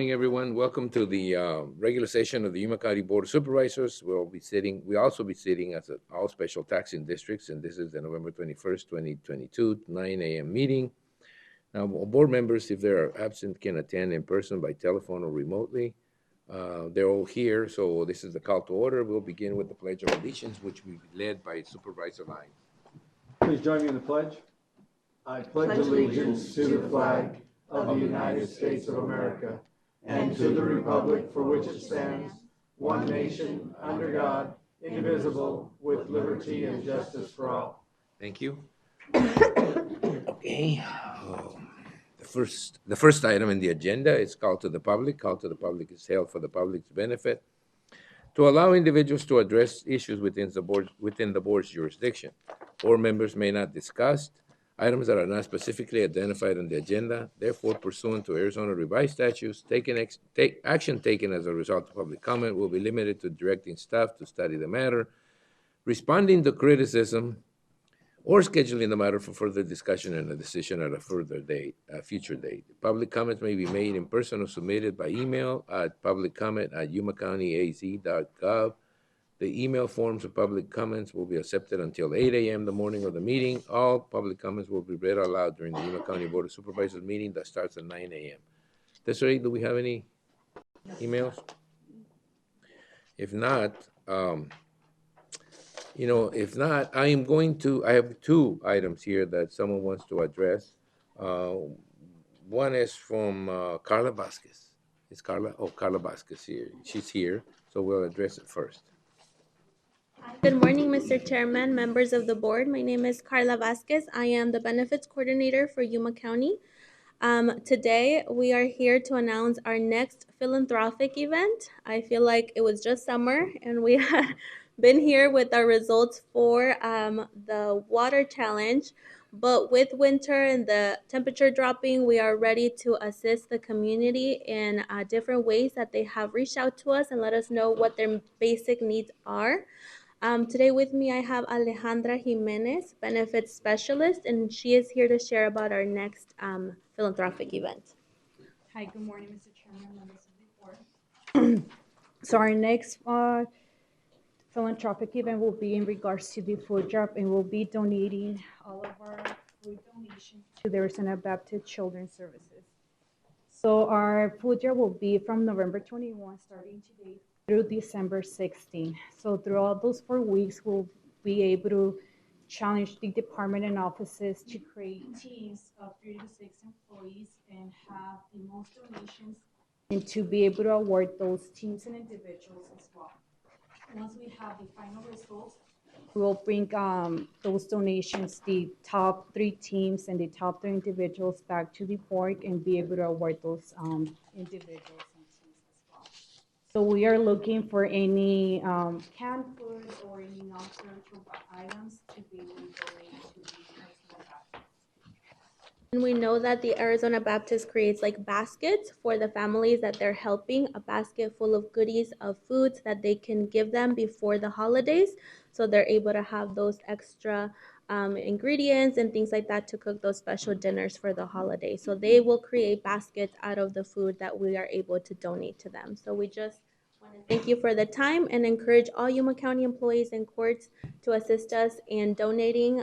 morning, everyone. Welcome to the regular session of the Yuma County Board of Supervisors. We also be sitting as all special taxing districts, and this is the November 21st, 2022, 9 a.m. meeting. Now, board members, if they are absent, can attend in person, by telephone, or remotely. They're all here, so this is the call to order. We'll begin with the Pledge of Allegiance, which will be led by Supervisor Lyons. Please join me in the pledge. I pledge allegiance to the flag of the United States of America and to the republic for which it stands, one nation, under God, indivisible, with liberty and justice for all. Thank you. Okay. The first item in the agenda is call to the public. Call to the public is held for the public's benefit to allow individuals to address issues within the board's jurisdiction. Board members may not discuss items that are not specifically identified on the agenda. Therefore, pursuant to Arizona revised statutes, action taken as a result of public comment will be limited to directing staff to study the matter, responding to criticism, or scheduling the matter for further discussion and a decision at a future date. Public comments may be made in person or submitted by email at publiccomment@yumacountyaz.gov. The email forms of public comments will be accepted until 8 a.m. the morning of the meeting. All public comments will be read aloud during the Yuma County Board of Supervisors meeting that starts at 9 a.m. Desiree, do we have any emails? If not, I have two items here that someone wants to address. One is from Carla Vasquez. Is Carla? Oh, Carla Vasquez here. She's here, so we'll address it first. Good morning, Mr. Chairman, members of the board. My name is Carla Vasquez. I am the benefits coordinator for Yuma County. Today, we are here to announce our next philanthropic event. I feel like it was just summer, and we had been here with our results for the water challenge. But with winter and the temperature dropping, we are ready to assist the community in different ways that they have reached out to us and let us know what their basic needs are. Today with me, I have Alejandra Jimenez, benefits specialist, and she is here to share about our next philanthropic event. Hi, good morning, Mr. Chairman, members of the board. So our next philanthropic event will be in regards to the food drop, and we'll be donating all of our food donations to the Arizona Baptist Children's Services. So our food drop will be from November 21, starting today, through December 16. So throughout those 4 weeks, we'll be able to challenge the department and offices to create teams of 3 to 6 employees and have the most donations, and to be able to award those teams and individuals as well. Once we have the final results, we'll bring those donations, the top 3 teams and the top 3 individuals, back to the board and be able to award those individuals. So we are looking for any canned food or any non-perishable items to be able to donate to the Arizona Baptist. And we know that the Arizona Baptist creates like baskets for the families that they're helping, a basket full of goodies of foods that they can give them before the holidays. So they're able to have those extra ingredients and things like that to cook those special dinners for the holidays. So they will create baskets out of the food that we are able to donate to them. So we just want to thank you for the time and encourage all Yuma County employees and courts to assist us in donating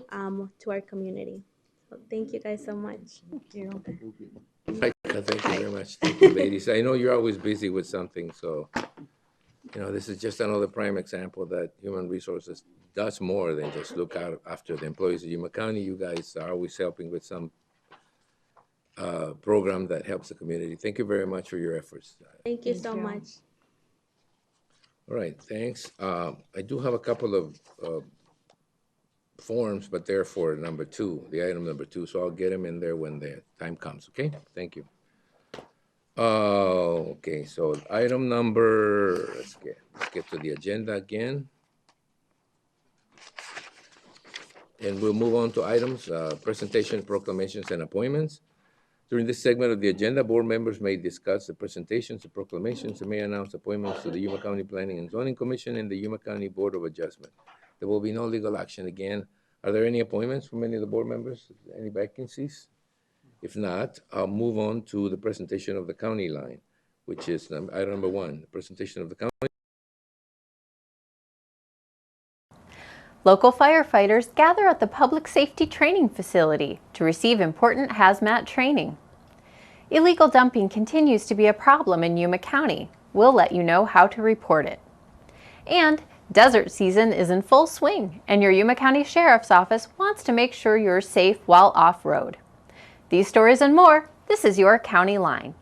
to our community. So thank you guys so much. Thank you. Thank you very much. Thank you, ladies. I know you're always busy with something, so this is just another prime example that Human Resources does more than just look out after the employees of Yuma County. You guys are always helping with some program that helps the community. Thank you very much for your efforts. Thank you so much. All right, thanks. I do have a couple of forms, but they're for number 2, the item number 2. So I'll get them in there when the time comes, okay? Thank you. Okay, so item number, let's get to the agenda again. And we'll move on to items, presentation, proclamations, and appointments. During this segment of the agenda, board members may discuss the presentations, the proclamations, and may announce appointments to the Yuma County Planning and Zoning Commission and the Yuma County Board of Adjustment. There will be no legal action again. Are there any appointments from any of the board members? Any vacancies? If not, I'll move on to the presentation of the county line, which is item number 1, presentation of the county. Local firefighters gather at the Public Safety Training Facility to receive important hazmat training. Illegal dumping continues to be a problem in Yuma County. We'll let you know how to report it. And desert season is in full swing, and your Yuma County Sheriff's Office wants to make sure you're safe while off-road. These stories and more, this is your County Line.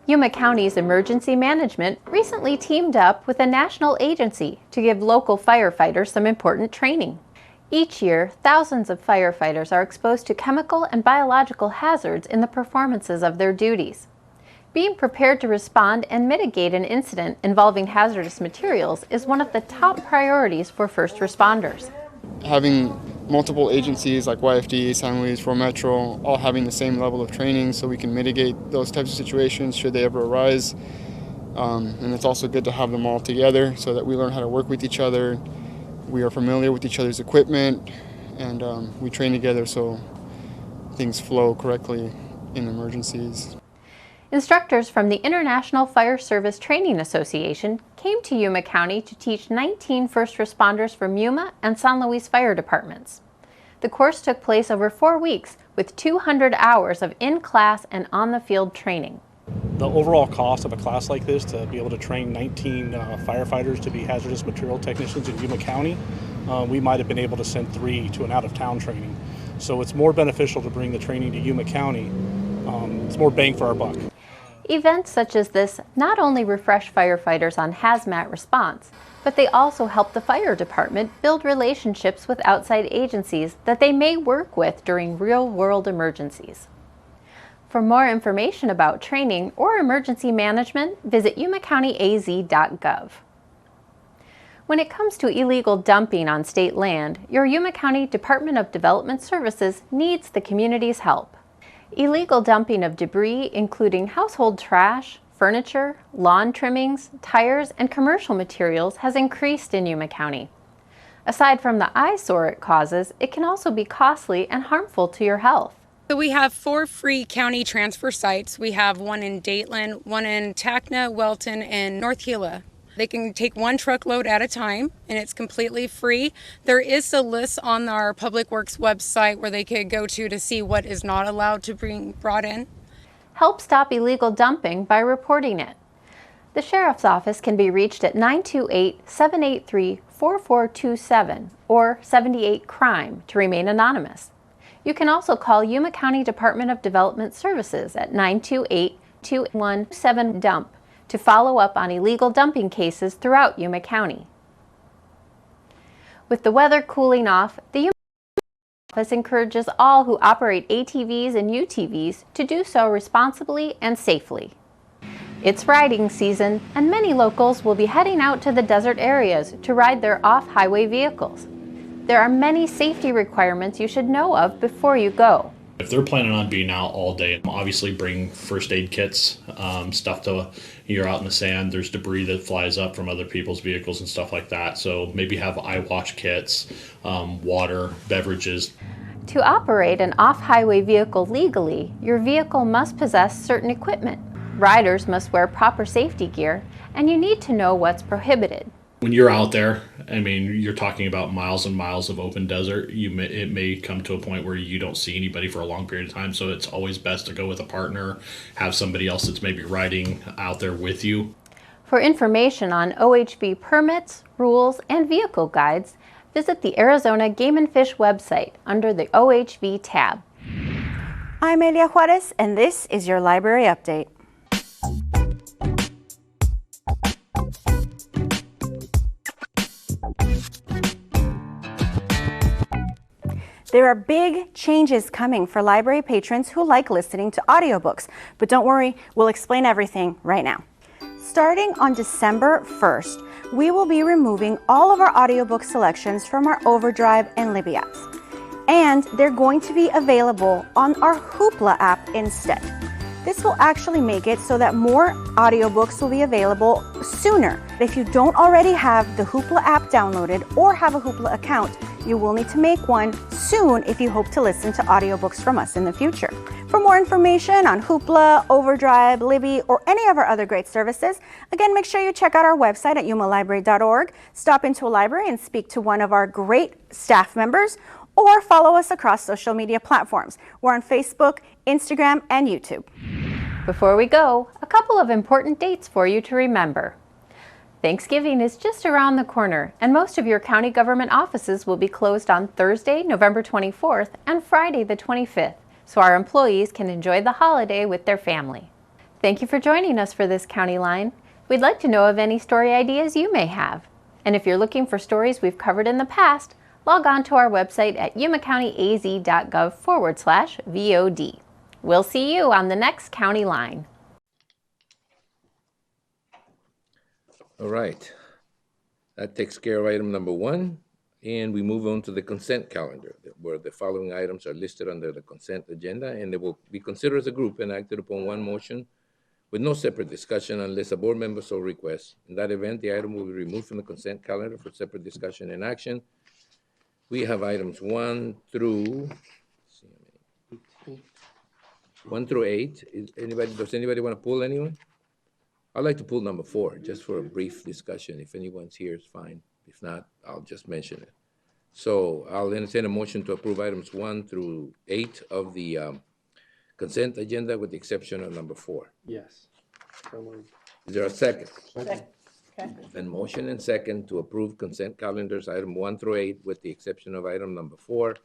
Yuma County's Emergency Management recently teamed up with a national agency to give local firefighters some important training. Each year, thousands of firefighters are exposed to chemical and biological hazards in the performances of their duties. Being prepared to respond and mitigate an incident involving hazardous materials is one of the top priorities for first responders. Having multiple agencies like YFD, San Luis, Fort Metro, all having the same level of training so we can mitigate those types of situations should they ever arise. And it's also good to have them all together so that we learn how to work with each other. We are familiar with each other's equipment, and we train together so things flow correctly in emergencies. Instructors from the International Fire Service Training Association came to Yuma County to teach 19 first responders from Yuma and San Luis fire departments. The course took place over 4 weeks with 200 hours of in-class and on-the-field training. The overall cost of a class like this, to be able to train 19 firefighters to be hazardous material technicians in Yuma County, we might have been able to send 3 to an out-of-town training. So it's more beneficial to bring the training to Yuma County. It's more bang for our buck. Events such as this not only refresh firefighters on hazmat response, but they also help the fire department build relationships with outside agencies that they may work with during real-world emergencies. For more information about training or emergency management, visit yumacountyaz.gov. When it comes to illegal dumping on state land, your Yuma County Department of Development Services needs the community's help. Illegal dumping of debris, including household trash, furniture, lawn trimmings, tires, and commercial materials, has increased in Yuma County. Aside from the eyesore it causes, it can also be costly and harmful to your health. So we have 4 free county transfer sites. We have one in Dayton, one in Tacna, Welton, and North Gila. They can take 1 truckload at a time, and it's completely free. There is a list on our Public Works website where they could go to see what is not allowed to be brought in. Help stop illegal dumping by reporting it. The Sheriff's Office can be reached at 928-783-4427 or 78-CRIME to remain anonymous. You can also call Yuma County Department of Development Services at 928-217-DUMP to follow up on illegal dumping cases throughout Yuma County. With the weather cooling off, the Yuma Office encourages all who operate ATVs and UTVs to do so responsibly and safely. It's riding season, and many locals will be heading out to the desert areas to ride their off-highway vehicles. There are many safety requirements you should know of before you go. If they're planning on being out all day, obviously bring first aid kits, stuff to, you're out in the sand, there's debris that flies up from other people's vehicles and stuff like that. So maybe have eye wash kits, water, beverages. To operate an off-highway vehicle legally, your vehicle must possess certain equipment. Riders must wear proper safety gear, and you need to know what's prohibited. When you're out there, I mean, you're talking about miles and miles of open desert. It may come to a point where you don't see anybody for a long period of time, so it's always best to go with a partner, have somebody else that's maybe riding out there with you. For information on OHV permits, rules, and vehicle guides, visit the Arizona Game and Fish website under the OHV tab. I'm Elia Juarez, and this is your library update. There are big changes coming for library patrons who like listening to audiobooks, but don't worry, we'll explain everything right now. Starting on December 1st, we will be removing all of our audiobook selections from our Overdrive and Libby apps. And they're going to be available on our Hoopla app instead. This will actually make it so that more audiobooks will be available sooner. If you don't already have the Hoopla app downloaded or have a Hoopla account, you will need to make one soon if you hope to listen to audiobooks from us in the future. For more information on Hoopla, Overdrive, Libby, or any of our other great services, again, make sure you check out our website at yumalibrary.org, stop into a library and speak to one of our great staff members, or follow us across social media platforms. We're on Facebook, Instagram, and YouTube. Before we go, a couple of important dates for you to remember. Thanksgiving is just around the corner, and most of your county government offices will be closed on Thursday, November 24th, and Friday, the 25th, so our employees can enjoy the holiday with their family. Thank you for joining us for this County Line. We'd like to know of any story ideas you may have. And if you're looking for stories we've covered in the past, log on to our website at yumacountyaz.gov/VOD. We'll see you on the next County Line. All right. That takes care of item number 1. And we move on to the consent calendar, where the following items are listed under the consent agenda, and they will be considered as a group and acted upon one motion with no separate discussion unless a board member so requests. In that event, the item will be removed from the consent calendar for separate discussion and action. We have items 1 through 8. Does anybody want to pull anyone? I'd like to pull number 4, just for a brief discussion. If anyone's here, it's fine. If not, I'll just mention it. So I'll entertain a motion to approve items 1 through 8 of the consent agenda with the exception of number 4. Yes. So moved. Is there a second? Second. Then motion and second to approve consent calendars, item 1 through 8, with the exception of item number 4.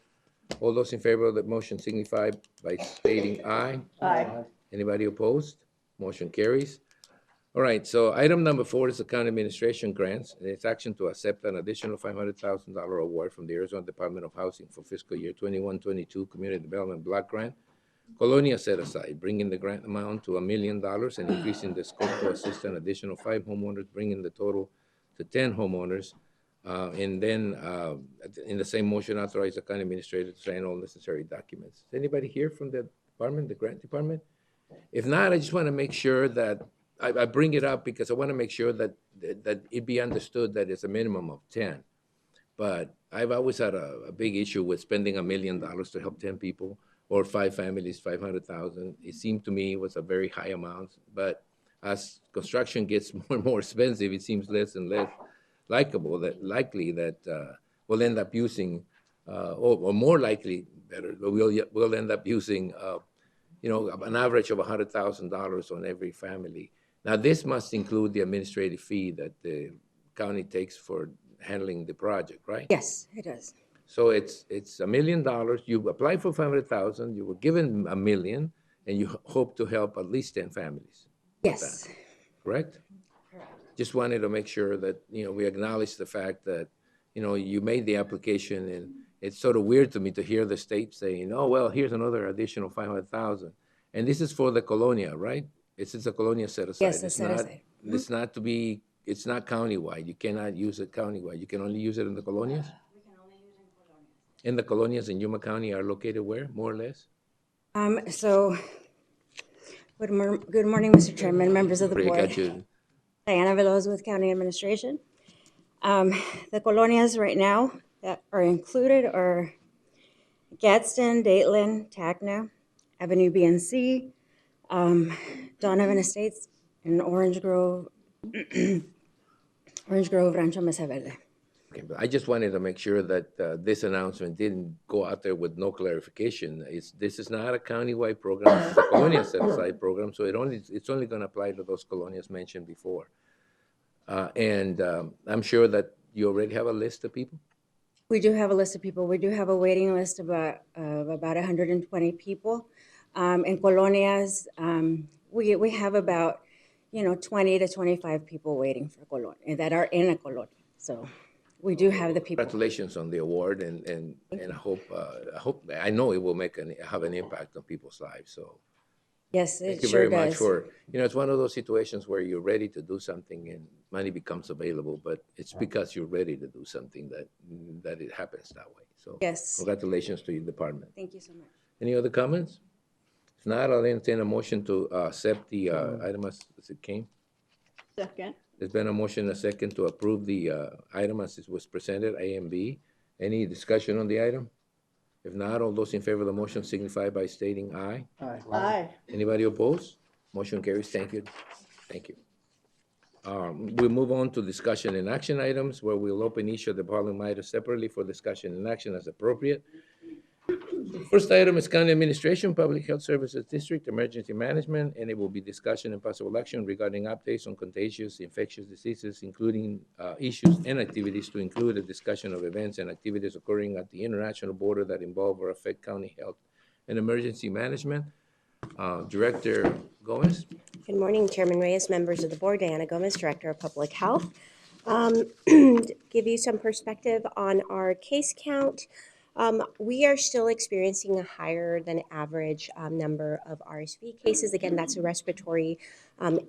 All those in favor of the motion signify by stating aye. Aye. Anybody opposed? Motion carries. All right, so item number 4 is the county administration grants, and it's action to accept an additional $500,000 award from the Arizona Department of Housing for fiscal year 21-22 Community Development Block Grant. Colonia set aside, bringing the grant amount to $1 million and increasing the scope to assist an additional 5 homeowners, bringing the total to 10 homeowners. And then in the same motion, authorize the county administrator to sign all necessary documents. Is anybody here from the department, the grant department? If not, I just want to make sure that I bring it up because I want to make sure that it be understood that it's a minimum of 10. But I've always had a big issue with spending $1 million to help 10 people or 5 families, 500,000. It seemed to me it was a very high amount. But as construction gets more and more expensive, it seems less and less likely that we'll end up using, or more likely, better, we'll end up using, an average of $100,000 on every family. Now, this must include the administrative fee that the county takes for handling the project, right? Yes, it does. So it's $1 million. You apply for 500,000. You were given $1 million, and you hope to help at least 10 families. Yes. Correct? Just wanted to make sure that, we acknowledge the fact that, you made the application, and it's sort of weird to me to hear the state saying, oh, well, here's another additional 500,000. And this is for the Colonia, right? It's a Colonia set aside. Yes, it's set aside. It's not it's not countywide. You cannot use it countywide. You can only use it in the Colonias? We can only use it in colonias. And the Colonias in Yuma County are located where, more or less? So, good morning, Mr. Chairman, members of the board. Got you. Diana Veloz with County Administration. The colonias right now that are included are Gadsden, Dayton, Tacna, Avenue B and C, Donovan Estates, and Orange Grove, Rancho Mesa Verde. Okay, but I just wanted to make sure that this announcement didn't go out there with no clarification. This is not a countywide program. It's a Colonia set-aside program, so it's only going to apply to those colonias mentioned before. And I'm sure that you already have a list of people? We do have a list of people. We do have a waiting list of about 120 people. In colonias, we have about 20 to 25 people waiting for colonia that are in a colonia. So we do have the people. Congratulations on the award, and I know it will have an impact on people's lives. So Yes, thank it you sure very much does. for, it's one of those situations where you're ready to do something and money becomes available, but it's because you're ready to do something that it happens that way. So Yes. congratulations to your department. Thank you so much. Any other comments? If not, I'll entertain a motion to accept the item as it came. Second. There's been a motion and a second to approve the item as it was presented, A and B. Any discussion on the item? If not, all those in favor of the motion signify by stating aye. Aye. Aye. Anybody opposed? Motion carries. Thank you. Thank you. We'll move on to discussion and action items, where we'll open each of the following items separately for discussion and action as appropriate. First item is County Administration, Public Health Services District, Emergency Management, and it will be discussion and possible action regarding updates on contagious infectious diseases, including issues and activities, to include a discussion of events and activities occurring at the international border that involve or affect county health and emergency management. Director Gomez. Good morning, Chairman Reyes, members of the board. Diana Gomez, Director of Public Health. Give you some perspective on our case count. We are still experiencing a higher than average number of RSV cases. Again, that's a respiratory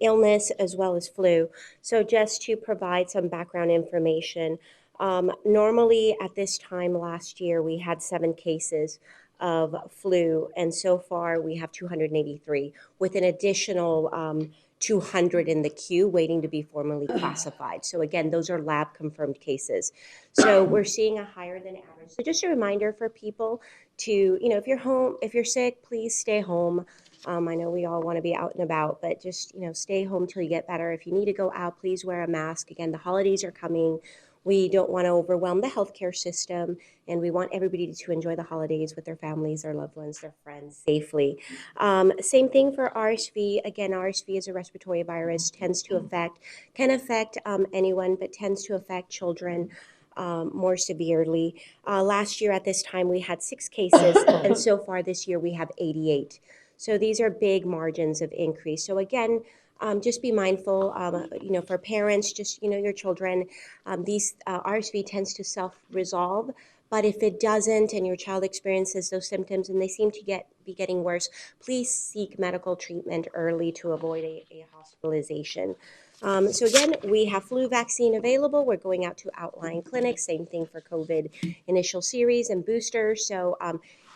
illness as well as flu. So just to provide some background information, normally at this time last year, we had 7 cases of flu, and so far we have 283 with an additional 200 in the queue waiting to be formally classified. So again, those are lab confirmed cases. So we're seeing a higher than average. So just a reminder for people to, if you're sick, please stay home. I know we all want to be out and about, but just, stay home till you get better. If you need to go out, please wear a mask. Again, the holidays are coming. We don't want to overwhelm the healthcare system, and we want everybody to enjoy the holidays with their families, their loved ones, their friends safely. Same thing for RSV. Again, RSV is a respiratory virus, can affect anyone, but tends to affect children more severely. Last year at this time, we had 6 cases, and so far this year we have 88. So these are big margins of increase. So again, just be mindful, for parents, just, your children, these RSV tends to self-resolve, but if it doesn't and your child experiences those symptoms and they seem to be getting worse, please seek medical treatment early to avoid a hospitalization. So again, we have flu vaccine available. We're going out to outlying clinics, same thing for COVID initial series and boosters. So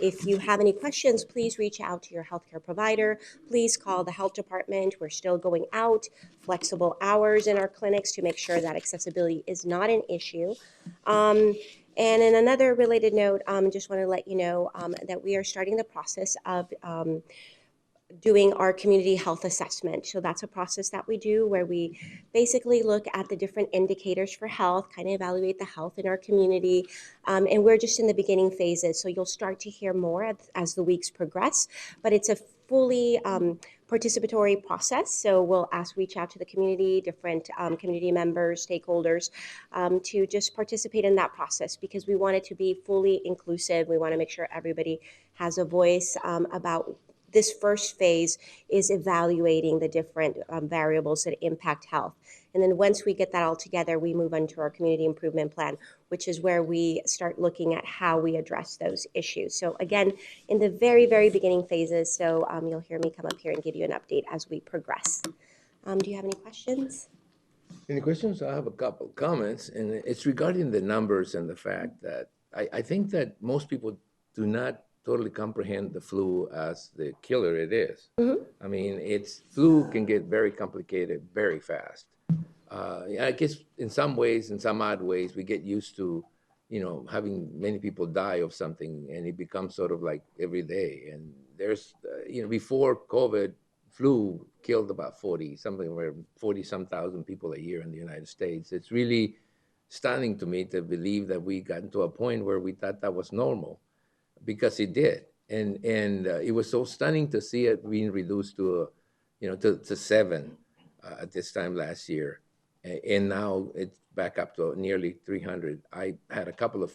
if you have any questions, please reach out to your healthcare provider. Please call the health department. We're still going out, flexible hours in our clinics to make sure that accessibility is not an issue. And in another related note, just want to let you know that we are starting the process of doing our community health assessment. So that's a process that we do where we basically look at the different indicators for health, kind of evaluate the health in our community. And we're just in the beginning phases. So you'll start to hear more as the weeks progress, but it's a fully participatory process. So we'll reach out to the community, different community members, stakeholders, to just participate in that process because we want it to be fully inclusive. We want to make sure everybody has a voice about this first phase is evaluating the different variables that impact health. And then once we get that all together, we move on to our community improvement plan, which is where we start looking at how we address those issues. So again, in the very, very beginning phases, so you'll hear me come up here and give you an update as we progress. Do you have any questions? Any questions? I have a couple comments, and it's regarding the numbers and the fact that I think that most people do not totally comprehend the flu as the killer it is. Mm-hmm. I mean, flu can get very complicated very fast. I guess in some ways, in some odd ways, we get used to, having many people die of something, and it becomes sort of like every day. And there's, before COVID, flu killed about 40-some thousand people a year in the United States. It's really stunning to me to believe that we got to a point where we thought that was normal, because it did. And it was so stunning to see it being reduced to 7 at this time last year. And now it's back up to nearly 300. I had a couple of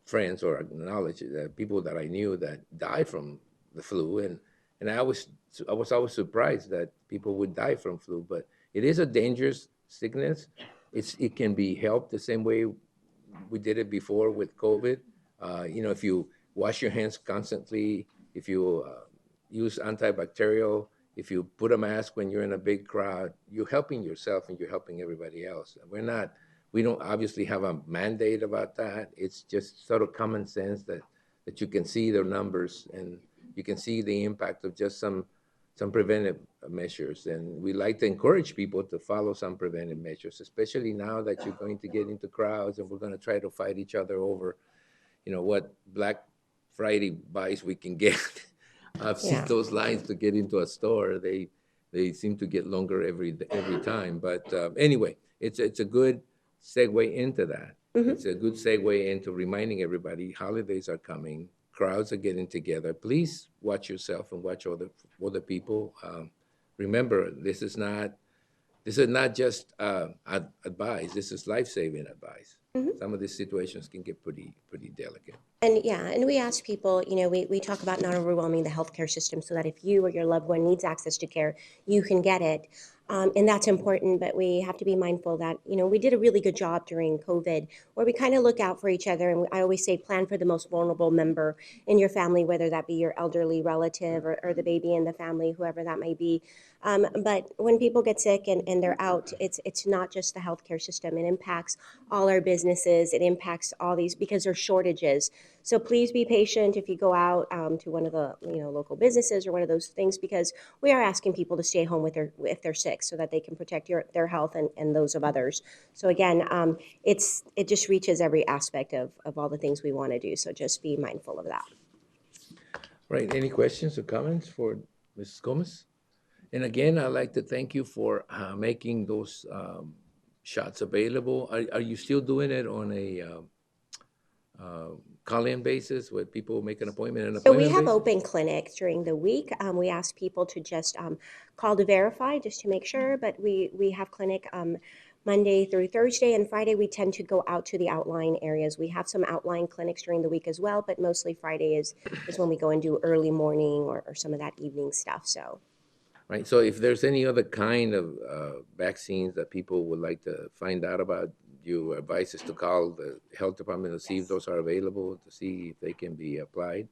friends or knowledge people that I knew that died from the flu. And I was always surprised that people would die from flu, but it is a dangerous sickness. It can be helped the same way we did it before with COVID. If you wash your hands constantly, if you use antibacterial, if you put a mask when you're in a big crowd, you're helping yourself and you're helping everybody else. We don't obviously have a mandate about that. It's just sort of common sense that you can see the numbers and you can see the impact of just some preventive measures. And we like to encourage people to follow some preventive measures, especially now that you're going to get into crowds and we're going to try to fight each other over, what Black Friday buys we can get. I've seen those lines to get into a store. They seem to get longer every time. But anyway, it's a good segue into that. It's a good segue into reminding everybody holidays are coming. Crowds are getting together. Please watch yourself and watch other people. Remember, this is not just advice. This is life-saving advice. Some of these situations can get pretty delicate. And we ask people, we talk about not overwhelming the healthcare system so that if you or your loved one needs access to care, you can get it. And that's important, but we have to be mindful that, we did a really good job during COVID where we kind of look out for each other. And I always say plan for the most vulnerable member in your family, whether that be your elderly relative or the baby in the family, whoever that may be. But when people get sick and they're out, it's not just the healthcare system. It impacts all our businesses. It impacts all these because there's shortages. So please be patient if you go out to one of the local businesses or one of those things, because we are asking people to stay home if they're sick so that they can protect their health and those of others. So again, it just reaches every aspect of all the things we want to do. So just be mindful of that. Right. Any questions or comments for Mrs. Gomez? And again, I'd like to thank you for making those shots available. Are you still doing it on a call-in basis where people make an appointment? So we have open clinics during the week. We ask people to just call to verify just to make sure, but we have clinic Monday through Thursday, and Friday we tend to go out to the outlying areas. We have some outlying clinics during the week as well, but mostly Friday is when we go and do early morning or some of that evening stuff. So. Right. So if there's any other kind of vaccines that people would like to find out about, your advice is to call the health department to see if those are available, to see if they can be applied.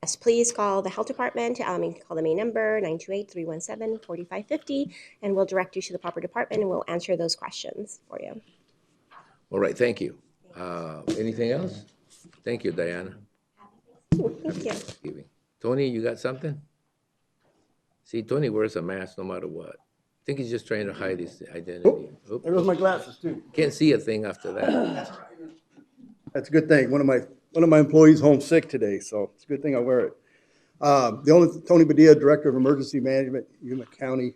Yes, please call the health department. You can call the main number, 928-317-4550, and we'll direct you to the proper department and we'll answer those questions for you. All right. Thank you. Anything else? Thank you, Diana. Thank you. Tony, you got something? See, Tony wears a mask no matter what. I think he's just trying to hide his identity. There goes my glasses too. Can't see a thing after that. That's a good thing. One of my employees home sick today, so it's a good thing I wear it. Tony Badilla, Director of Emergency Management, Yuma County.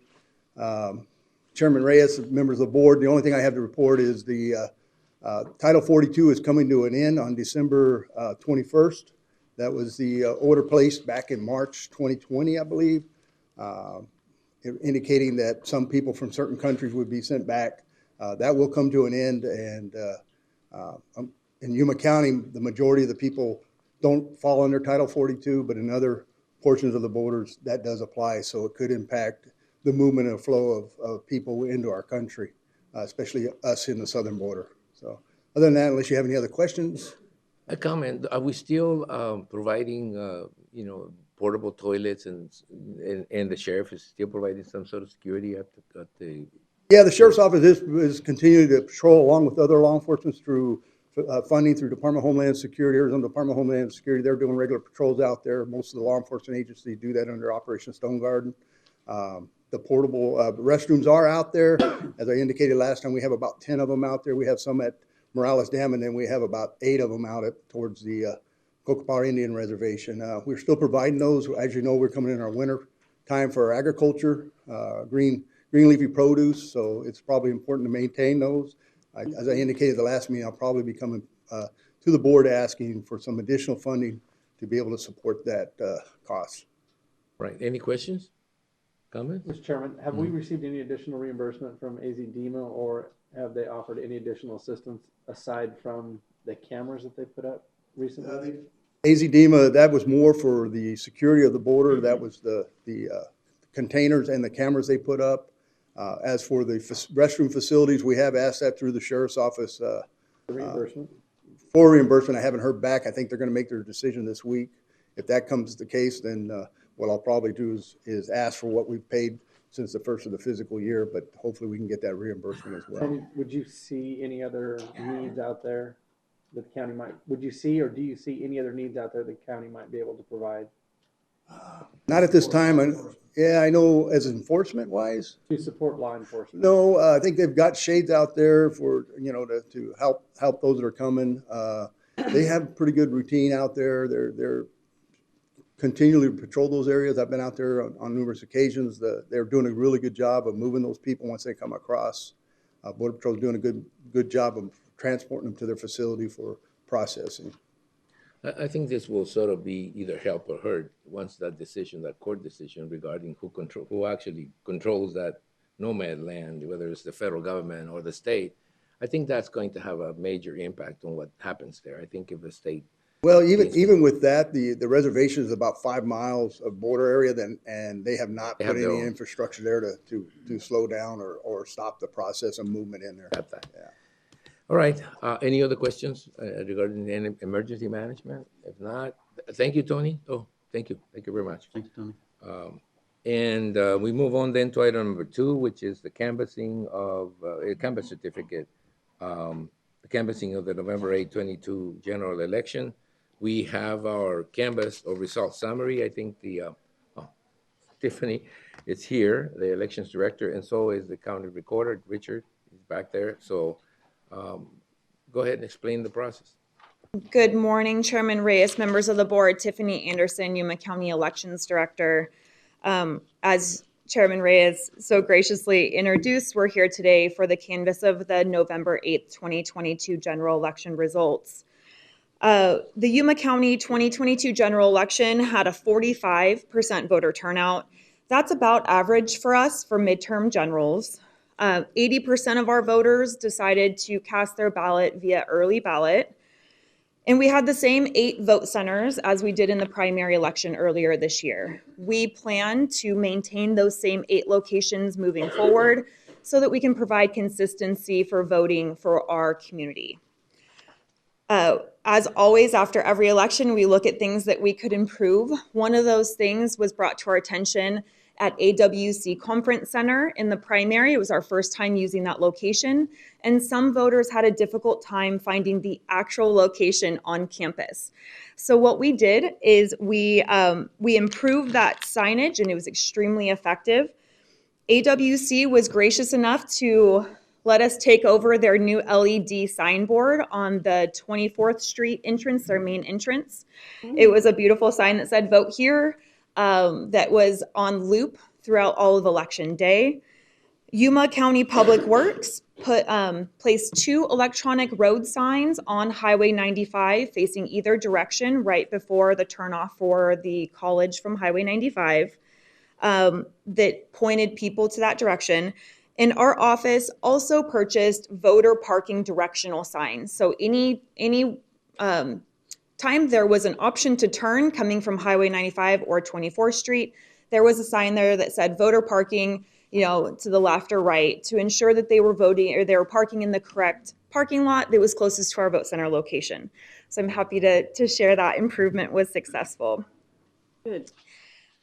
Chairman Reyes, members of the board. The only thing I have to report is the Title 42 is coming to an end on December 21st. That was the order placed back in March 2020, I believe. Indicating that some people from certain countries would be sent back. That will come to an end, and in Yuma County, the majority of the people don't fall under Title 42, but in other portions of the borders, that does apply, so it could impact the movement and flow of people into our country, especially us in the southern border. So other than that, unless you have any other questions. A comment, are we still providing, portable toilets and the sheriff is still providing some sort of security at the... Yeah, the sheriff's office is continuing to patrol along with other law enforcement through funding through Department of Homeland Security. Arizona Department of Homeland Security, they're doing regular patrols out there. Most of the law enforcement agencies do that under Operation Stone Garden. The portable restrooms are out there. As I indicated last time, we have about 10 of them out there. We have some at Morales Dam, and then we have about 8 of them out towards the Cocopar Indian Reservation. We're still providing those. As you know, we're coming in our winter time for agriculture, green leafy produce, so it's probably important to maintain those. As I indicated the last meeting, I'll probably be coming to the board asking for some additional funding to be able to support that cost. Right. Any questions? Comments? Mr. Chairman, have we received any additional reimbursement from AZDEMA, or have they offered any additional assistance aside from the cameras that they put up recently? AZDEMA, that was more for the security of the border. That was the containers and the cameras they put up. As for the restroom facilities, we have asked that through the sheriff's office. The reimbursement? For reimbursement, I haven't heard back. I think they're going to make their decision this week. If that comes the case, then what I'll probably do is ask for what we've paid since the first of the fiscal year, but hopefully we can get that reimbursement as well. Tony, would you see any other needs out there that the county might, would you see, or do you see any other needs out there the county might be able to provide? Not at this time. Yeah, I know as enforcement wise. To support law enforcement? No, I think they've got shades out there for, to help those that are coming. They have pretty good routine out there. They're continually patrol those areas. I've been out there on numerous occasions. They're doing a really good job of moving those people once they come across. Border Patrol is doing a good job of transporting them to their facility for processing. I think this will sort of be either help or hurt once that decision, that court decision regarding who actually controls that nomad land, whether it's the federal government or the state. I think that's going to have a major impact on what happens there. I think if the state. Well, even with that, the reservation is about 5 miles of border area, and they have not put any infrastructure there to slow down or stop the process of movement in there. Got that. Yeah. All right. Any other questions regarding emergency management? If not, thank you, Tony. Oh, thank you. Thank you very much. Thank you, Tony. And we move on then to item number 2, which is the canvassing of a canvass certificate, the canvassing of the November 8, 2022 general election. We have our canvass or result summary. I think Tiffany is here, the elections director, and so is the county recorder, Richard, is back there. So go ahead and explain the process. Good morning, Chairman Reyes, members of the board, Tiffany Anderson, Yuma County Elections Director. As Chairman Reyes so graciously introduced, we're here today for the canvass of the November 8th, 2022 general election results. The Yuma County 2022 general election had a 45% voter turnout. That's about average for us for midterm generals. 80% of our voters decided to cast their ballot via early ballot. And we had the same 8 vote centers as we did in the primary election earlier this year. We plan to maintain those same 8 locations moving forward so that we can provide consistency for voting for our community. As always, after every election, we look at things that we could improve. One of those things was brought to our attention at AWC Conference Center in the primary. It was our first time using that location, and some voters had a difficult time finding the actual location on campus. So what we did is we improved that signage, and it was extremely effective. AWC was gracious enough to let us take over their new LED signboard on the 24th Street entrance, their main entrance. It was a beautiful sign that said "Vote Here," that was on loop throughout all of election day. Yuma County Public Works placed 2 electronic road signs on Highway 95 facing either direction right before the turnoff for the college from Highway 95 that pointed people to that direction. And our office also purchased voter parking directional signs. So any time there was an option to turn coming from Highway 95 or 24th Street, there was a sign there that said voter parking, to the left or right, to ensure that they were voting or they were parking in the correct parking lot that was closest to our vote center location. So I'm happy to share that improvement was successful. Good.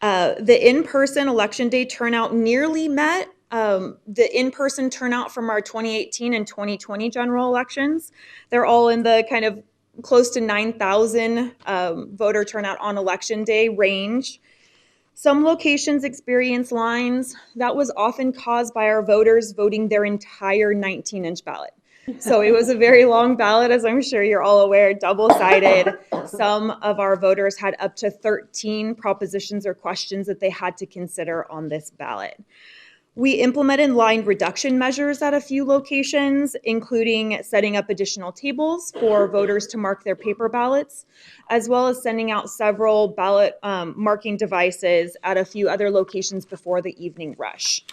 The in-person election day turnout nearly met the in-person turnout from our 2018 and 2020 general elections. They're all in the kind of close to 9,000 voter turnout on election day range. Some locations experience lines that was often caused by our voters voting their entire 19-inch ballot. So it was a very long ballot, as I'm sure you're all aware, double-sided. Some of our voters had up to 13 propositions or questions that they had to consider on this ballot. We implemented line reduction measures at a few locations, including setting up additional tables for voters to mark their paper ballots, as well as sending out several ballot marking devices at a few other locations before the evening rush.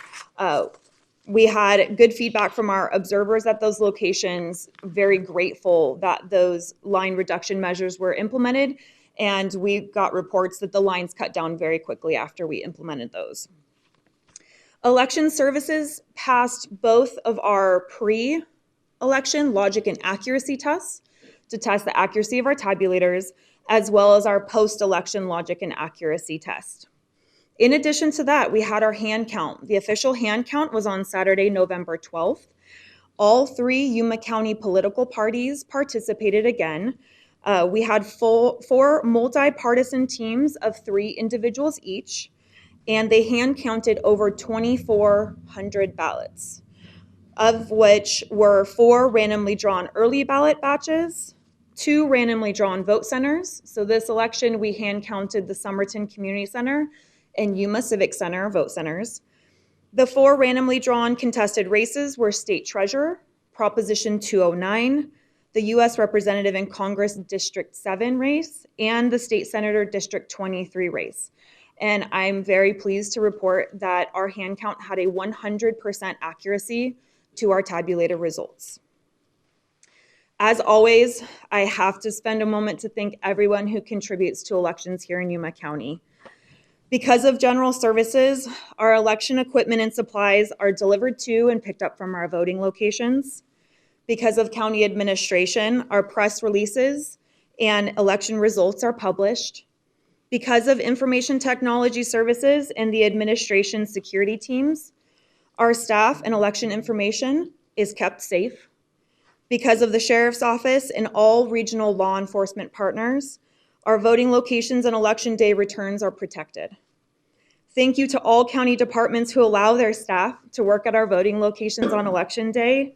We had good feedback from our observers at those locations, very grateful that those line reduction measures were implemented, and we got reports that the lines cut down very quickly after we implemented those. Election Services passed both of our pre-election logic and accuracy tests to test the accuracy of our tabulators, as well as our post-election logic and accuracy test. In addition to that, we had our hand count. The official hand count was on Saturday, November 12th. All 3 Yuma County political parties participated again. We had 4 multi-partisan teams of 3 individuals each, and they hand counted over 2,400 ballots, of which were 4 randomly drawn early ballot batches, 2 randomly drawn vote centers. So this election, we hand counted the Somerton Community Center and Yuma Civic Center vote centers. The 4 randomly drawn contested races were State Treasurer, Proposition 209, the U.S. Representative in Congress District 7 race, and the State Senator District 23 race. And I'm very pleased to report that our hand count had a 100% accuracy to our tabulated results. As always, I have to spend a moment to thank everyone who contributes to elections here in Yuma County. Because of general services, our election equipment and supplies are delivered to and picked up from our voting locations. Because of county administration, our press releases and election results are published. Because of information technology services and the administration security teams, our staff and election information is kept safe. Because of the sheriff's office and all regional law enforcement partners, our voting locations and election day returns are protected. Thank you to all county departments who allow their staff to work at our voting locations on election day.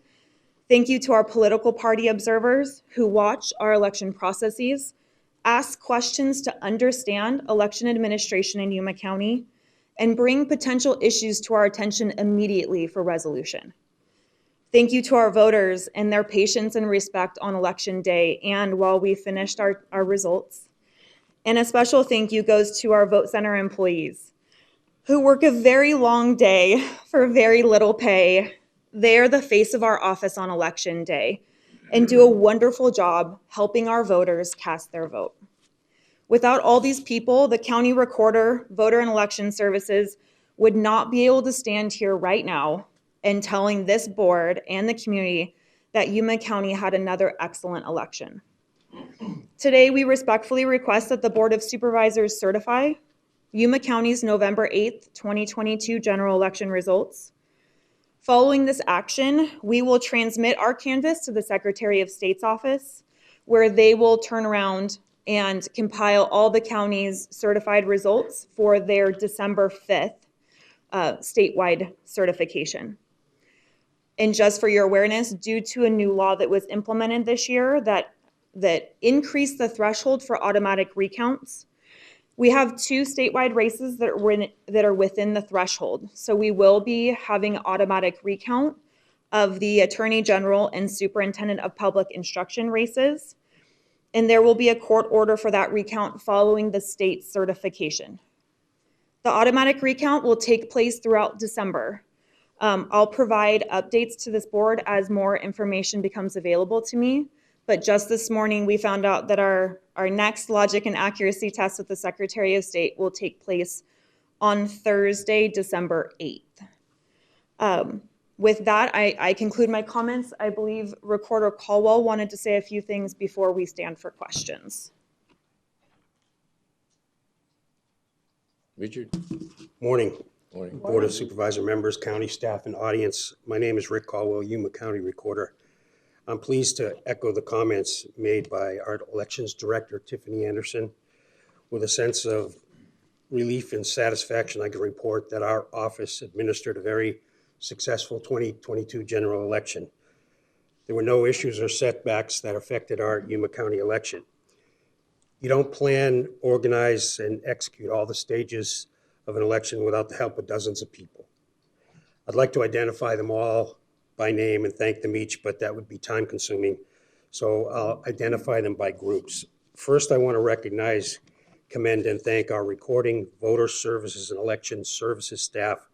Thank you to our political party observers who watch our election processes, ask questions to understand election administration in Yuma County, and bring potential issues to our attention immediately for resolution. Thank you to our voters and their patience and respect on election day and while we finished our results. And a special thank you goes to our vote center employees who work a very long day for very little pay. They're the face of our office on election day and do a wonderful job helping our voters cast their vote. Without all these people, the county recorder, voter and election services would not be able to stand here right now and telling this board and the community that Yuma County had another excellent election. Today, we respectfully request that the Board of Supervisors certify Yuma County's November 8th, 2022 general election results. Following this action, we will transmit our canvass to the Secretary of State's office, where they will turn around and compile all the county's certified results for their December 5th statewide certification. And just for your awareness, due to a new law that was implemented this year that increased the threshold for automatic recounts, we have 2 statewide races that are within the threshold. So we will be having automatic recount of the Attorney General and Superintendent of Public Instruction races. And there will be a court order for that recount following the state certification. The automatic recount will take place throughout December. I'll provide updates to this board as more information becomes available to me. But just this morning, we found out that our next logic and accuracy test with the Secretary of State will take place on Thursday, December 8th. With that, I conclude my comments. I believe Recorder Caldwell wanted to say a few things before we stand for questions. Richard? Morning. Morning. Board of Supervisor members, county staff, and audience. My name is Rick Caldwell, Yuma County Recorder. I'm pleased to echo the comments made by our Elections Director, Tiffany Anderson. With a sense of relief and satisfaction, I can report that our office administered a very successful 2022 general election. There were no issues or setbacks that affected our Yuma County election. You don't plan, organize, and execute all the stages of an election without the help of dozens of people. I'd like to identify them all by name and thank them each, but that would be time consuming. So I'll identify them by groups. First, I want to recognize, commend, and thank our recording, voter services, and election services staff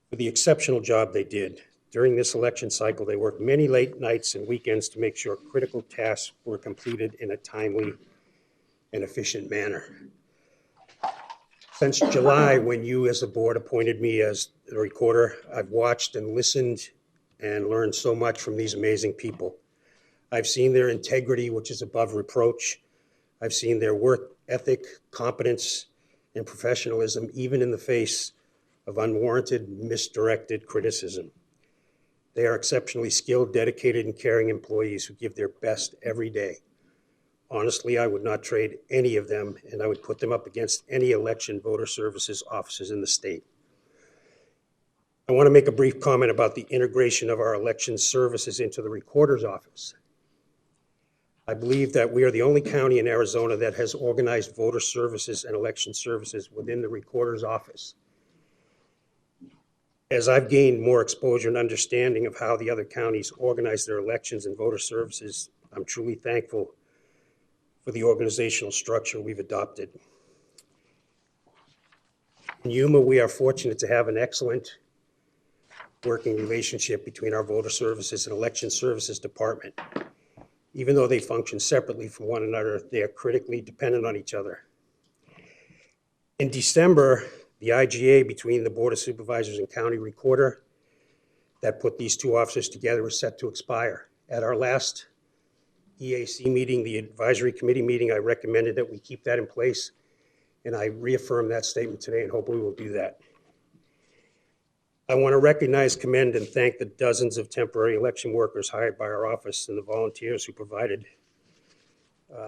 for the exceptional job they did. During this election cycle, they worked many late nights and weekends to make sure critical tasks were completed in a timely and efficient manner. Since July, when you as a board appointed me as the recorder, I've watched and listened and learned so much from these amazing people. I've seen their integrity, which is above reproach. I've seen their work ethic, competence, and professionalism, even in the face of unwarranted, misdirected criticism. They are exceptionally skilled, dedicated, and caring employees who give their best every day. Honestly, I would not trade any of them, and I would put them up against any election voter services offices in the state. I want to make a brief comment about the integration of our election services into the recorder's office. I believe that we are the only county in Arizona that has organized voter services and election services within the recorder's office. As I've gained more exposure and understanding of how the other counties organize their elections and voter services, I'm truly thankful for the organizational structure we've adopted. In Yuma, we are fortunate to have an excellent working relationship between our voter services and election services department. Even though they function separately from one another, they are critically dependent on each other. In December, the IGA between the Board of Supervisors and County Recorder that put these two officers together was set to expire. At our last EAC meeting, the advisory committee meeting, I recommended that we keep that in place, and I reaffirm that statement today and hope we will do that. I want to recognize, commend, and thank the dozens of temporary election workers hired by our office and the volunteers who provided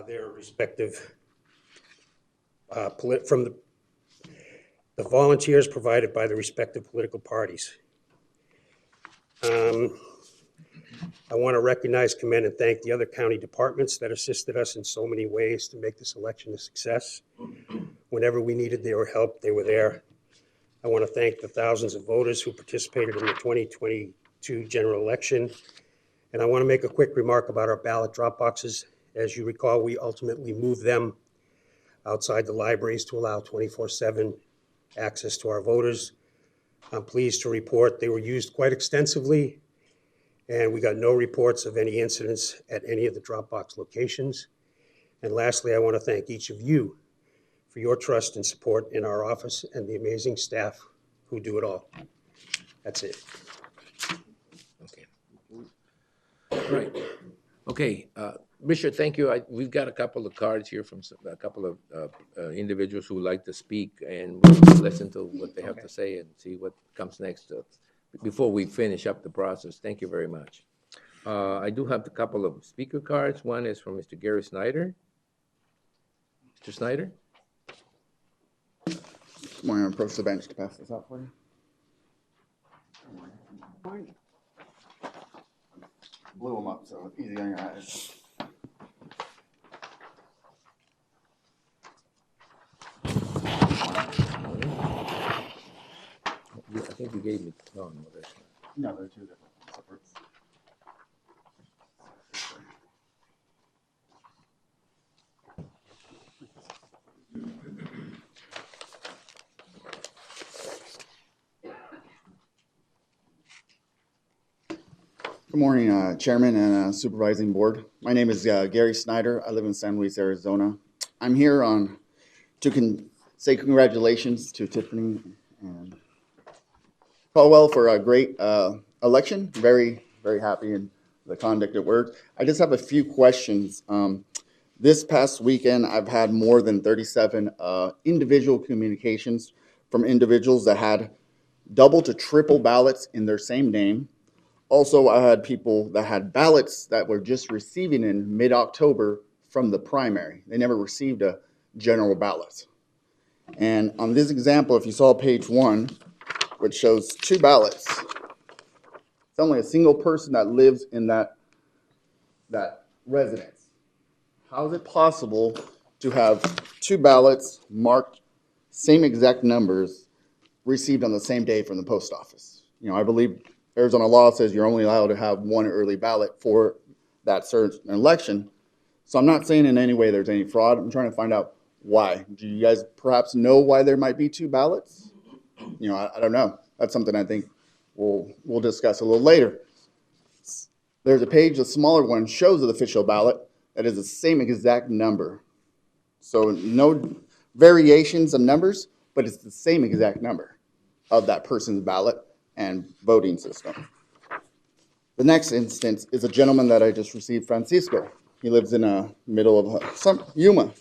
their respective the volunteers provided by the respective political parties. I want to recognize, commend, and thank the other county departments that assisted us in so many ways to make this election a success. Whenever we needed their help, they were there. I want to thank the thousands of voters who participated in the 2022 general election. And I want to make a quick remark about our ballot drop boxes. As you recall, we ultimately moved them outside the libraries to allow 24/7 access to our voters. I'm pleased to report they were used quite extensively, and we got no reports of any incidents at any of the Dropbox locations. And lastly, I want to thank each of you for your trust and support in our office and the amazing staff who do it all. That's it. Okay. Right. Okay, Richard, thank you. We've got a couple of cards here from a couple of individuals who would like to speak, and we'll listen to what they have to say and see what comes next before we finish up the process. Thank you very much. I do have a couple of speaker cards. One is from Mr. Gary Snyder. Mr. Snyder? I'm going to approach the bench to pass this out for you. Blew them up, so easy on your eyes. I think you gave me, no, there's no, they're two different separates. Good morning, Chairman and Supervising Board. My name is Gary Snyder. I live in San Luis, Arizona. I'm here to say congratulations to Tiffany and Caldwell for a great election. Very, very happy in the conduct it worked. I just have a few questions. This past weekend, I've had more than 37 individual communications from individuals that had double to triple ballots in their same name. Also, I had people that had ballots that were just receiving in mid-October from the primary. They never received a general ballot. And on this example, if you saw page 1, which shows 2 ballots, it's only a single person that lives in that residence. How is it possible to have 2 ballots marked same exact numbers received on the same day from the post office? You know, I believe Arizona law says you're only allowed to have 1 early ballot for that certain election. So I'm not saying in any way there's any fraud. I'm trying to find out why. Do you guys perhaps know why there might be 2 ballots? You know, I don't know. That's something I think we'll discuss a little later. There's a page, a smaller one, shows the official ballot that is the same exact number. So no variations of numbers, but it's the same exact number of that person's ballot and voting system. The next instance is a gentleman that I just received, Francisco. He lives in the middle of Yuma.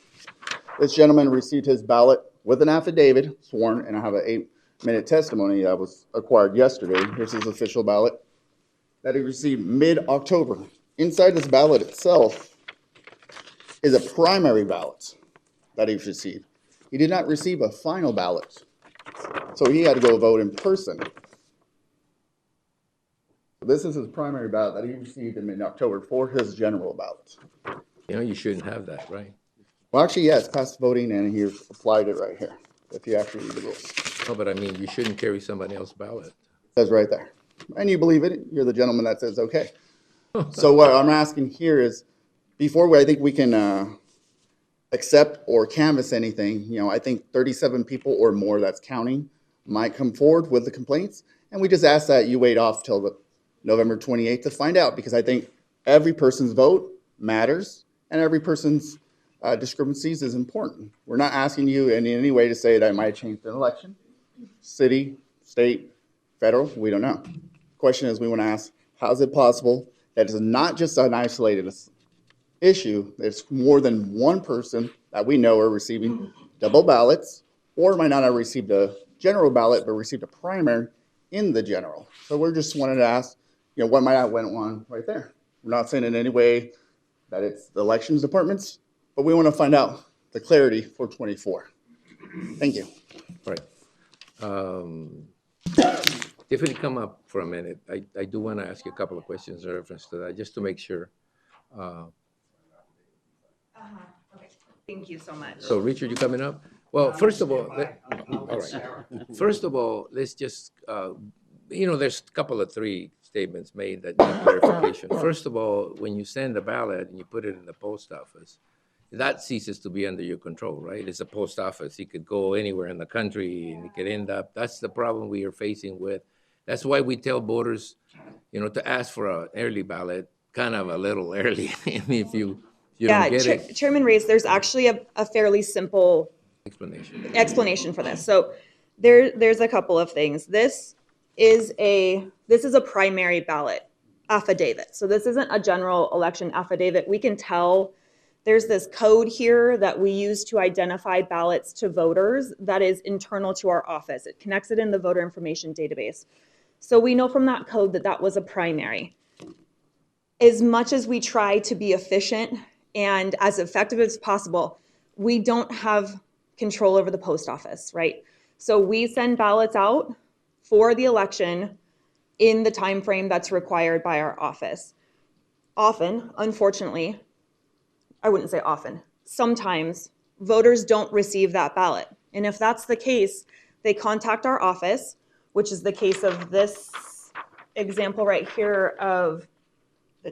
This gentleman received his ballot with an affidavit sworn, and I have an 8-minute testimony that was acquired yesterday. Here's his official ballot that he received mid-October. Inside this ballot itself is a primary ballot that he received. He did not receive a final ballot, so he had to go vote in person. This is his primary ballot that he received in mid-October for his general ballot. You know, you shouldn't have that, right? Well, actually, yes, past voting, and he applied it right here, if you actually read the rules. No, but I mean, you shouldn't carry somebody else's ballot. It says right there. And you believe it, you're the gentleman that says, okay. So what I'm asking here is, before I think we can accept or canvass anything, you know, I think 37 people or more that's counting might come forward with the complaints. And we just ask that you wait off till the November 28th to find out, because I think every person's vote matters and every person's discrepancies is important. We're not asking you in any way to say that it might change the election. City, state, federal, we don't know. Question is, we want to ask, how is it possible that it's not just an isolated issue, it's more than one person that we know are receiving double ballots, or might not have received a general ballot, but received a primary in the general. So we're just wanting to ask, you know, what might have went on right there. We're not saying in any way that it's the elections departments, but we want to find out the clarity for 24. Thank you. Right. Tiffany, come up for a minute. I do want to ask you a couple of questions in reference to that, just to make sure. Okay. Thank you so much. So Richard, you coming up? Well, first of all, all right. First of all, let's just, you know, there's a couple of three statements made that need clarification. First of all, when you send a ballot and you put it in the post office, that ceases to be under your control, right? It's a post office. It could go anywhere in the country and it could end up, that's the problem we are facing with. That's why we tell voters, you know, to ask for an early ballot, kind of a little early. I mean, if you don't get it. Chairman Reyes, there's actually a fairly simple Explanation for this. So there's a couple of things. This is a primary ballot affidavit. So this isn't a general election affidavit. We can tell there's this code here that we use to identify ballots to voters that is internal to our office. It connects it in the voter information database. So we know from that code that that was a primary. As much as we try to be efficient and as effective as possible, we don't have control over the post office, right? So we send ballots out for the election in the time frame that's required by our office. Often, unfortunately, I wouldn't say often, sometimes voters don't receive that ballot. And if that's the case, they contact our office, which is the case of this example right here of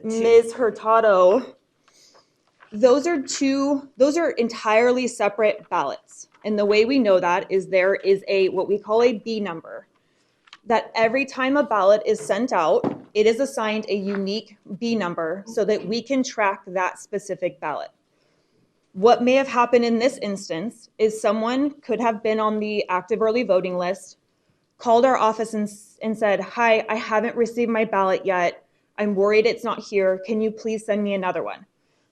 Ms. Hurtado. Those are entirely separate ballots. And the way we know that is there is what we call a B number, that every time a ballot is sent out, it is assigned a unique B number so that we can track that specific ballot. What may have happened in this instance is someone could have been on the active early voting list, called our office and said, "Hi, I haven't received my ballot yet. I'm worried it's not here. Can you please send me another one?"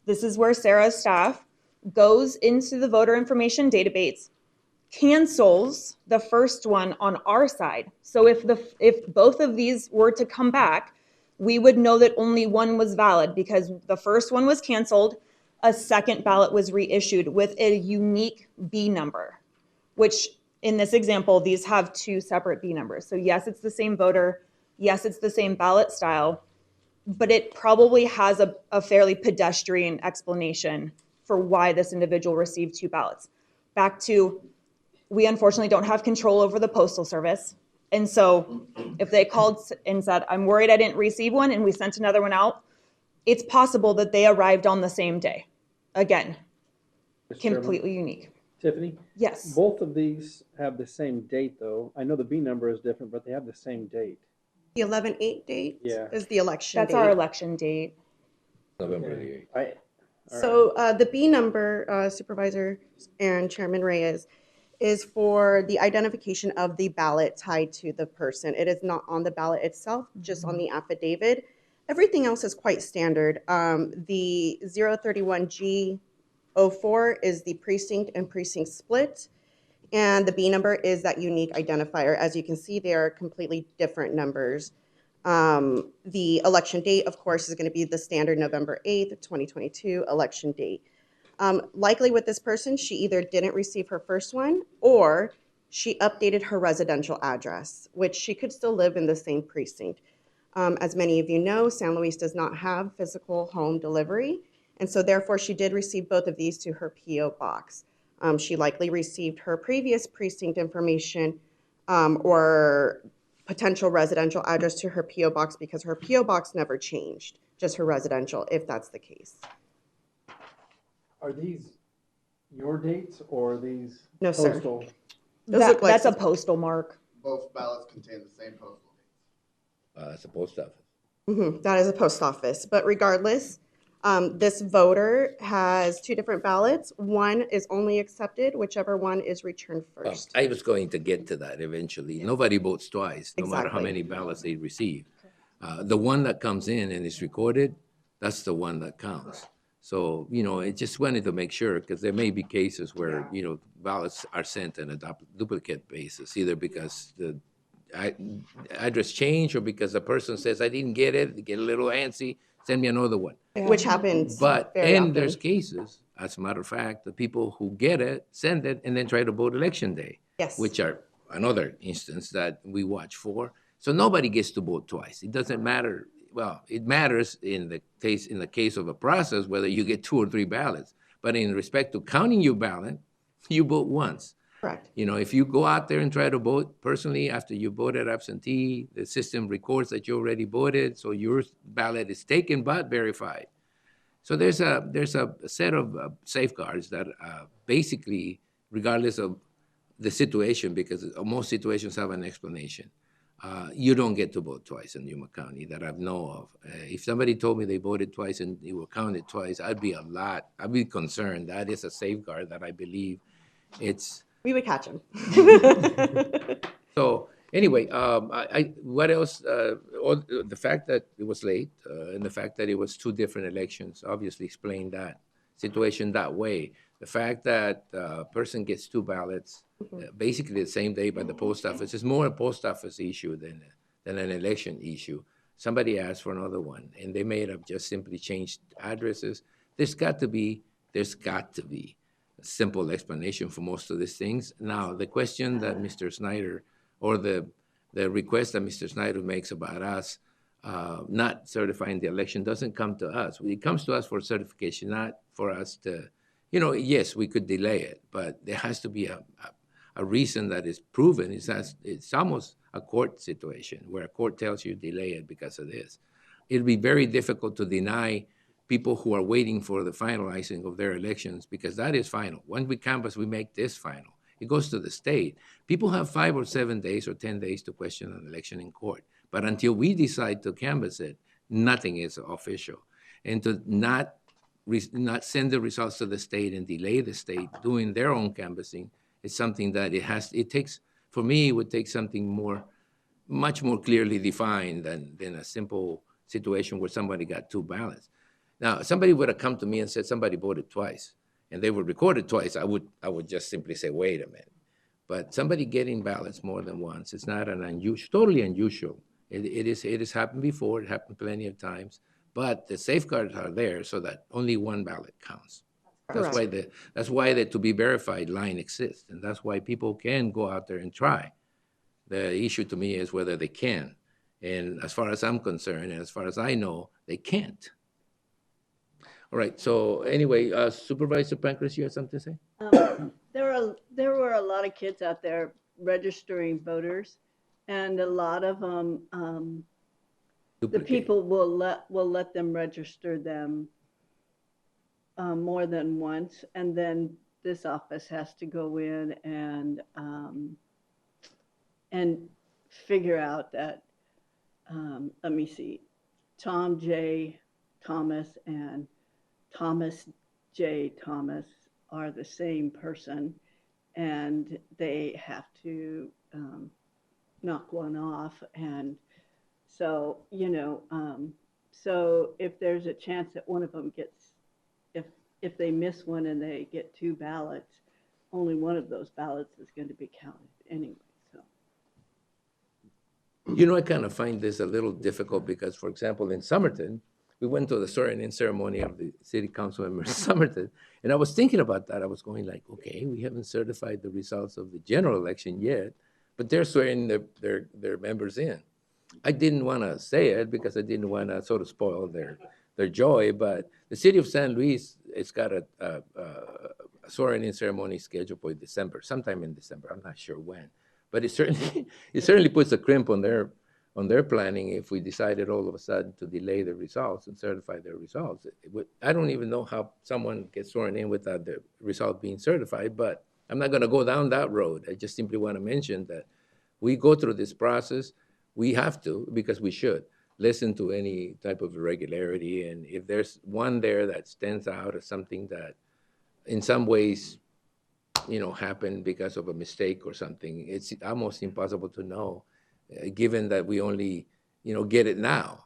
This is where Sarah's staff goes into the voter information database, cancels the first one on our side. So if both of these were to come back, we would know that only one was valid because the first one was canceled. A second ballot was reissued with a unique B number, which in this example, these have two separate B numbers. So yes, it's the same voter. Yes, it's the same ballot style, but it probably has a fairly pedestrian explanation for why this individual received two ballots. Back to, we unfortunately don't have control over the Postal Service. And so if they called and said, "I'm worried I didn't receive one," and we sent another one out, it's possible that they arrived on the same day. Again, completely unique. Tiffany? Yes. Both of these have the same date, though. I know the B number is different, but they have the same date. The 11/8 date Yeah. is the election That's date. our election date. November the 8th. So the B number, Supervisor and Chairman Reyes, is for the identification of the ballot tied to the person. It is not on the ballot itself, just on the affidavit. Everything else is quite standard. The 031G04 is the precinct and precinct split, and the B number is that unique identifier. As you can see, they are completely different numbers. The election date, of course, is going to be the standard November 8th, 2022 election date. Likely with this person, she either didn't receive her first one or she updated her residential address, which she could still live in the same precinct. As many of you know, San Luis does not have physical home delivery, and so therefore she did receive both of these to her P.O. box. She likely received her previous precinct information or potential residential address to her P.O. box because her P.O. box never changed, just her residential, if that's the case. Are these your dates or are these No, sir. postal? That's a postal mark. Both ballots contain the same postal date. It's a post office. That is a post office. But regardless, this voter has two different ballots. One is only accepted, whichever one is returned first. I was going to get to that eventually. Nobody votes twice, no matter how Exactly. many ballots they receive. The one that comes in and is recorded, that's the one that counts. So, I just wanted to make sure, because there may be cases where, ballots are sent on a duplicate basis, either because the address changed or because the person says, I didn't get it, they get a little antsy, send me another one. Which happens But, very and often. there's cases, as a matter of fact, the people who get it, send it, and then try to vote election day. Yes. Which are another instance that we watch for. So nobody gets to vote twice. It doesn't matter. Well, it matters in the case of a process whether you get 2 or 3 ballots. But in respect to counting your ballot, you vote once. Correct. If you go out there and try to vote personally after you voted absentee, the system records that you already voted, so your ballot is taken but verified. So there's a set of safeguards that basically, regardless of the situation, because most situations have an explanation, you don't get to vote twice in Yuma County that I know of. If somebody told me they voted twice and they were counted twice, I'd be concerned. That is a safeguard that I believe we would catch them. So anyway, what else? The fact that it was late and the fact that it was 2 different elections obviously explained that situation that way. The fact that a person gets 2 ballots basically the same day by the post office is more a post office issue than an election issue. Somebody asked for another one, and they may have just simply changed addresses. There's got to be a simple explanation for most of these things. Now, the question that Mr. Snyder, or the request that Mr. Snyder makes about us not certifying the election doesn't come to us. It comes to us for certification, not for us to, yes, we could delay it, but there has to be a reason that is proven. It's almost a court situation where a court tells you delay it because of this. It'll be very difficult to deny people who are waiting for the finalizing of their elections, because that is final. Once we canvass, we make this final. It goes to the state. People have 5 or 7 days or 10 days to question an election in court. But until we decide to canvass it, nothing is official. And to not send the results to the state and delay the state doing their own canvassing is something that it takes, for me, it would take something much more clearly defined than a simple situation where somebody got 2 ballots. Now, if somebody would have come to me and said somebody voted twice and they were recorded twice, I would just simply say, wait a minute. But somebody getting ballots more than once, it's not totally unusual. It has happened before. It happened plenty of times. But the safeguards are there so that only 1 ballot counts. That's why the to be verified line exists, and that's why people can go out there and try. The issue to me is whether they can. And as far as I'm concerned, and as far as I know, they can't. All right. So anyway, Supervisor Pancras, you had something to say? There were a lot of kids out there registering voters, and a lot of them, the people will let them register them more than once, and then this office has to go in and figure out that. Let me see, Tom J. Thomas and Thomas J. Thomas are the same person, and they have to knock one off. And so, So if there's a chance that one of them gets, if they miss one and they get 2 ballots, only one of those ballots is going to be counted anyway. So You know, I kind of find this a little difficult because, for example, in Somerton, we went to the swearing-in ceremony of the city council members in Somerton, and I was thinking about that. I was going like, okay, we haven't certified the results of the general election yet, but they're swearing their members in. I didn't want to say it because I didn't want to sort of spoil their joy, but the city of San Luis, it's got a swearing-in ceremony scheduled for December, sometime in December. I'm not sure when, but it certainly puts a crimp on their planning if we decided all of a sudden to delay the results and certify their results. I don't even know how someone gets sworn in without the result being certified, but I'm not going to go down that road. I just simply want to mention that we go through this process. We have to, because we should, listen to any type of irregularity. And if there's one there that stands out as something that in some ways, happened because of a mistake or something, it's almost impossible to know, given that we only, get it now.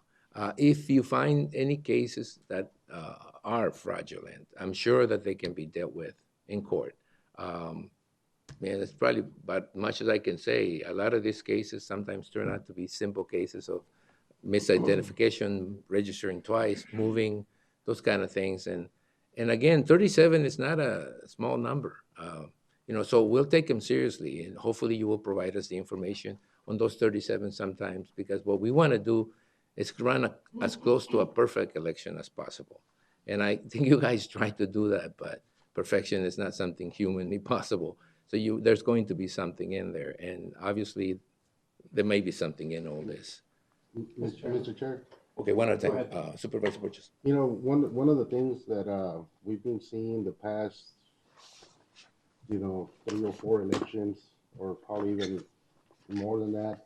If you find any cases that are fraudulent, I'm sure that they can be dealt with in court. That's probably about much as I can say. A lot of these cases sometimes turn out to be simple cases of misidentification, registering twice, moving, those kind of things. And again, 37 is not a small number. So we'll take them seriously, and hopefully you will provide us the information on those 37 sometimes, because what we want to do is run as close to a perfect election as possible. And I think you guys try to do that, but perfection is not something humanly possible. So there's going to be something in there, and obviously there may be something in all this. Mr. Chair. Okay, one at a time. Supervisor Borges. One of the things that we've been seeing the past, 3 or 4 elections, or probably even more than that,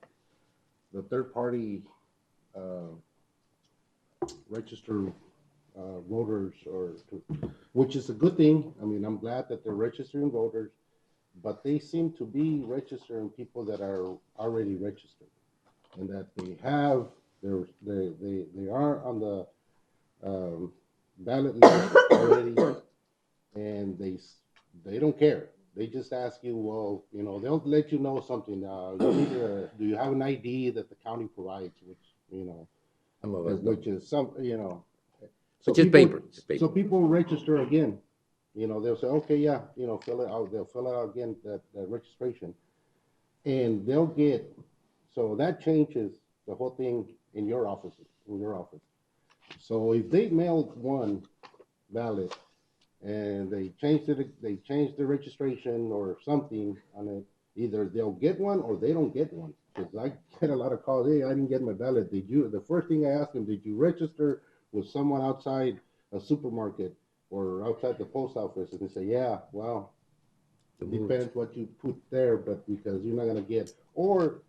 the third party registered voters, which is a good thing. I mean, I'm glad that they're registering voters, but they seem to be registering people that are already registered, and that they are on the ballot list already, and they don't care. They just ask you, well, they'll let you know something. Do you have an ID that the county provides, which is some, So just paper. So people register again. They'll say, okay, yeah, fill it out. They'll fill it out again, that registration, and they'll get. So that changes the whole thing in your office. So if they mailed one ballot and they changed the registration or something on it, either they'll get one or they don't get one. Because I get a lot of calls, hey, I didn't get my ballot. The first thing I ask them, did you register with someone outside a supermarket or outside the post office? And they say, yeah, well, it depends what you put there, but because you're not gonna get, or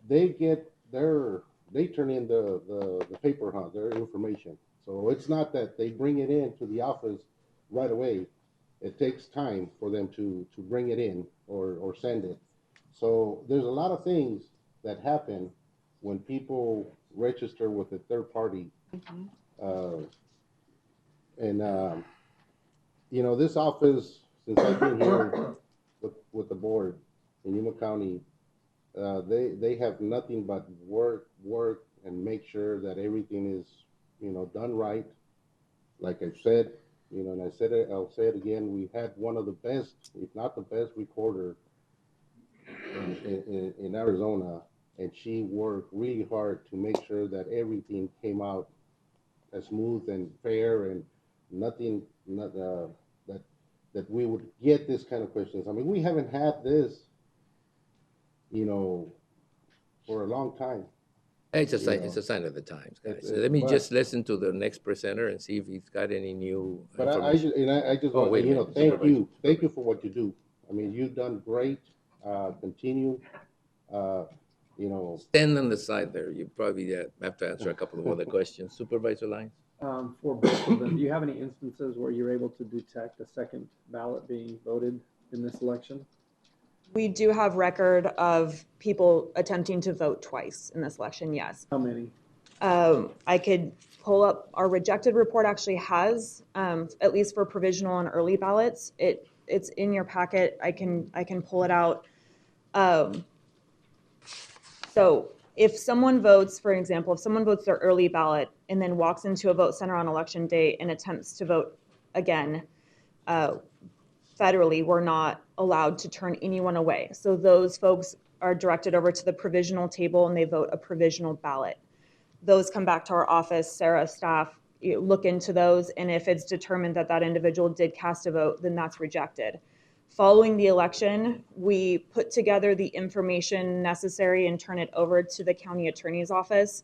they turn in the paper, their information. So it's not that they bring it in to the office right away. It takes time for them to bring it in or send it. So there's a lot of things that happen when people register with a third party. This office, since I've been here with the board in Yuma County, they have nothing but work and make sure that everything is, done right. Like I said, and I said it, I'll say it again, we had one of the best, if not the best recorder in Arizona, and she worked really hard to make sure that everything came out as smooth and fair, and nothing that we would get this kind of questions. I mean, we haven't had this, for a long time. It's a sign of the times, guys. So let me just listen to the next presenter and see if he's got any new information. I just want to, thank you for what you do. I mean, you've done great. Continue. Stand on the side there. You probably have to answer a couple of other questions. Supervisor Lyons? For both of them, do you have any instances where you're able to detect a second ballot being voted in this election? We do have record of people attempting to vote twice in this election, yes. How many? I could pull up our rejected report actually has, at least for provisional and early ballots, it's in your packet. I can pull it out. So if someone votes, for example, if someone votes their early ballot and then walks into a vote center on election day and attempts to vote again, federally, we're not allowed to turn anyone away. So those folks are directed over to the provisional table and they vote a provisional ballot. Those come back to our office, Sarah staff look into those, and if it's determined that that individual did cast a vote, then that's rejected. Following the election, we put together the information necessary and turn it over to the county attorney's office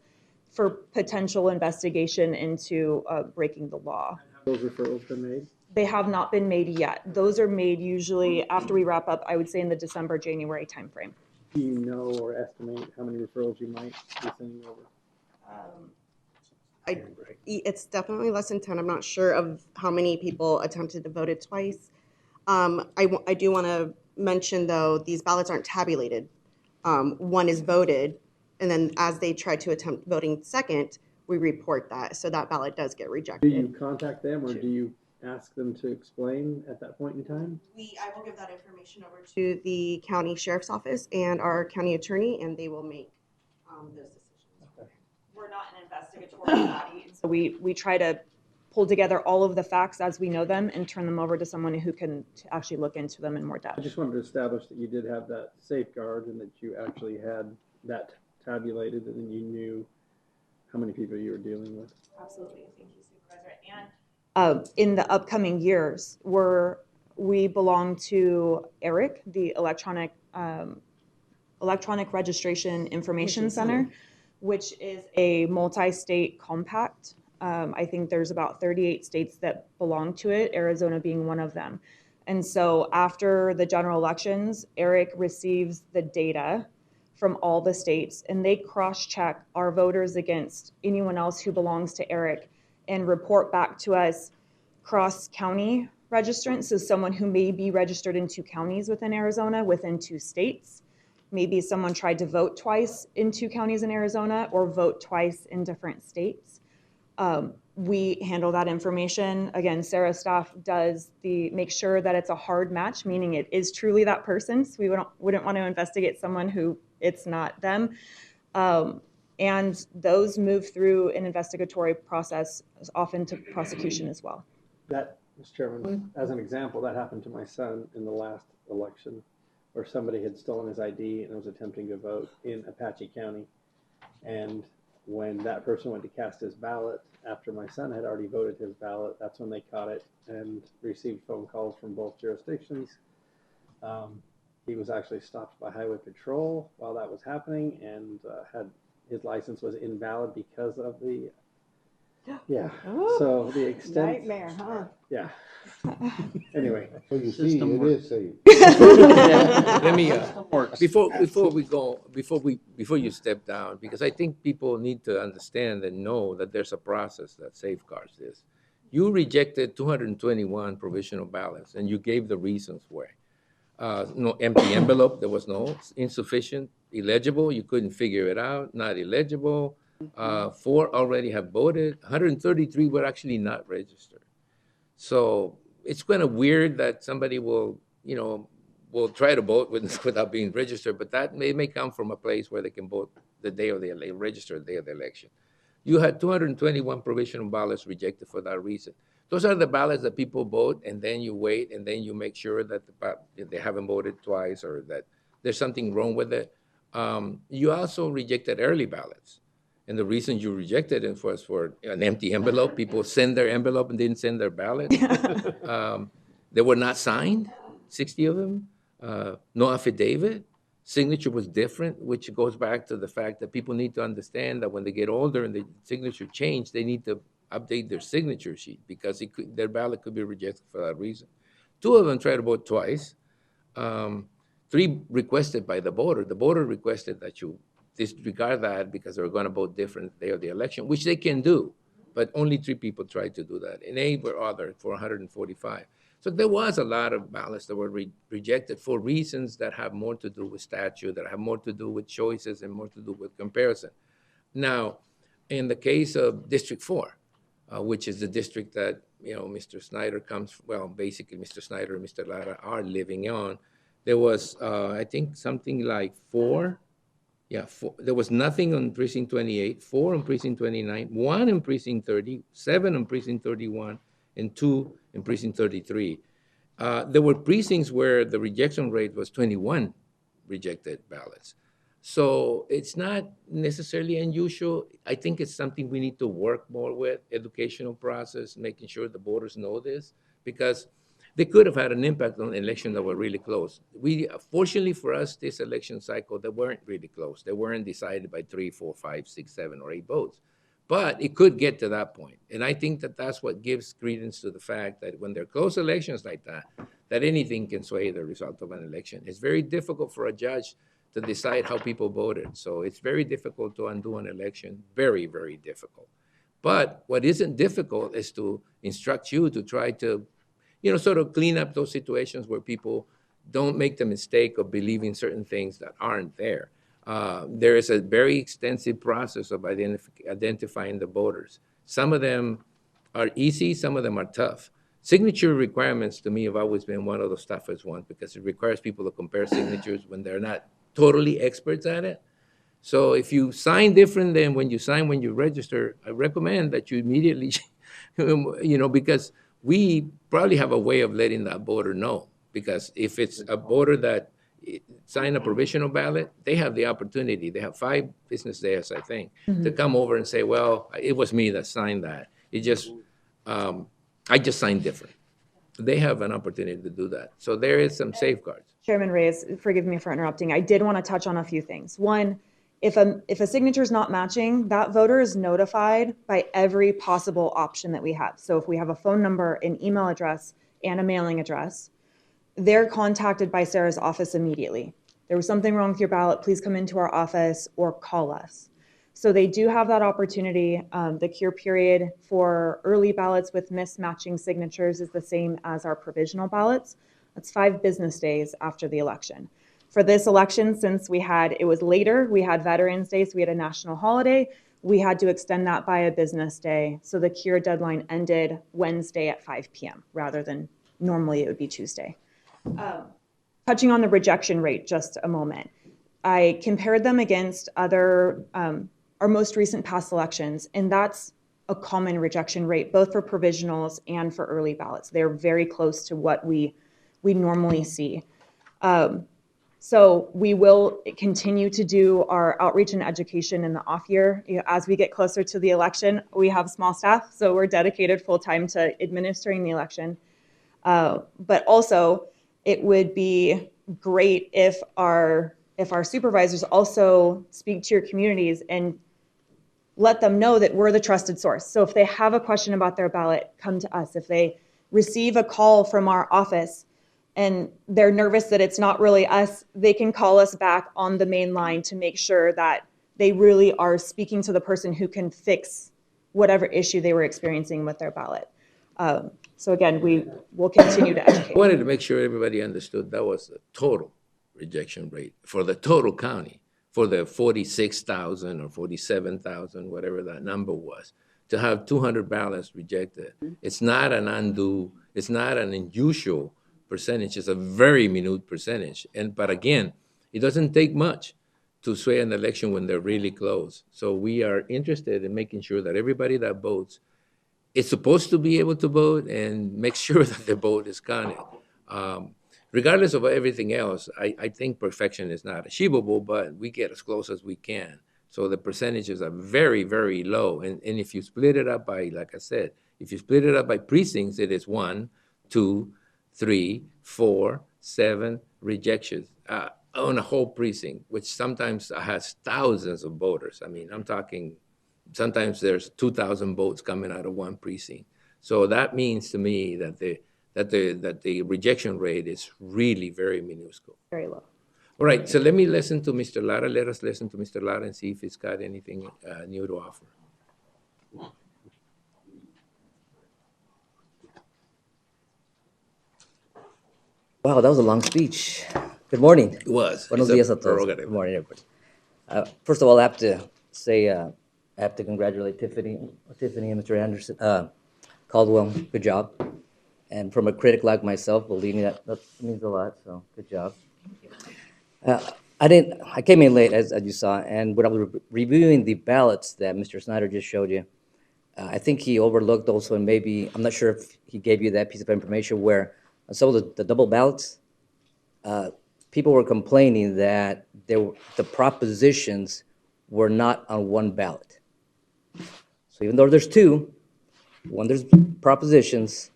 for potential investigation into breaking the law. Those referrals been made? They have not been made yet. Those are made usually after we wrap up, I would say in the December, January timeframe. Do you know or estimate how many referrals you might be sending over? It's definitely less than 10. I'm not sure of how many people attempted to vote it twice. I do want to mention, though, these ballots aren't tabulated. One is voted, and then as they try to attempt voting second, we report that. So that ballot does get rejected. Do you contact them or do you ask them to explain at that point in time? I will give that information over to the county sheriff's office and our county attorney, and they will make those decisions. We're not an investigatory body, so we try to pull together all of the facts as we know them and turn them over to someone who can actually look into them in more depth. I just wanted to establish that you did have that safeguard and that you actually had that tabulated and you knew how many people you were dealing with. Absolutely. Thank you, Supervisor. And in the upcoming years, we belong to ERIC, the Electronic Registration Information Center, which is a multi-state compact. I think there's about 38 states that belong to it, Arizona being one of them. And so after the general elections, ERIC receives the data from all the states, and they cross-check our voters against anyone else who belongs to ERIC and report back to us cross-county registrants, so someone who may be registered in 2 counties within Arizona, within 2 states. Maybe someone tried to vote twice in 2 counties in Arizona or vote twice in different states. We handle that information. Again, Sarah's staff does make sure that it's a hard match, meaning it is truly that person. So we wouldn't want to investigate someone who it's not them. And those move through an investigatory process, often to prosecution as well. That, Mr. Chairman, as an example, that happened to my son in the last election, where somebody had stolen his ID and was attempting to vote in Apache County. And when that person went to cast his ballot, after my son had already voted his ballot, that's when they caught it and received phone calls from both jurisdictions. He was actually stopped by Highway Patrol while that was happening, and his license was invalid because of the, so the extent. Nightmare, huh? Yeah. Anyway. So you see, it is safe. Let me, before you step down, because I think people need to understand and know that there's a process that safeguards this. You rejected 221 provisional ballots and you gave the reasons why. No empty envelope, there was no insufficient, illegible, you couldn't figure it out, not illegible. 4 already have voted, 133 were actually not registered. So it's kind of weird that somebody will try to vote without being registered, but that may come from a place where they can vote the day of the election, register the day of the election. You had 221 provisional ballots rejected for that reason. Those are the ballots that people vote, and then you wait, and then you make sure that they haven't voted twice or that there's something wrong with it. You also rejected early ballots. And the reason you rejected it was for an empty envelope. People send their envelope and didn't send their ballot. They were not signed, 60 of them. No affidavit. Signature was different, which goes back to the fact that people need to understand that when they get older and the signature change, they need to update their signature sheet because their ballot could be rejected for that reason. 2 of them tried to vote twice. 3 requested by the voter. The voter requested that you disregard that because they're going to vote different the day of the election, which they can do, but only 3 people tried to do that, and 8 were othered for 145. So there was a lot of ballots that were rejected for reasons that have more to do with statute, that have more to do with choices and more to do with comparison. Now, In the case of District 4, which is the district that, Mr. Snyder basically Mr. Snyder and Mr. Lara are living on, there was, I think, something like four. There was nothing on precinct 28, 4 on precinct 29, 1 in precinct 30, 7 on precinct 31, and 2 in precinct 33. There were precincts where the rejection rate was 21 rejected ballots. So it's not necessarily unusual. I think it's something we need to work more with, educational process, making sure the voters know this, because they could have had an impact on elections that were really close. Fortunately for us, this election cycle, they weren't really close. They weren't decided by 3, 4, 5, 6, 7, or 8 votes. But it could get to that point. And I think that that's what gives credence to the fact that when there are close elections like that, that anything can sway the result of an election. It's very difficult for a judge to decide how people voted. So it's very difficult to undo an election, very, very difficult. But what isn't difficult is to instruct you to try to, sort of clean up those situations where people don't make the mistake of believing certain things that aren't there. There is a very extensive process of identifying the voters. Some of them are easy, some of them are tough. Signature requirements to me have always been one of those toughest ones because it requires people to compare signatures when they're not totally experts at it. So if you sign different than when you register, I recommend that you immediately, because we probably have a way of letting that voter know. Because if it's a voter that signed a provisional ballot, they have the opportunity, they have 5 business days, I think, to come over and say, well, it was me that signed that. I just signed different. They have an opportunity to do that. So there is some safeguards. Chairman Reyes, forgive me for interrupting. I did want to touch on a few things. One, if a signature is not matching, that voter is notified by every possible option that we have. So if we have a phone number, an email address, and a mailing address, they're contacted by Sarah's office immediately. There was something wrong with your ballot, please come into our office or call us. So they do have that opportunity. The cure period for early ballots with mismatching signatures is the same as our provisional ballots. That's 5 business days after the election. For this election, since it was later, we had Veterans Day, so we had a national holiday, we had to extend that by a business day. So the cure deadline ended Wednesday at 5 p.m. rather than normally it would be Tuesday. Touching on the rejection rate just a moment. I compared them against our most recent past elections, and that's a common rejection rate, both for provisionals and for early ballots. They're very close to what we normally see. So we will continue to do our outreach and education in the off year. As we get closer to the election, we have small staff, so we're dedicated full time to administering the election. But also, it would be great if our supervisors also speak to your communities and let them know that we're the trusted source. So if they have a question about their ballot, come to us. If they receive a call from our office and they're nervous that it's not really us, they can call us back on the main line to make sure that they really are speaking to the person who can fix whatever issue they were experiencing with their ballot. So again, we will continue to educate. I wanted to make sure everybody understood that was the total rejection rate for the total county, for the 46,000 or 47,000, whatever that number was. To have 200 ballots rejected, it's not an unusual percentage. It's a very minute percentage. But again, it doesn't take much to sway an election when they're really close. So we are interested in making sure that everybody that votes is supposed to be able to vote and make sure that the vote is counted. Regardless of everything else, I think perfection is not achievable, but we get as close as we can. So the percentages are very, very low. And if you split it up by, like I said, if you split it up by precincts, it is 1, 2, 3, 4, 7 rejections on a whole precinct, which sometimes has thousands of voters. I mean, I'm talking, sometimes there's 2,000 votes coming out of one precinct. So that means to me that the rejection rate is really very minuscule. Very low. All right, so let me listen to Mr. Lara. Let us listen to Mr. Lara and see if he's got anything new to offer. Wow, that was a long speech. Good morning. It was. Buenos días a todos. Good morning, everybody. First of all, I have to say I have to congratulate Tiffany and Mr. Anderson, Caldwell. Good job. And from a critic like myself, believe me, that means a lot. So good job. I came in late, as you saw, and when I was reviewing the ballots that Mr. Snyder just showed you, I think he overlooked also, and maybe, I'm not sure if he gave you that piece of information where some of the double ballots, people were complaining that the propositions were not on one ballot. So even though there's two, one there's propositions,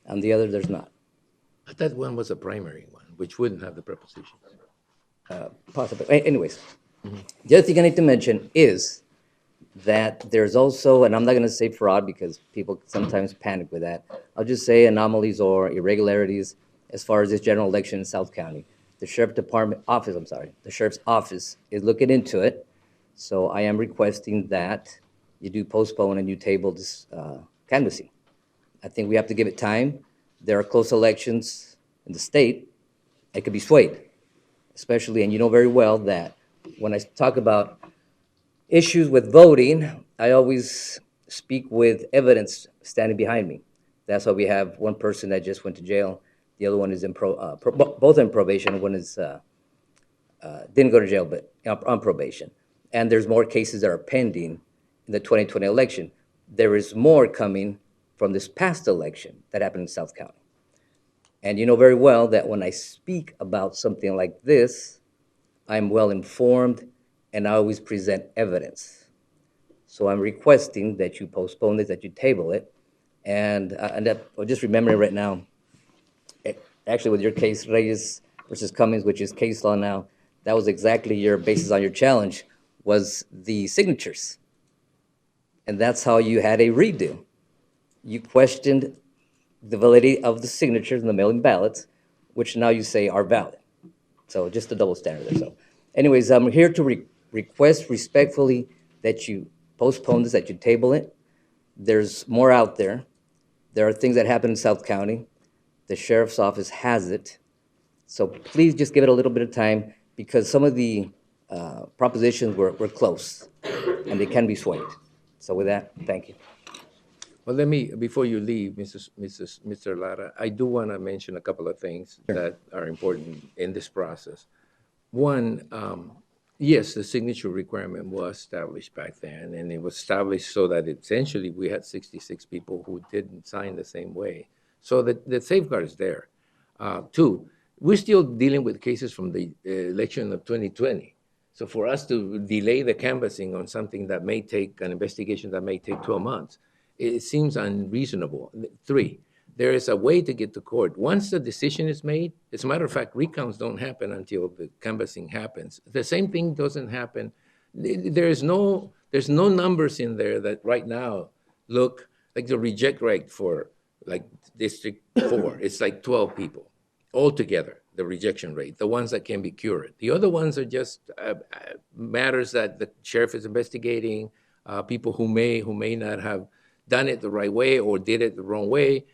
and the other there's not. I thought one was a primary one, which wouldn't have the prepositions. Possibly. Anyways, the other thing I need to mention is that there's also, and I'm not going to say fraud because people sometimes panic with that. I'll just say anomalies or irregularities as far as this general election in South County. The sheriff's office is looking into it. So I am requesting that you do postpone and you table this canvassing. I think we have to give it time. There are close elections in the state. It could be swayed, especially, and you know very well that when I talk about issues with voting, I always speak with evidence standing behind me. That's why we have one person that just went to jail. The other one is both in probation. One is didn't go to jail, but on probation. And there's more cases that are pending in the 2020 election. There is more coming from this past election that happened in South County. And you know very well that when I speak about something like this, I'm well informed and I always present evidence. So I'm requesting that you postpone this, that you table it. And that, I'm just remembering right now, actually with your case, Reyes versus Cummings, which is case law now, that was exactly your basis on your challenge, was the signatures. And that's how you had a redo. You questioned the validity of the signatures in the mail-in ballots, which now you say are valid. So just a double standard there. So anyways, I'm here to request respectfully that you postpone this, that you table it. There's more out there. There are things that happen in South County. The sheriff's office has it. So please just give it a little bit of time because some of the propositions were close and they can be swayed. So with that, thank you. Well, let me, before you leave, Mr. Lara, I do want to mention a couple of things that are important in this process. One, yes, the signature requirement was established back then, and it was established so that essentially we had 66 people who didn't sign the same way. So the safeguard is there. Two, we're still dealing with cases from the election of 2020. So for us to delay the canvassing on something that may take, an investigation that may take 12 months, it seems unreasonable. Three, there is a way to get to court. Once the decision is made, as a matter of fact, recounts don't happen until the canvassing happens. The same thing doesn't happen. There's no numbers in there that right now look like the reject rate for like District 4. It's like 12 people altogether, the rejection rate, the ones that can be cured. The other ones are just matters that the sheriff is investigating, people who may not have done it the right way or did it the wrong way.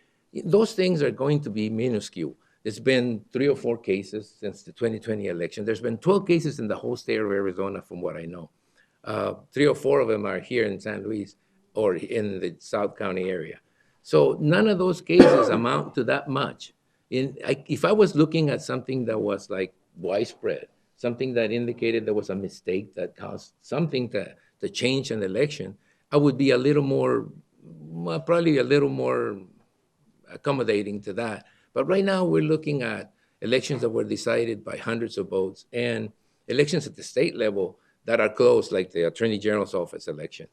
Those things are going to be minuscule. There's been 3 or 4 cases since the 2020 election. There's been 12 cases in the whole state of Arizona, from what I know. 3 or 4 of them are here in San Luis or in the South County area. So none of those cases amount to that much. If I was looking at something that was like widespread, something that indicated there was a mistake that caused something to change an election, I would be a little more, probably a little more accommodating to that. But right now we're looking at elections that were decided by hundreds of votes and elections at the state level that are close, like the Attorney General's office election.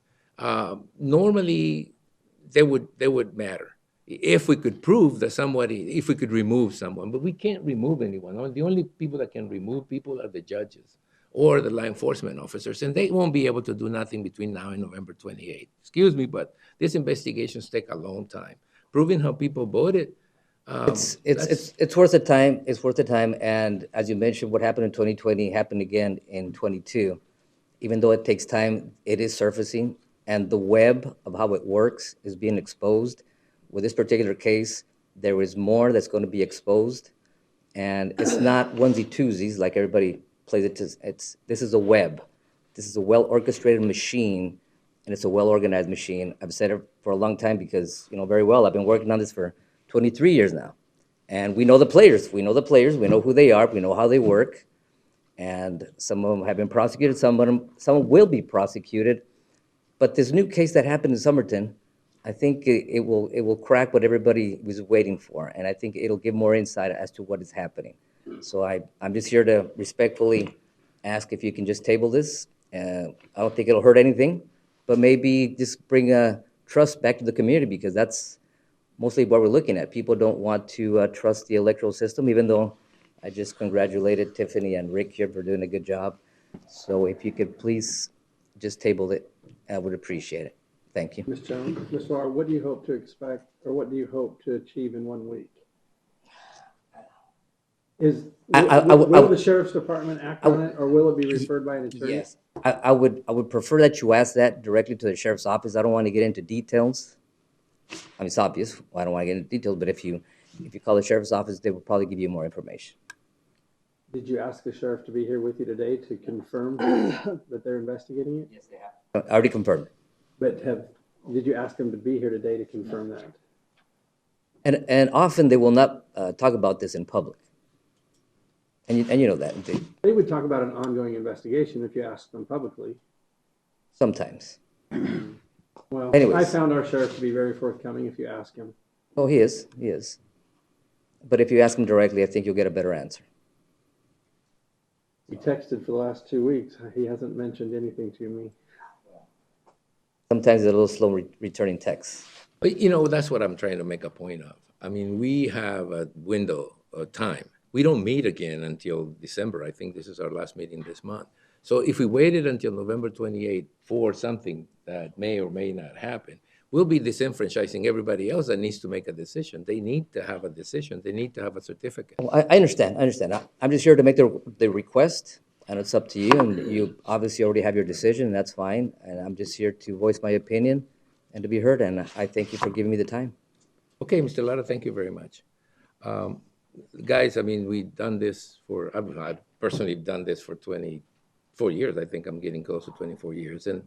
Normally, they would matter if we could prove that if we could remove someone, but we can't remove anyone. The only people that can remove people are the judges or the law enforcement officers, and they won't be able to do nothing between now and November 28th. Excuse me, but these investigations take a long time. Proving how people voted, it's worth the time. It's worth the time. And as you mentioned, what happened in 2020 happened again in 22. Even though it takes time, it is surfacing, and the web of how it works is being exposed. With this particular case, there is more that's going to be exposed, and it's not onesie-twosies like everybody plays it. This is a web. This is a well-orchestrated machine and it's a well-organized machine. I've said it for a long time because, very well, I've been working on this for 23 years now. And we know the players. We know the players. We know who they are. We know how they work. And some of them have been prosecuted. Some will be prosecuted. But this new case that happened in Somerton, I think it will crack what everybody was waiting for. And I think it'll give more insight as to what is happening. So I'm just here to respectfully ask if you can just table this. I don't think it'll hurt anything, but maybe just bring trust back to the community, because that's mostly what we're looking at. People don't want to trust the electoral system, even though I just congratulated Tiffany and Rick here for doing a good job. So if you could please just table it, I would appreciate it. Thank you. Ms. Jones, Ms. Farr, what do you hope to expect, or what do you hope to achieve in 1 week? Will the Sheriff's Department act on it, or will it be referred by an attorney? Yes, I would prefer that you ask that directly to the Sheriff's Office. I don't want to get into details. I mean, it's obvious. I don't want to get into details, but if you call the Sheriff's Office, they will probably give you more information. Did you ask the sheriff to be here with you today to confirm that they're investigating it? Yes, they have. I already confirmed. But did you ask them to be here today to confirm that? And often they will not talk about this in public. And you know that. They would talk about an ongoing investigation if you asked them publicly. Sometimes. Well, anyways. I found our sheriff to be very forthcoming if you ask him. Oh, he is. But if you ask him directly, I think you'll get a better answer. He texted for the last 2 weeks. He hasn't mentioned anything to me. Sometimes it's a little slow returning texts. But, that's what I'm trying to make a point of. I mean, we have a window of time. We don't meet again until December. I think this is our last meeting this month. So if we waited until November 28th for something that may or may not happen, we'll be disenfranchising everybody else that needs to make a decision. They need to have a decision. They need to have a certificate. Well, I understand. I'm just here to make the request, and it's up to you. And you obviously already have your decision, and that's fine. And I'm just here to voice my opinion and to be heard. And I thank you for giving me the time. Okay, Mr. Lara, thank you very much. Guys, I mean, we've done this I've personally done this for 24 years. I think I'm getting close to 24 years. And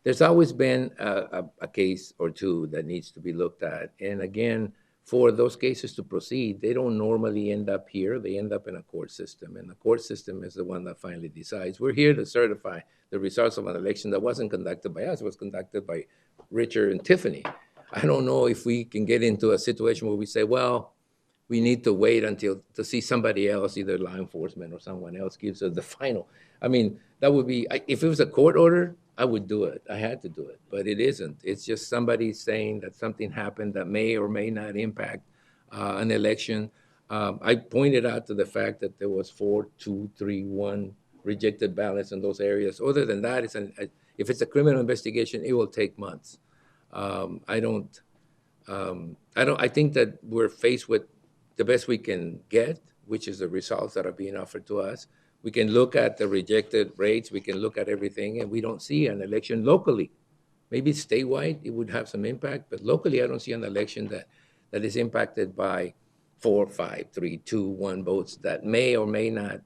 there's always been a case or two that needs to be looked at. And again, for those cases to proceed, they don't normally end up here. They end up in a court system. And the court system is the one that finally decides. We're here to certify the results of an election that wasn't conducted by us. It was conducted by Richard and Tiffany. I don't know if we can get into a situation where we say, well, we need to wait to see somebody else, either law enforcement or someone else, gives us the final. I mean, that would be, if it was a court order, I would do it. I had to do it, but it isn't. It's just somebody saying that something happened that may or may not impact an election. I pointed out to the fact that there was 4, 2, 3, 1 rejected ballots in those areas. Other than that, if it's a criminal investigation, it will take months. I think that we're faced with the best we can get, which is the results that are being offered to us. We can look at the rejected rates, we can look at everything, and we don't see an election locally. Maybe statewide, it would have some impact, but locally, I don't see an election that is impacted by 4, 5, 3, 2, 1 votes that may or may not,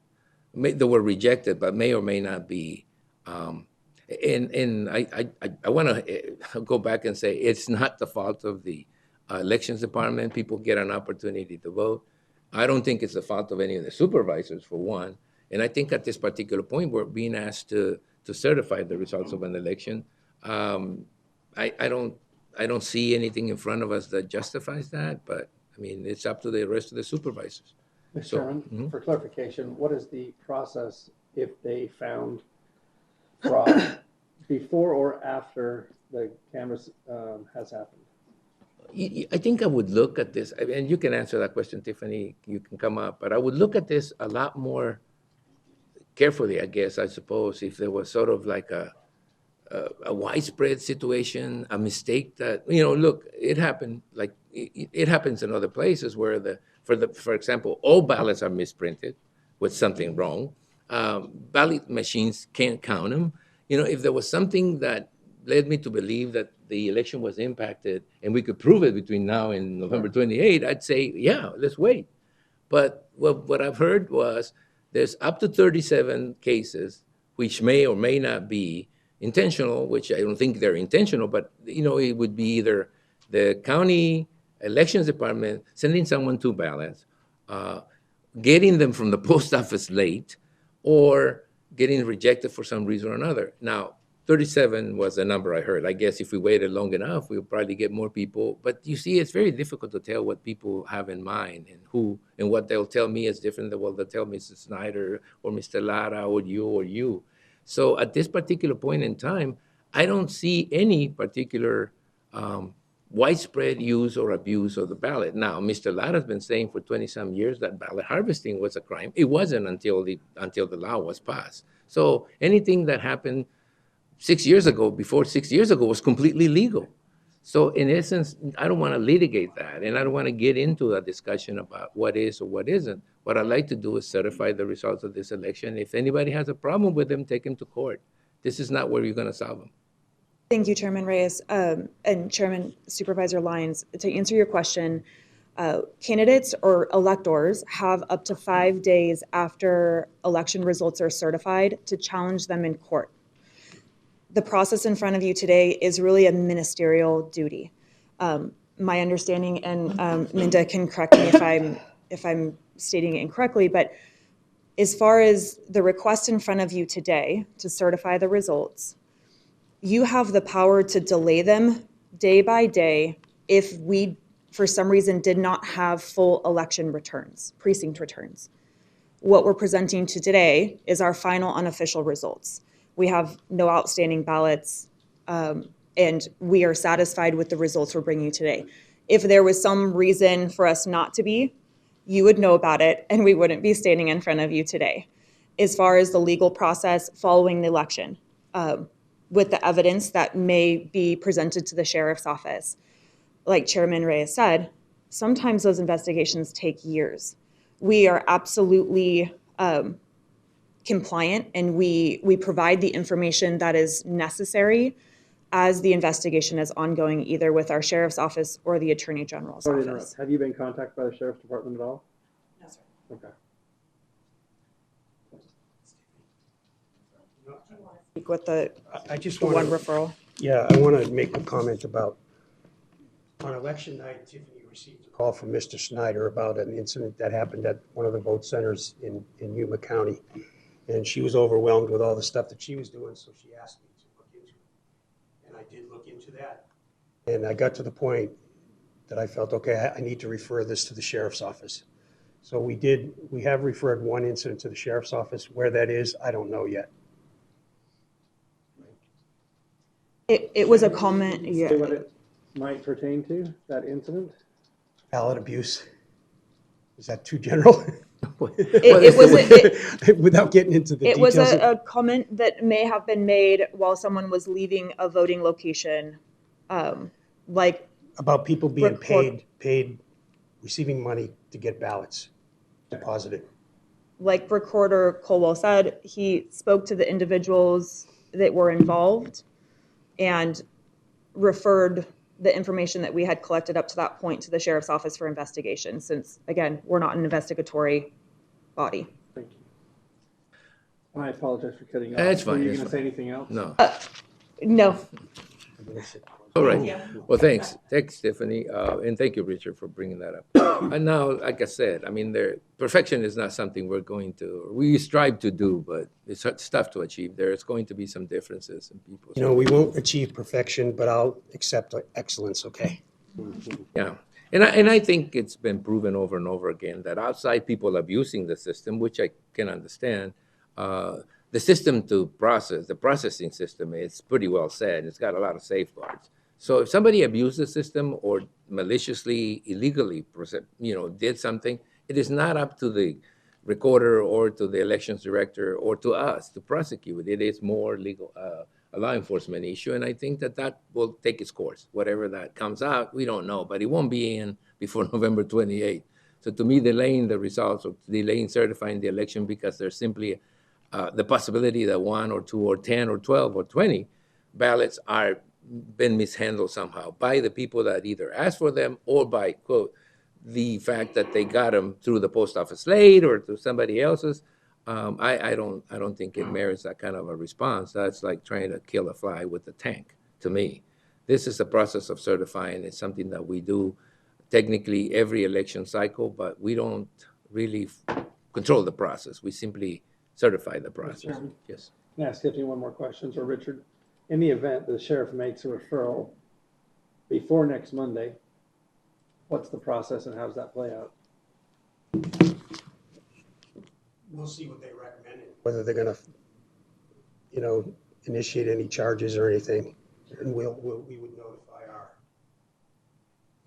that were rejected, but may or may not be. And I want to go back and say it's not the fault of the elections department. People get an opportunity to vote. I don't think it's the fault of any of the supervisors, for one. And I think at this particular point, we're being asked to certify the results of an election. I don't see anything in front of us that justifies that, but I mean, it's up to the rest of the supervisors. Mr. Chairman, for clarification, what is the process if they found fraud before or after the canvass has happened? I think I would look at this, and you can answer that question, Tiffany, you can come up, but I would look at this a lot more carefully, I guess, I suppose, if there was sort of like a widespread situation, a mistake that, look, it happened, like it happens in other places where for example, all ballots are misprinted with something wrong. Ballot machines can't count them. If there was something that led me to believe that the election was impacted and we could prove it between now and November 28, I'd say, yeah, let's wait. But what I've heard was there's up to 37 cases which may or may not be intentional, which I don't think they're intentional, but, it would be either the county elections department sending someone to ballots, getting them from the post office late, or getting rejected for some reason or another. Now, 37 was the number I heard. I guess if we waited long enough, we'll probably get more people. But you see, it's very difficult to tell what people have in mind and who, and what they'll tell me is different than what they'll tell Mrs. Snyder or Mr. Lara or you. So at this particular point in time, I don't see any particular widespread use or abuse of the ballot. Now, Mr. Lara's been saying for 20-some years that ballot harvesting was a crime. It wasn't until the law was passed. So anything that happened 6 years ago, before 6 years ago, was completely legal. So in essence, I don't want to litigate that, and I don't want to get into a discussion about what is or what isn't. What I'd like to do is certify the results of this election. If anybody has a problem with them, take them to court. This is not where you're going to solve them. Thank you, Chairman Reyes, and Chairman Supervisor Lyons. To answer your question, candidates or electors have up to 5 days after election results are certified to challenge them in court. The process in front of you today is really a ministerial duty. My understanding, and Minda can correct me if I'm stating it incorrectly, but as far as the request in front of you today to certify the results, you have the power to delay them day by day if we, for some reason, did not have full election returns, precinct returns. What we're presenting to today is our final unofficial results. We have no outstanding ballots, and we are satisfied with the results we're bringing you today. If there was some reason for us not to be, you would know about it, and we wouldn't be standing in front of you today. As far as the legal process following the election, with the evidence that may be presented to the sheriff's office, like Chairman Reyes said, sometimes those investigations take years. We are absolutely compliant, and we provide the information that is necessary as the investigation is ongoing, either with our sheriff's office or the attorney general's office. Have you been contacted by the sheriff's department at all? No, sir. Okay. Speak with the I just the want one referral. Yeah, I want to make a comment about, on election night, Tiffany received a call from Mr. Snyder about an incident that happened at one of the vote centers in Yuma County. And she was overwhelmed with all the stuff that she was doing, so she asked me to look into it. And I did look into that. And I got to the point that I felt, okay, I need to refer this to the sheriff's office. So we have referred one incident to the sheriff's office. Where that is, I don't know yet. It was a comment, yeah. Say what it might pertain to, that incident? Ballot abuse. Is that too general? Without getting into the It details. was a comment that may have been made while someone was leaving a voting location, like About people being paid, receiving money to get ballots deposited. like Recorder Colwell said, he spoke to the individuals that were involved and referred the information that we had collected up to that point to the sheriff's office for investigation, since, again, we're not an investigatory body. Thank you. I apologize for cutting you off. That's fine. Were you that's going to say fine. anything else? No. No. All right. Well, thanks. Thanks, Stephanie. And thank you, Richard, for bringing that up. And now, like I said, I mean, perfection is not something we strive to do, but it's tough to achieve. There's going to be some differences in people. You know, we won't achieve perfection, but I'll accept excellence, okay? Yeah. And I think it's been proven over and over again that outside people abusing the system, which I can understand, the system the processing system is pretty well said. It's got a lot of safeguards. So if somebody abused the system or maliciously, illegally, did something, it is not up to the recorder or to the elections director or to us to prosecute. It is more legal, a law enforcement issue, and I think that will take its course. Whatever that comes out, we don't know, but it won't be in before November 28th. So to me, delaying the results or delaying certifying the election because there's simply the possibility that 1 or 2 or 10 or 12 or 20 ballots are been mishandled somehow by the people that either asked for them or by, quote, the fact that they got them through the post office late or through somebody else's. I don't think it merits that kind of a response. That's like trying to kill a fly with a tank, to me. This is a process of certifying. It's something that we do technically every election cycle, but we don't really control the process. We simply certify the process. Chairman? Yes. Can I ask Tiffany one more question, or Richard? In the event the sheriff makes a referral before next Monday, what's the process and how does that play out? We'll see what they recommend, whether they're gonna, initiate any charges or anything. And we would notify our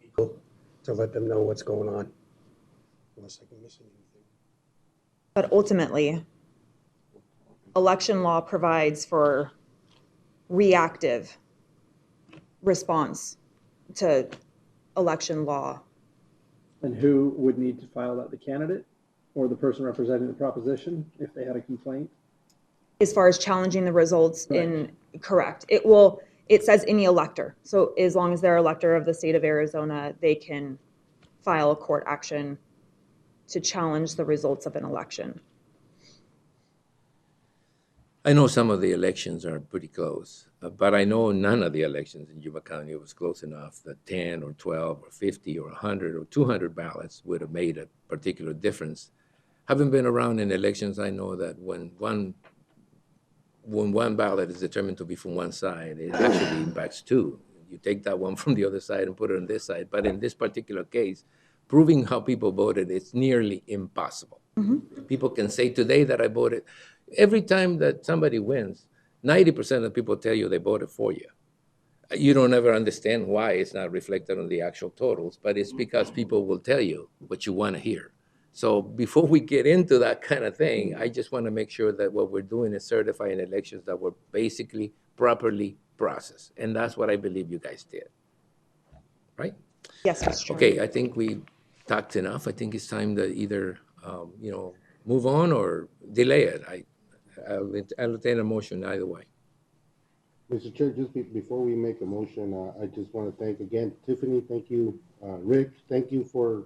people to let them know what's going on. Unless I can miss anything. But ultimately, election law provides for reactive response to election law. And who would need to file that, the candidate or the person representing the proposition if they had a complaint? As far as challenging the results correct. It says any elector. So as long as they're an elector of the state of Arizona, they can file a court action to challenge the results of an election. I know some of the elections are pretty close, but I know none of the elections in Yuma County was close enough that 10 or 12 or 50 or 100 or 200 ballots would have made a particular difference. Having been around in elections, I know that when one ballot is determined to be from one side, it actually impacts two. You take that one from the other side and put it on this side. But in this particular case, proving how people voted is nearly impossible. People can say today that I voted. Every time that somebody wins, 90% of people tell you they voted for you. You don't ever understand why it's not reflected on the actual totals, but it's because people will tell you what you want to hear. So before we get into that kind of thing, I just want to make sure that what we're doing is certifying elections that were basically properly processed. And that's what I believe you guys did. Right? Yes, Mr. Chairman. Okay, I think we talked enough. I think it's time to either, move on or delay it. I'll entertain a motion either way. Mr. Chair, just before we make a motion, I just want to thank again Tiffany. Thank you, Rick. Thank you for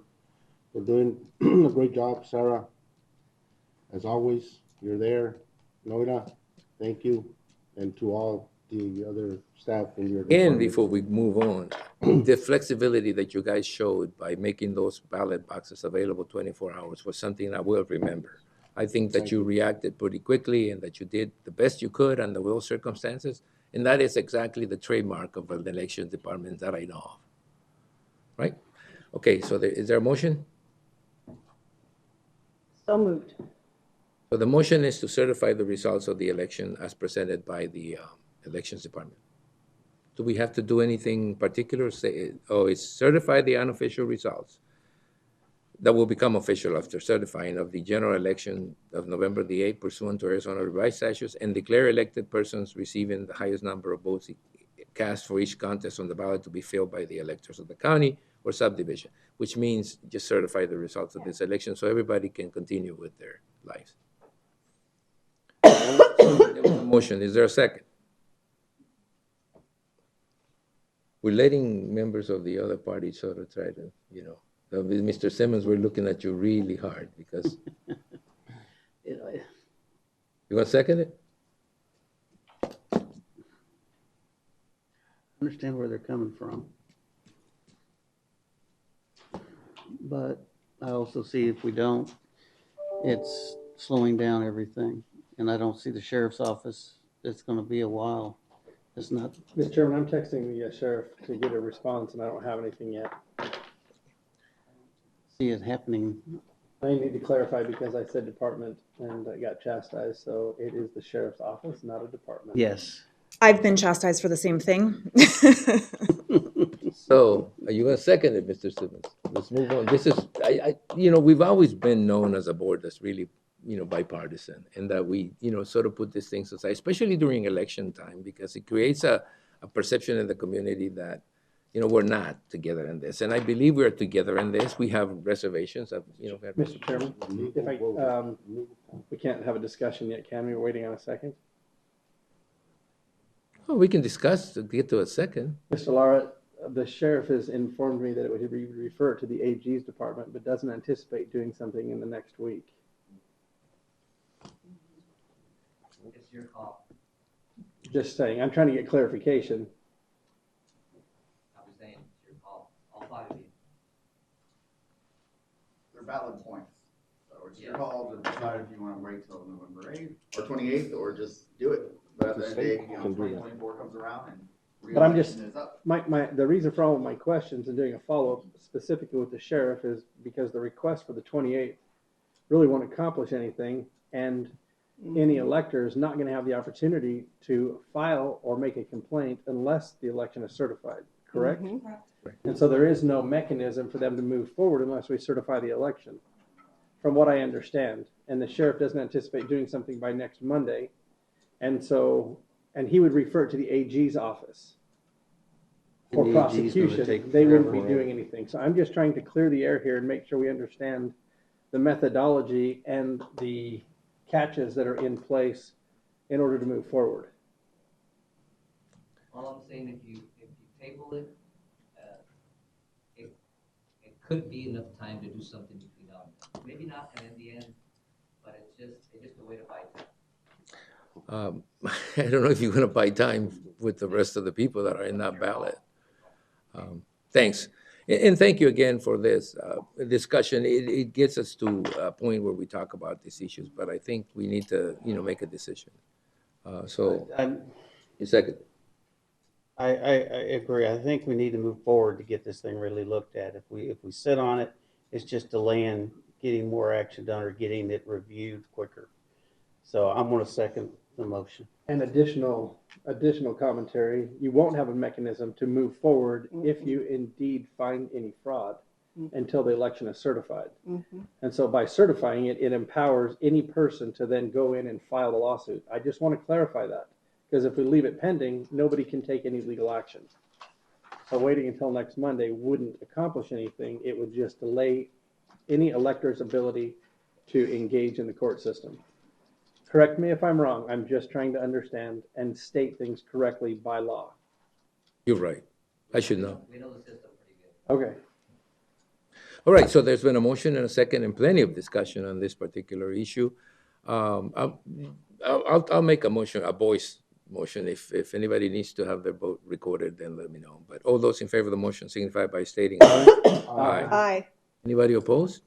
doing a great job, Sarah. As always, you're there. Noida, thank you, and to all the other staff in your department. And before we move on, the flexibility that you guys showed by making those ballot boxes available 24 hours was something I will remember. I think that you reacted pretty quickly and that you did the best you could under those circumstances. And that is exactly the trademark of an election department that I know of. Right? Okay, so is there a motion? So moved. So the motion is to certify the results of the election as presented by the elections department. Do we have to do anything particular? Say, it's certify the unofficial results that will become official after certifying of the general election of November the 8th pursuant to Arizona revised statutes and declare elected persons receiving the highest number of votes cast for each contest on the ballot to be filled by the electors of the county or subdivision, which means just certify the results of this election so everybody can continue with their lives. There was a motion. Is there a second? We're letting members of the other party sort of try to, Mr. Simmons, we're looking at you really hard because. You want to second it? I understand where they're coming from. But I also see if we don't, it's slowing down everything. And I don't see the sheriff's office, it's going to be a while. It's not. Mr. Chairman, I'm texting the sheriff to get a response and I don't have anything yet. See it happening. I need to clarify because I said department and I got chastised. So it is the sheriff's office, not a department. Yes. I've been chastised for the same thing. So are you going to second it, Mr. Simmons? Let's move on. This is, we've always been known as a board that's really, bipartisan and that we, sort of put these things aside, especially during election time, because it creates a perception in the community that, we're not together in this. And I believe we're together in this. We have reservations of, Mr. Chairman, if we can't have a discussion yet, can we? We're waiting on a second. Oh, we can discuss to get to a second. Mr. Lara, the sheriff has informed me that it would be referred to the AG's department, but doesn't anticipate doing something in the next week. your call. Just saying, I'm trying to get clarification. I'm just saying, it's your call. All 5 of you. They're valid points. So it's your call to decide if you want to wait till November 8th or 28th or just do it. But at the end of the day, 2024 comes around and But I'm just, re-election is up. the reason for all of my questions and doing a follow-up specifically with the sheriff is because the request for the 28th really won't accomplish anything, and any elector is not going to have the opportunity to file or make a complaint unless the election is certified, correct? And so there is no mechanism for them to move forward unless we certify the election, from what I understand. And the sheriff doesn't anticipate doing something by next Monday. And so, and he would refer it to the AG's office for And the AG is gonna prosecution. take They wouldn't be forever. doing anything. So I'm just trying to clear the air here and make sure we understand the methodology and the catches that are in place in order to move forward. All I'm saying, if you table it, it could be enough time to do something between now and then. Maybe not, and in the end, but it's just a way to buy time. I don't know if you're going to buy time with the rest of the people that are in that ballot. Thanks. And thank you again for this discussion. It gets us to a point where we talk about these issues, but I think we need to, make a decision. So, a second. I agree. I think we need to move forward to get this thing really looked at. If we sit on it, it's just delaying getting more action done or getting it reviewed quicker. So I'm going to second the motion. And additional commentary, you won't have a mechanism to move forward if you indeed find any fraud until the election is certified. And so by certifying it, it empowers any person to then go in and file the lawsuit. I just want to clarify that, because if we leave it pending, nobody can take any legal action. So waiting until next Monday wouldn't accomplish anything. It would just delay any elector's ability to engage in the court system. Correct me if I'm wrong. I'm just trying to understand and state things correctly by law. You're right. I should know. We know the system pretty good. Okay. All right, so there's been a motion and a second and plenty of discussion on this particular issue. I'll make a motion, a voice motion. If anybody needs to have their vote recorded, then let me know. But all those in favor of the motion signify by stating aye. Aye. Anybody opposed?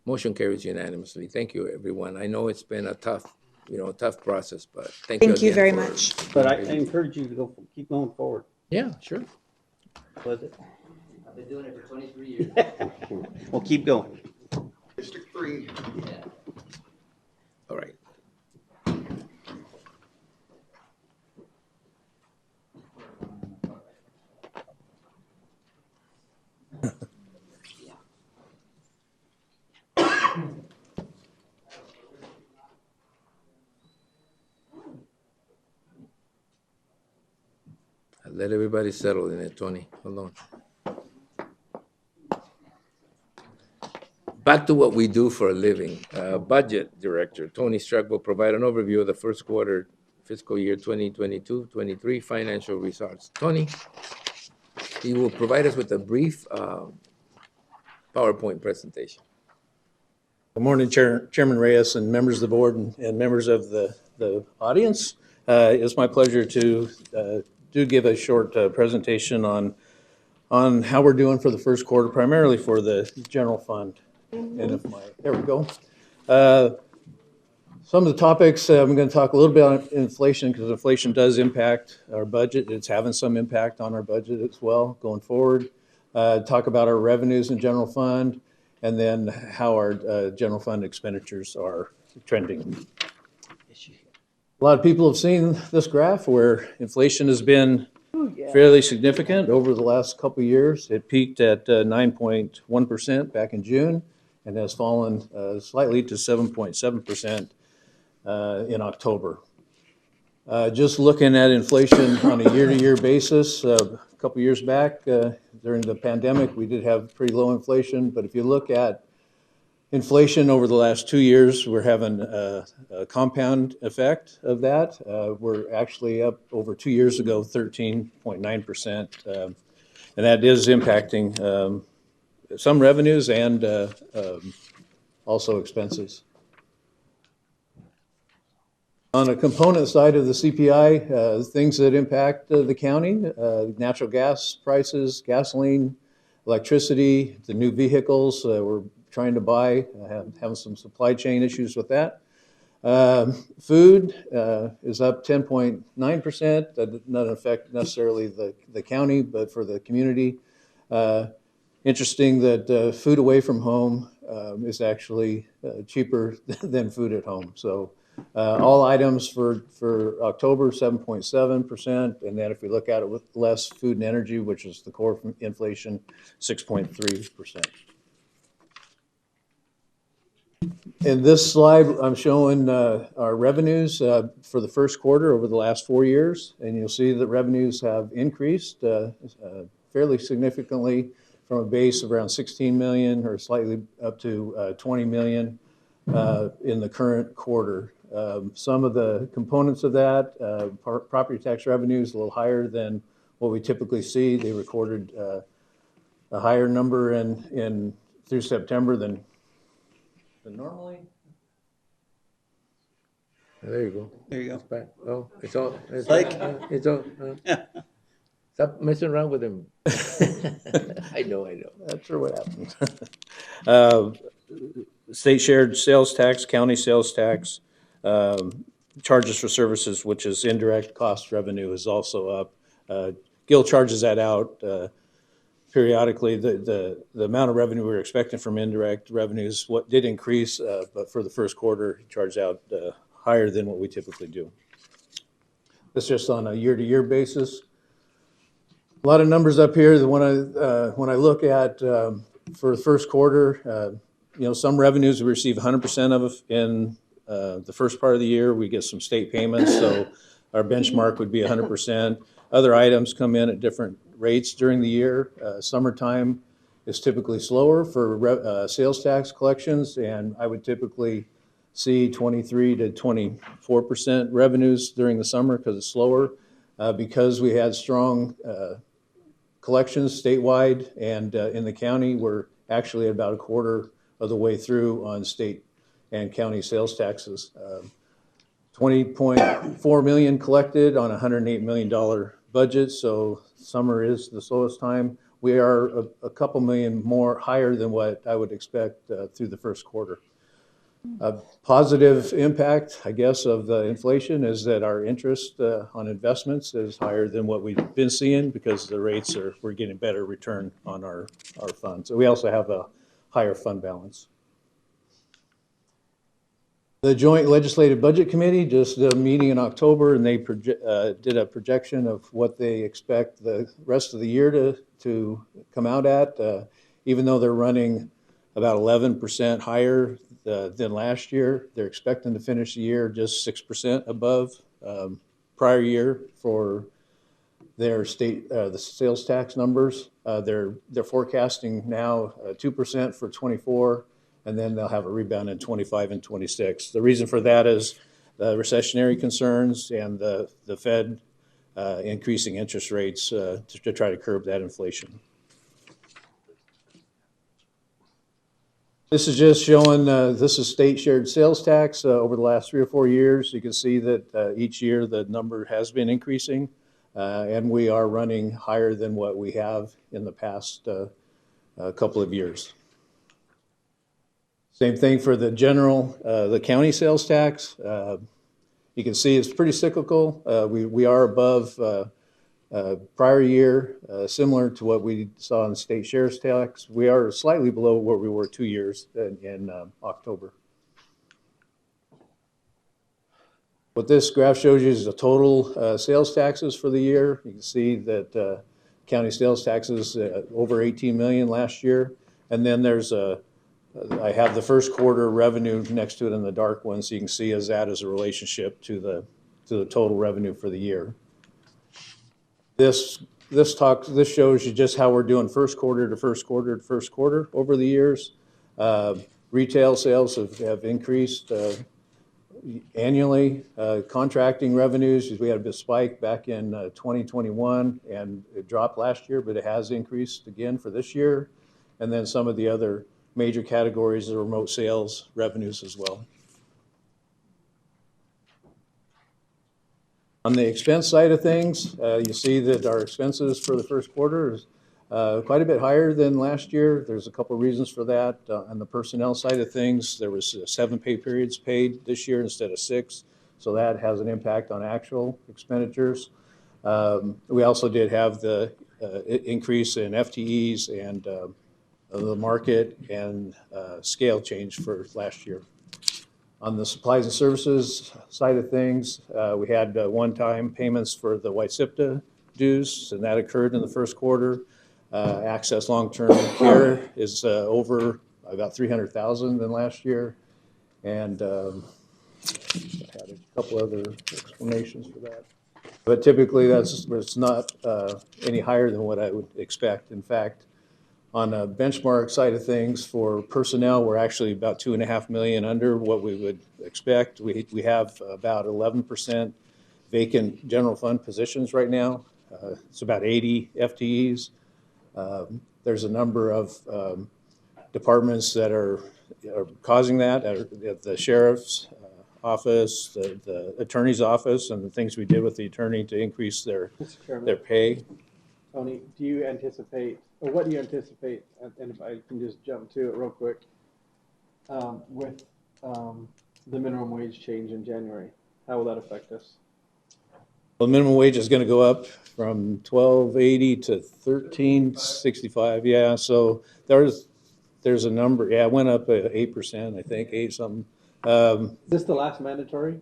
Motion carries unanimously. Thank you, everyone. I know it's been a tough process, but thank you again very for- much. But I encourage you to keep going forward Yeah, sure. with it. I've been doing it for 23 years. We'll keep going. District 3. Yeah. All right. Let everybody settle in it, Tony. Hold on. Back to what we do for a living. Budget Director Tony Struck will provide an overview of the first quarter fiscal year 2022-23 financial results. Tony, he will provide us with a brief PowerPoint presentation. Good morning, Chairman Reyes and members of the board and members of the audience. It's my pleasure to do give a short presentation on how we're doing for the first quarter, primarily for the general fund. And there we go. Some of the topics, I'm going to talk a little bit on inflation, because inflation does impact our budget. It's having some impact on our budget as well going forward. Talk about our revenues in general fund, and then how our general fund expenditures are trending. A lot of people have seen this graph where inflation has been fairly significant over the last couple of years. It peaked at 9.1% back in June and has fallen slightly to 7.7% in October. Just looking at inflation on a year-to-year basis, a couple of years back during the pandemic, we did have pretty low inflation, but if you look at inflation over the last 2 years, we're having a compound effect of that. We're actually up over 2 years ago, 13.9%. And that is impacting some revenues and also expenses. On the component side of the CPI, things that impact the county, natural gas prices, gasoline, electricity, the new vehicles we're trying to buy, having some supply chain issues with that. Food is up 10.9%. That doesn't affect necessarily the county, but for the community. Interesting that food away from home is actually cheaper than food at home. So all items for October, 7.7%. And then if we look at it with less food and energy, which is the core inflation, 6.3%. In this slide, I'm showing our revenues for the first quarter over the last 4 years. And you'll see that revenues have increased fairly significantly from a base of around 16 million or slightly up to 20 million in the current quarter. Some of the components of that, property tax revenue is a little higher than what we typically see. They recorded a higher number through September than normally. There you go. There you go. It's back. Oh, it's all. Like- it's all. Stop messing around with him. I know. That's sure what happened. State shared sales tax, county sales tax, charges for services, which is indirect cost revenue, is also up. Gil charges that out periodically. The amount of revenue we were expecting from indirect revenues did increase, but for the first quarter, he charged out higher than what we typically do. That's just on a year-to-year basis. A lot of numbers up here that when I look at for the first quarter, some revenues we receive 100% of in the first part of the year. We get some state payments, so our benchmark would be 100%. Other items come in at different rates during the year. Summertime is typically slower for sales tax collections, and I would typically see 23 to 24% revenues during the summer because it's slower. Because we had strong collections statewide and in the county, we're actually about a quarter of the way through on state and county sales taxes. 20.4 million collected on a $108 million budget, so summer is the slowest time. We are a couple million more higher than what I would expect through the first quarter. A positive impact, I guess, of the inflation is that our interest on investments is higher than what we've been seeing because the rates we're getting better return on our funds. So we also have a higher fund balance. The Joint Legislative Budget Committee just did a meeting in October, and they did a projection of what they expect the rest of the year to come out at. Even though they're running about 11% higher than last year, they're expecting to finish the year just 6% above prior year for their state the sales tax numbers. They're forecasting now 2% for 24. And then they'll have a rebound in 25 and 26. The reason for that is the recessionary concerns and the Fed increasing interest rates to try to curb that inflation. This is just showing, this is state shared sales tax over the last 3 or 4 years. You can see that each year the number has been increasing, and we are running higher than what we have in the past couple of years. Same thing for the the county sales tax. You can see it's pretty cyclical. We are above prior year, similar to what we saw in state shares tax. We are slightly below where we were 2 years in October. What this graph shows you is the total sales taxes for the year. You can see that county sales taxes over 18 million last year. And then there's I have the first quarter revenue next to it in the dark one, so you can see that as a relationship to the total revenue for the year. This shows you just how we're doing first quarter to first quarter to first quarter over the years. Retail sales have increased annually. Contracting revenues, we had a bit spike back in 2021, and it dropped last year, but it has increased again for this year. And then some of the other major categories of remote sales revenues as well. On the expense side of things, you see that our expenses for the first quarter is quite a bit higher than last year. There's a couple of reasons for that. On the personnel side of things, there was 7 pay periods paid this year instead of 6, so that has an impact on actual expenditures. We also did have the increase in FTEs and the market and scale change for last year. On the supplies and services side of things, we had one-time payments for the YSIPTA dues, and that occurred in the first quarter. Access long-term care is over about $300,000 than last year, and I had a couple other explanations for that. But typically, it's not any higher than what I would expect. In fact, on a benchmark side of things for personnel, we're actually about $2.5 million under what we would expect. We have about 11% vacant general fund positions right now. It's about 80 FTEs. There's a number of departments that are causing that, the sheriff's office, the attorney's office, and the things we did with the attorney to increase their pay. Tony, do you anticipate, or what do you anticipate, and if I can just jump to it real quick, with the minimum wage change in January? How will that affect us? Well, minimum wage is going to go up from $12.80 to $13.65. Yeah, so there's a number. Yeah, it went up 8%, I think, 8 something. Is this the last mandatory,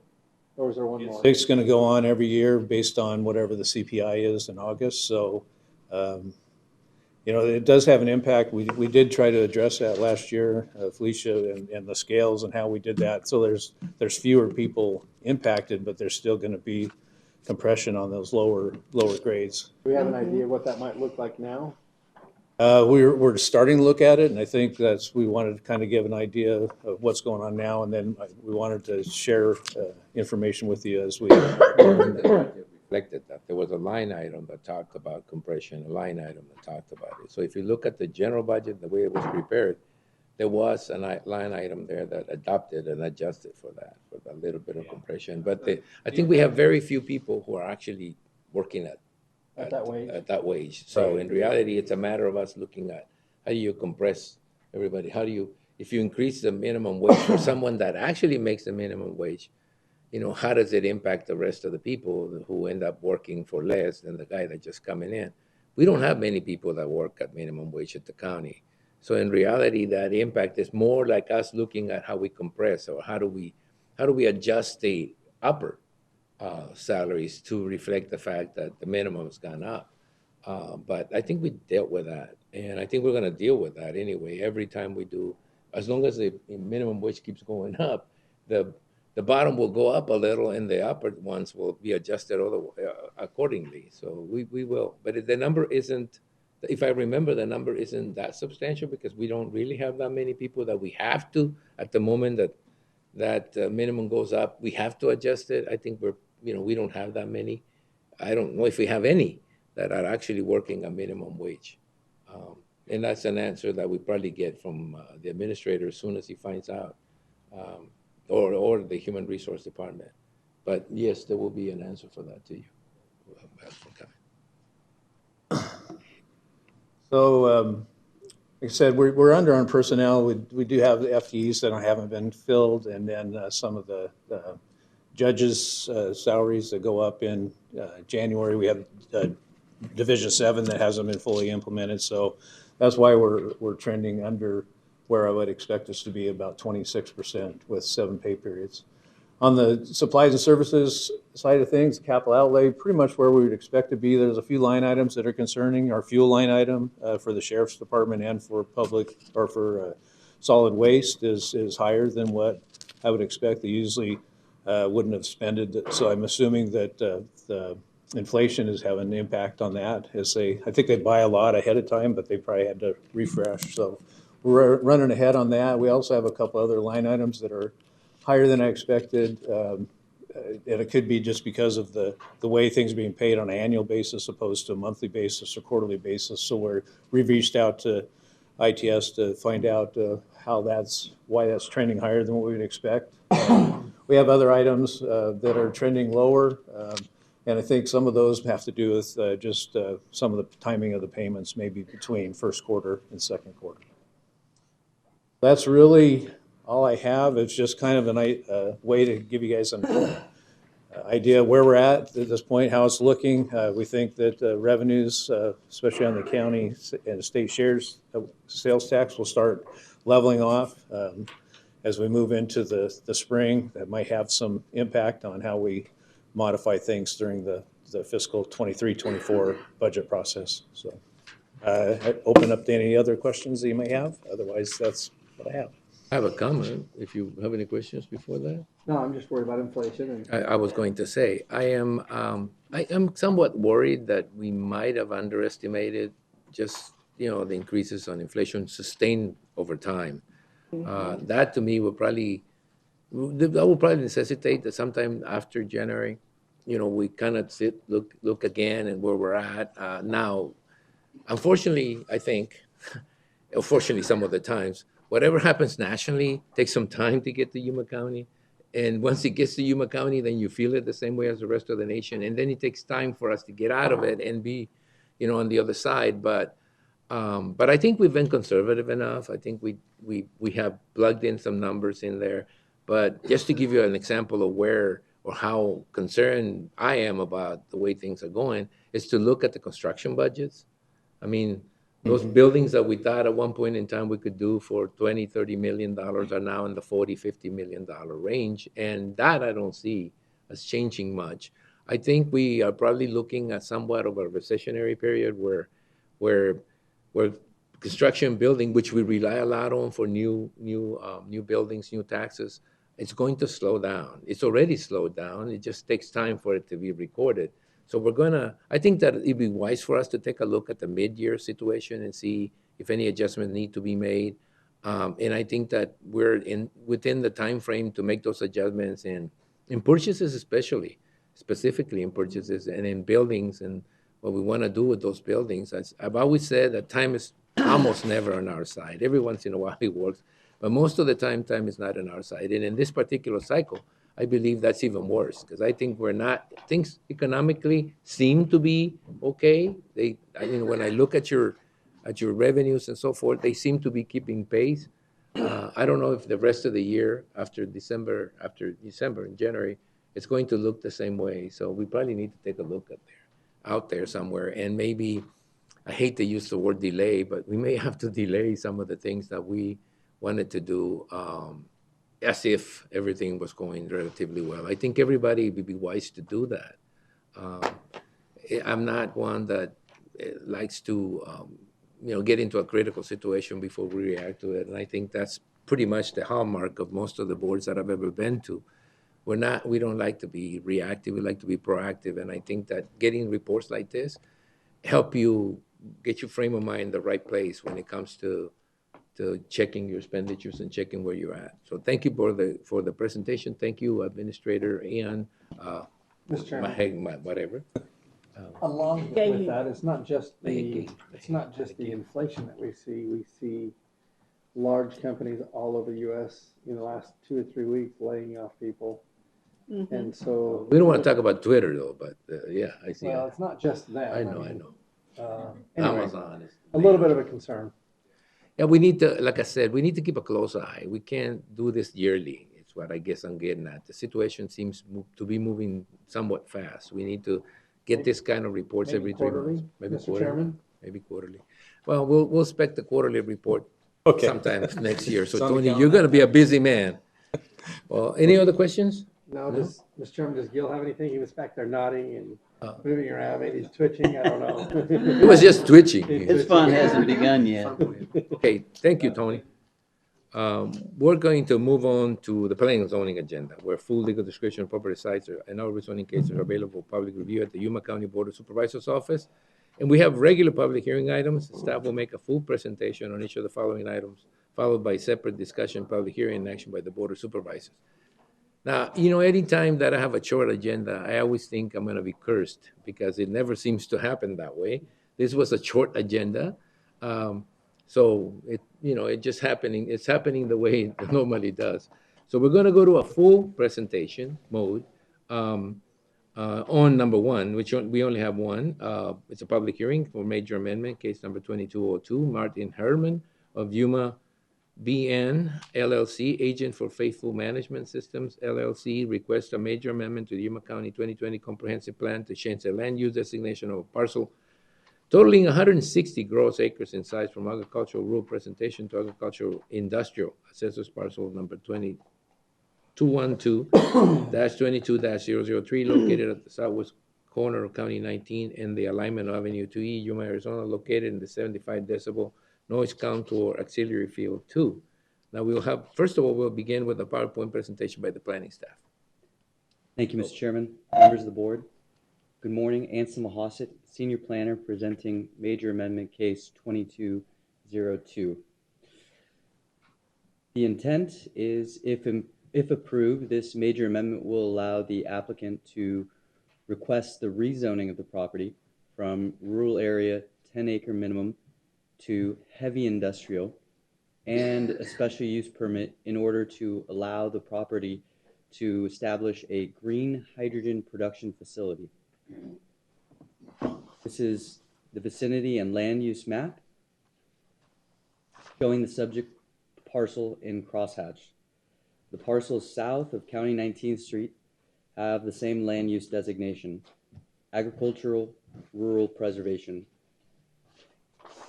or is there one more? It's going to go on every year based on whatever the CPI is in August. So, you know, it does have an impact. We did try to address that last year, Felicia, and the scales and how we did that. So there's fewer people impacted, but there's still going to be compression on those lower grades. Do we have an idea what that might look like now? We're starting to look at it, and I think we wanted to kind of give an idea of what's going on now, and then we wanted to share information with you as we reflected that. There was a line item that talked about compression, a line item that talked about it. So if you look at the general budget, the way it was prepared, there was a line item there that adopted and adjusted for that, for a little bit of compression. But I think we have very few people who are actually working at that wage. So in reality, it's a matter of us looking at how do you compress everybody? If you increase the minimum wage for someone that actually makes the minimum wage, you know, how does it impact the rest of the people who end up working for less than the guy that's just coming in? We don't have many people that work at minimum wage at the county. So in reality, that impact is more like us looking at how we compress, or how do we adjust the upper salaries to reflect the fact that the minimum has gone up. But I think we dealt with that, and I think we're going to deal with that anyway. Every time we do, as long as the minimum wage keeps going up, the bottom will go up a little, and the upper ones will be adjusted accordingly. So we will. But the number isn't, if I remember, the number isn't that substantial because we don't really have that many people that we have to, at the moment that minimum goes up, we have to adjust it. I think we don't have that many. I don't know if we have any that are actually working a minimum wage. And that's an answer that we probably get from the administrator as soon as he finds out, or the Human Resource Department. But yes, there will be an answer for that to you. So, like I said, we're under on personnel. We do have the FTEs that haven't been filled, and then some of the judges' salaries that go up in January. We have Division 7 that hasn't been fully implemented, so that's why we're trending under where I would expect us to be, about 26% with 7 pay periods. On the supplies and services side of things, capital outlay, pretty much where we would expect to be. There's a few line items that are concerning. Our fuel line item for the Sheriff's Department and for solid waste is higher than what I would expect. They usually wouldn't have spent it, so I'm assuming that the inflation is having an impact on that. I think they buy a lot ahead of time, but they probably had to refresh. So we're running ahead on that. We also have a couple other line items that are higher than I expected, and it could be just because of the way things are being paid on an annual basis opposed to a monthly basis or quarterly basis. So we've reached out to ITS to find out why that's trending higher than what we would expect. We have other items that are trending lower. And I think some of those have to do with just some of the timing of the payments, maybe between first quarter and second quarter. That's really all I have. It's just kind of a way to give you guys an idea where we're at this point, how it's looking. We think that revenues, especially on the county and state shares, sales tax will start leveling off as we move into the spring. That might have some impact on how we modify things during the fiscal 23-24 budget process. So I open up to any other questions that you may have. Otherwise, that's what I have. I have a comment, if you have any questions before that. No, I'm just worried about inflation and. I was going to say, I am somewhat worried that we might have underestimated just, the increases on inflation sustained over time. That to me will probably necessitate that sometime after January, we kind of look again and where we're at. Now, unfortunately, I think, unfortunately some of the times, whatever happens nationally takes some time to get to Yuma County. And once it gets to Yuma County, then you feel it the same way as the rest of the nation. And then it takes time for us to get out of it and be, on the other side. But I think we've been conservative enough. I think we have plugged in some numbers in there. But just to give you an example of where or how concerned I am about the way things are going, is to look at the construction budgets. I mean, those buildings that we thought at one point in time we could do for $20, $30 million are now in the $40, $50 million range. And that I don't see as changing much. I think we are probably looking at somewhat of a recessionary period where construction building, which we rely a lot on for new buildings, new taxes, it's going to slow down. It's already slowed down. It just takes time for it to be recorded. So I think that it'd be wise for us to take a look at the mid-year situation and see if any adjustments need to be made. And I think that we're within the time frame to make those adjustments in purchases, specifically in purchases and in buildings and what we want to do with those buildings. I've always said that time is almost never on our side. Every once in a while it works, but most of the time is not on our side. And in this particular cycle, I believe that's even worse because I think things economically seem to be okay. When I look at your revenues and so forth, they seem to be keeping pace. I don't know if the rest of the year after December in January, it's going to look the same way. So we probably need to take a look out there somewhere. And maybe, I hate to use the word delay, but we may have to delay some of the things that we wanted to do as if everything was going relatively well. I think everybody would be wise to do that. I'm not one that likes to, get into a critical situation before we react to it. And I think that's pretty much the hallmark of most of the boards that I've ever been to. We don't like to be reactive. We like to be proactive. And I think that getting reports like this help you get your frame of mind in the right place when it comes to checking your expenditures and checking where you're at. So thank you for the presentation. Thank you, Administrator Ian. Mr. Chairman. Whatever. Along with that, it's not just the inflation that we see. We see large companies all over the U.S. in the last 2 or 3 weeks laying off people. Mm-hmm. And so we don't want to talk about Twitter though, but yeah, I see. Well, it's not just that. I know. Anyway, Amazon is a little bit of a concern. Yeah, we need to, like I said, we need to keep a close eye. We can't do this yearly. It's what I guess I'm getting at. The situation seems to be moving somewhat fast. We need to get this kind of reports every 3 months. Maybe Mr. quarterly. Chairman? Maybe quarterly. Well, we'll expect the quarterly report sometime next year. So Tony, calendar. you're going to be a busy man. Well, any other questions? No, Mr. Chairman, does Gil have anything? He was back there nodding and moving around. Maybe he's twitching. I don't know. It was just twitching. His fun hasn't begun yet. Okay, thank you, Tony. We're going to move on to the planning and zoning agenda, where full legal description of property sites and other rezoning cases are available for public review at the Yuma County Board of Supervisors office. And we have regular public hearing items. Staff will make a full presentation on each of the following items, followed by separate discussion, public hearing, and action by the Board of Supervisors. Now, any time that I have a short agenda, I always think I'm going to be cursed because it never seems to happen that way. This was a short agenda. So it's just happening. It's happening the way it normally does. So we're going to go to a full presentation mode. on number one, which we only have one. It's a public hearing for major amendment, case number 2202, Martin Herman of Yuma BN LLC, agent for Faithful Management Systems LLC, requests a major amendment to the Yuma County 2020 Comprehensive Plan to change the land use designation of a parcel totaling 160 gross acres in size from agricultural rural presentation to agricultural industrial. Assessors parcel number 212-22-003, located at the southwest corner of County 19 and the alignment of Avenue 2E, Yuma, Arizona, located in the 75 decibel noise contour auxiliary field 2. Now we'll have, first of all, we'll begin with a PowerPoint presentation by the planning staff. Thank you, Mr. Chairman, members of the board. Good morning, Anselm Hassett, Senior Planner, presenting Major Amendment Case 2202. The intent is, if approved, this major amendment will allow the applicant to request the rezoning of the property from rural area 10-acre minimum to heavy industrial and a special use permit in order to allow the property to establish a green hydrogen production facility. This is the vicinity and land use map showing the subject parcel in crosshatch. The parcels south of County 19th Street have the same land use designation, agricultural rural preservation.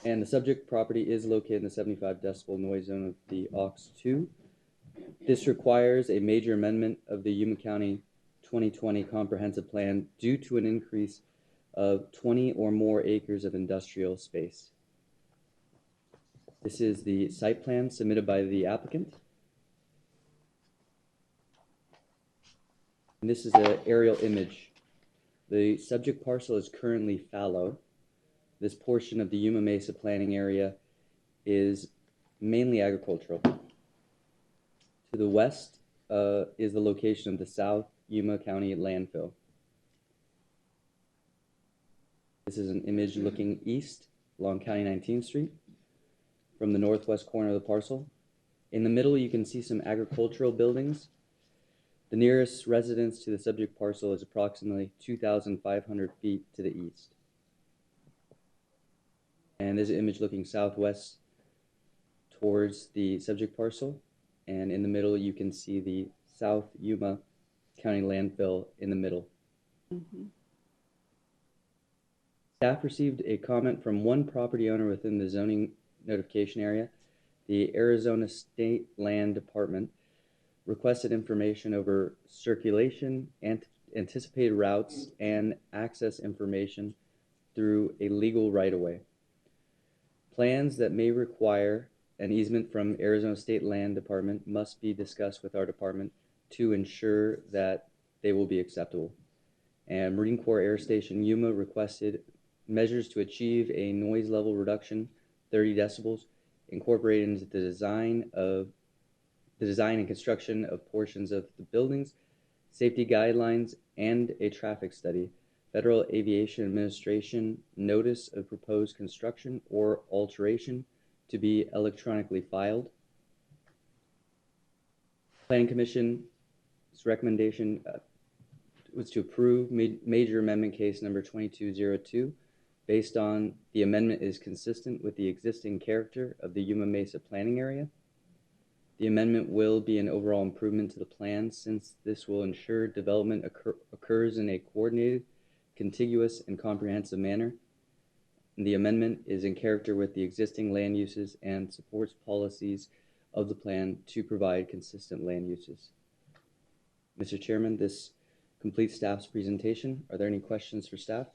And the subject property is located in the 75 decibel noise zone of the AUX2. This requires a major amendment of the Yuma County 2020 Comprehensive Plan due to an increase of 20 or more acres of industrial space. This is the site plan submitted by the applicant. And this is an aerial image. The subject parcel is currently fallow. This portion of the Yuma Mesa planning area is mainly agricultural. To the west is the location of the South Yuma County landfill. This is an image looking east along County 19th Street from the northwest corner of the parcel. In the middle, you can see some agricultural buildings. The nearest residence to the subject parcel is approximately 2,500 feet to the east. And there's an image looking southwest towards the subject parcel. And in the middle, you can see the South Yuma County landfill in the middle. Mhm. Staff received a comment from one property owner within the zoning notification area. The Arizona State Land Department requested information over circulation and anticipated routes and access information through a legal right-of-way. Plans that may require an easement from Arizona State Land Department must be discussed with our department to ensure that they will be acceptable. And Marine Corps Air Station Yuma requested measures to achieve a noise level reduction, 30 decibels, incorporated into the design and construction of portions of the buildings, safety guidelines, and a traffic study. Federal Aviation Administration notice of proposed construction or alteration to be electronically filed. Planning Commission's recommendation was to approve major amendment case number 2202 based on the amendment is consistent with the existing character of the Yuma Mesa planning area. The amendment will be an overall improvement to the plan since this will ensure development occurs in a coordinated, contiguous, and comprehensive manner. And the amendment is in character with the existing land uses and supports policies of the plan to provide consistent land uses. Mr. Chairman, this completes staff's presentation. Are there any questions for staff?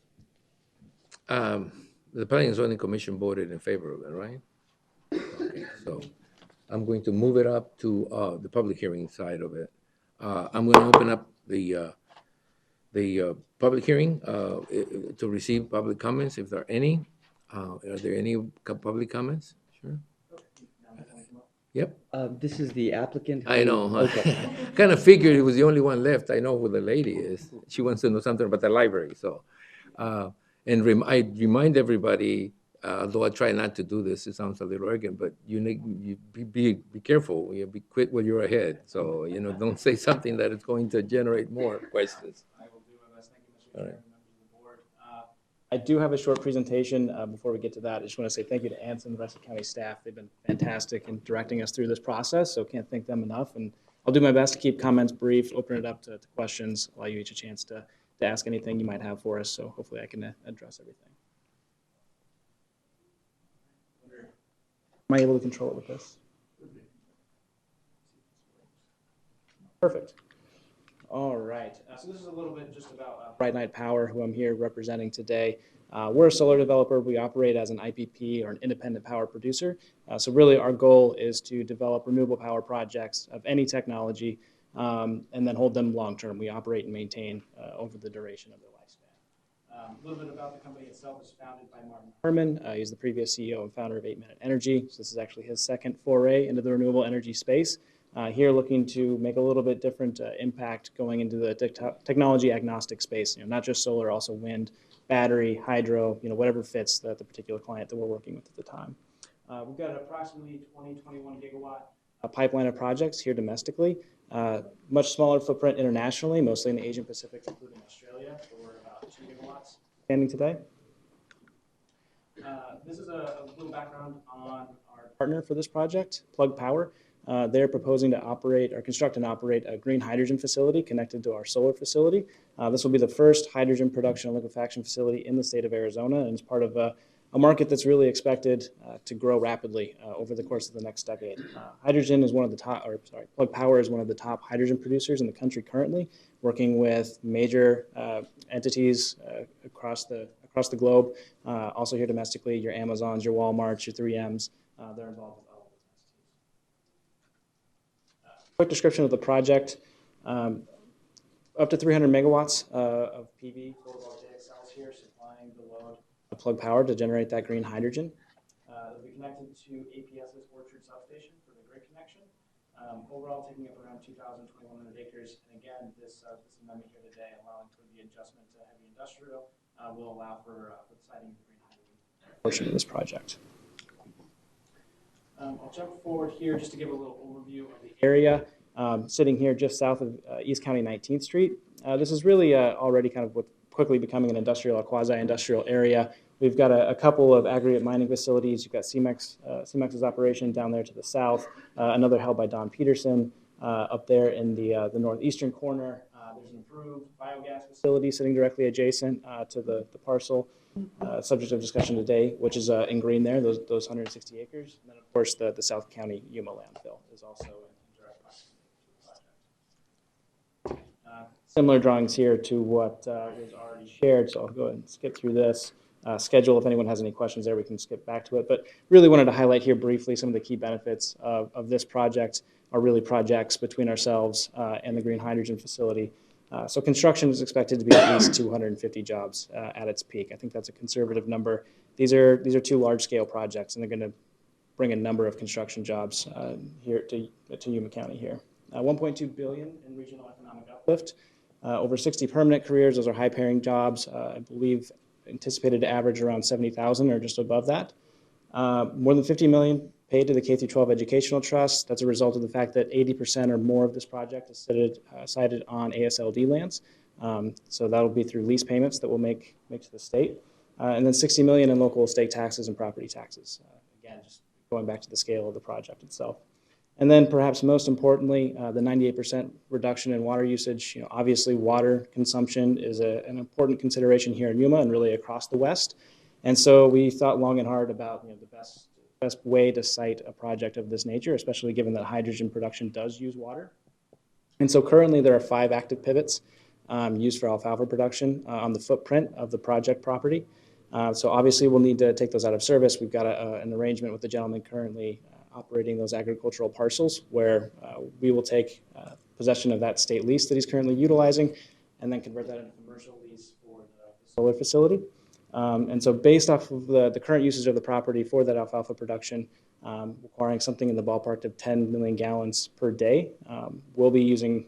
The Planning and Zoning Commission voted in favor of it, right? Okay, so I'm going to move it up to the public hearing side of it. I'm going to open up the public hearing to receive public comments, if there are any. Are there any public comments? Sure. Yep. This is the applicant. I know. Okay. Kind of figured he was the only one left. I know who the lady is. She wants to know something about the library. So, and I remind everybody, although I try not to do this, it sounds a little arrogant, but you be careful. You be quick when you're ahead. So don't say something that is going to generate more questions. I will do my best. Thank All right. I do have a short presentation. Before we get to that, I just want to say thank you to Anson and the rest of the county staff. They've been fantastic in directing us through this process, so can't thank them enough. And I'll do my best to keep comments brief, open it up to questions, allow you each a chance to ask anything you might have for us. So hopefully I can address everything. Am I able to control it with this? Perfect. All right. So this is a little bit just about Bright Night Power, who I'm here representing today. We're a solar developer. We operate as an IPP, or an independent power producer. So really our goal is to develop renewable power projects of any technology and then hold them long-term. We operate and maintain over the duration of their lifespan. A little bit about the company itself is founded by Martin Herman. He's the previous CEO and founder of 8 Minute Energy. So this is actually his second foray into the renewable energy space. Here looking to make a little bit different impact going into the technology agnostic space, not just solar, also wind, battery, hydro, whatever fits the particular client that we're working with at the time. We've got approximately 21 gigawatt pipeline of projects here domestically, much smaller footprint internationally, mostly in the Asian Pacific, including Australia, where we're about 2 gigawatts standing today. This is a little background on our partner for this project, Plug Power. They're proposing to operate or construct and operate a green hydrogen facility connected to our solar facility. This will be the first hydrogen production and liquefaction facility in the state of Arizona, and is part of a market that's really expected to grow rapidly over the course of the next decade. Hydrogen is one of the top, Plug Power is one of the top hydrogen producers in the country currently, working with major entities across the globe. Also here domestically, your Amazons, your Walmarts, your 3Ms, they're involved with all of those entities. Quick description of the project. Up to 300 megawatts of PV photovoltaic cells here supplying the load of Plug Power to generate that green hydrogen. It'll be connected to APS's Orchard substation for the grid connection. Overall, taking up around 2,100 acres. And again, this amendment here today, allowing for the adjustment to heavy industrial, will allow for the siting of the green hydrogen portion of this project. I'll jump forward here just to give a little overview of the area. Sitting here just south of East County 19th Street. This is really already kind of what's quickly becoming an industrial, a quasi-industrial area. We've got a couple of aggregate mining facilities. You've got CEMEX's operation down there to the south, another held by Don Peterson up there in the northeastern corner. There's an improved biogas facility sitting directly adjacent to the parcel, subject of discussion today, which is in green there, those 160 acres. And then, of course, the South County Yuma landfill is also in direct proximity to the project. Similar drawings here to what was already shared, so I'll go ahead and skip through this. Schedule, if anyone has any questions there, we can skip back to it. But really wanted to highlight here briefly some of the key benefits of this project are really projects between ourselves and the green hydrogen facility. So construction is expected to be at least 250 jobs at its peak. I think that's a conservative number. These are two large-scale projects, and they're going to bring a number of construction jobs here to Yuma County here. $1.2 billion in regional economic uplift. Over 60 permanent careers. Those are high-paying jobs. I believe anticipated to average around 70,000 or just above that. More than $50 million paid to the K-12 Educational Trust. That's a result of the fact that 80% or more of this project is sited on ASLD lands. So that'll be through lease payments that we'll make to the state. And then $60 million in local estate taxes and property taxes. Again, just going back to the scale of the project itself. And then perhaps most importantly, the 98% reduction in water usage. Obviously water consumption is an important consideration here in Yuma and really across the West. And so we thought long and hard about the best way to site a project of this nature, especially given that hydrogen production does use water. And so currently there are 5 active pivots used for alfalfa production on the footprint of the project property. So obviously we'll need to take those out of service. We've got an arrangement with the gentleman currently operating those agricultural parcels where we will take possession of that state lease that he's currently utilizing and then convert that into commercial lease for the solar facility. And so based off of the current usage of the property for that alfalfa production, requiring something in the ballpark of 10 million gallons per day, we'll be using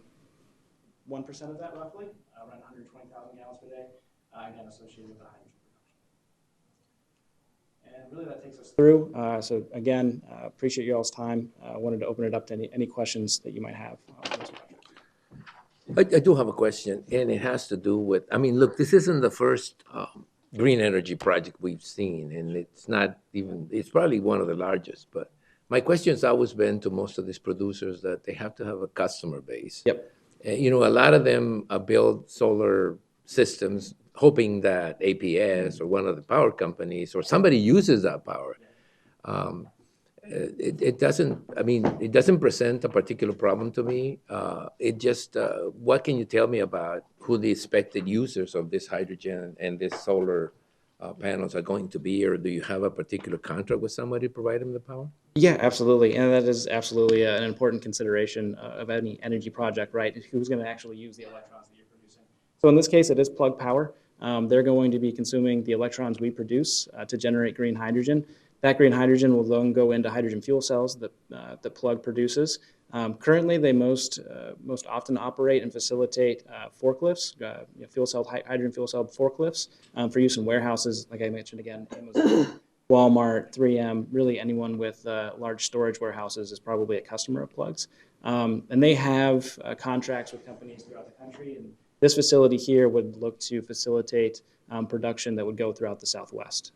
1% of that roughly, around 120,000 gallons per day, again associated with the hydrogen. And really that takes us through. So again, appreciate you all's time. I wanted to open it up to any questions that you might have. I do have a question, and it has to do with, I mean, look, this isn't the first green energy project we've seen, and it's not even, it's probably one of the largest, but my question has always been to most of these producers that they have to have a customer base. Yep. You know, a lot of them build solar systems hoping that APS or one of the power companies or somebody uses that power. It doesn't, I mean, it doesn't present a particular problem to me. It just, what can you tell me about who the expected users of this hydrogen and this solar panels are going to be, or do you have a particular contract with somebody to provide them the power? Yeah, absolutely. And that is absolutely an important consideration of any energy project, right? Who's going to actually use the electrons that you're producing? So in this case, it is Plug Power. They're going to be consuming the electrons we produce to generate green hydrogen. That green hydrogen will then go into hydrogen fuel cells that Plug produces. Currently, they most often operate and facilitate forklifts, hydrogen fuel cell forklifts for use in warehouses, like I mentioned again, Amazon, Walmart, 3M, really anyone with large storage warehouses is probably a customer of Plug's. And they have contracts with companies throughout the country. And this facility here would look to facilitate production that would go throughout the Southwest.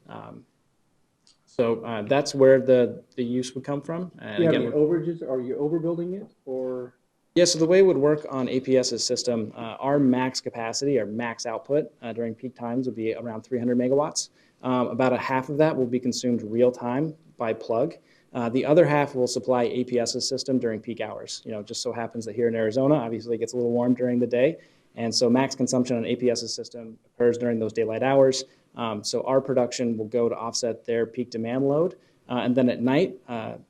So that's where the use would come from. And Do you have again, any overages? Are you overbuilding it, or? yeah, so the way it would work on APS's system, our max capacity, our max output during peak times would be around 300 megawatts. About a half of that will be consumed real time by Plug. The other half will supply APS's system during peak hours. You know, it just so happens that here in Arizona, obviously it gets a little warm during the day. And so max consumption on APS's system occurs during those daylight hours. So our production will go to offset their peak demand load. And then at night,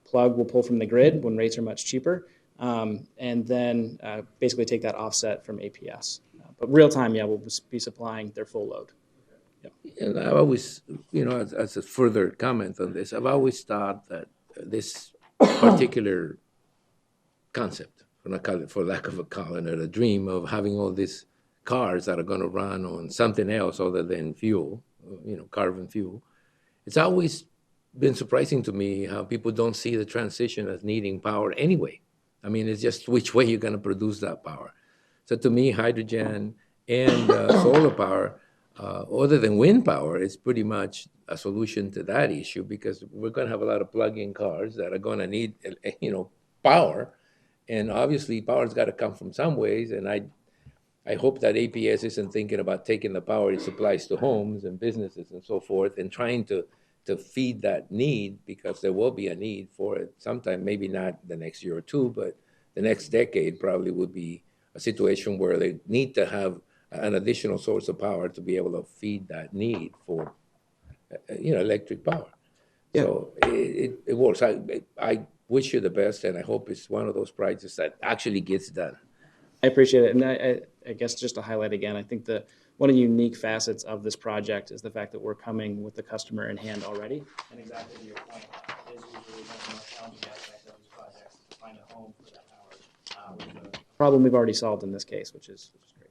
Plug will pull from the grid when rates are much cheaper. And then basically take that offset from APS. But real time, yeah, we'll be supplying their full load. Yeah. And I've always, you know, as a further comment on this, I've always thought that this particular concept, for lack of a calling it, a dream of having all these cars that are going to run on something else other than fuel, you know, carbon fuel, it's always been surprising to me how people don't see the transition as needing power anyway. I mean, it's just which way you're going to produce that power. So to me, hydrogen and solar power, other than wind power, is pretty much a solution to that issue, because we're going to have a lot of plug-in cars that are going to need, you know, power. And obviously, power's got to come from some ways. And I hope that APS isn't thinking about taking the power it supplies to homes and businesses and so forth and trying to feed that need, because there will be a need for it sometime, maybe not the next year or two, but the next decade probably would be a situation where they need to have an additional source of power to be able to feed that need for, you know, electric power. Yeah. So it works. I wish you the best, and I hope it's one of those projects that actually gets done. I appreciate it. And I guess just to highlight again, I think one of the unique facets of this project is the fact that we're coming with the customer in hand already. And exactly to your point, it is usually one of the most challenging aspects of these projects to find a home for that power. Which is a problem we've already solved in this case, which is great.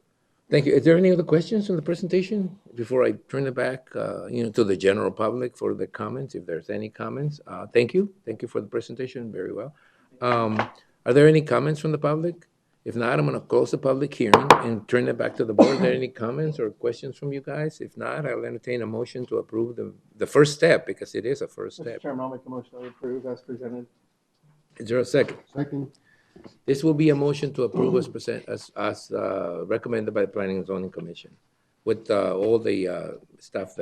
Thank you. Is there any other questions on the presentation before I turn it back, you know, to the general public for the comments, if there's any comments? Thank you. Thank you for the presentation. Very well. Are there any comments from the public? If not, I'm going to close the public hearing and turn it back to the board. Are there any comments or questions from you guys? If not, I'll entertain a motion to approve the first step, because it is a first Mr. step. Chairman, I'll make a motion to approve as presented. Is there a second? Second. This will be a motion to approve as recommended by the Planning and Zoning Commission, with all the staff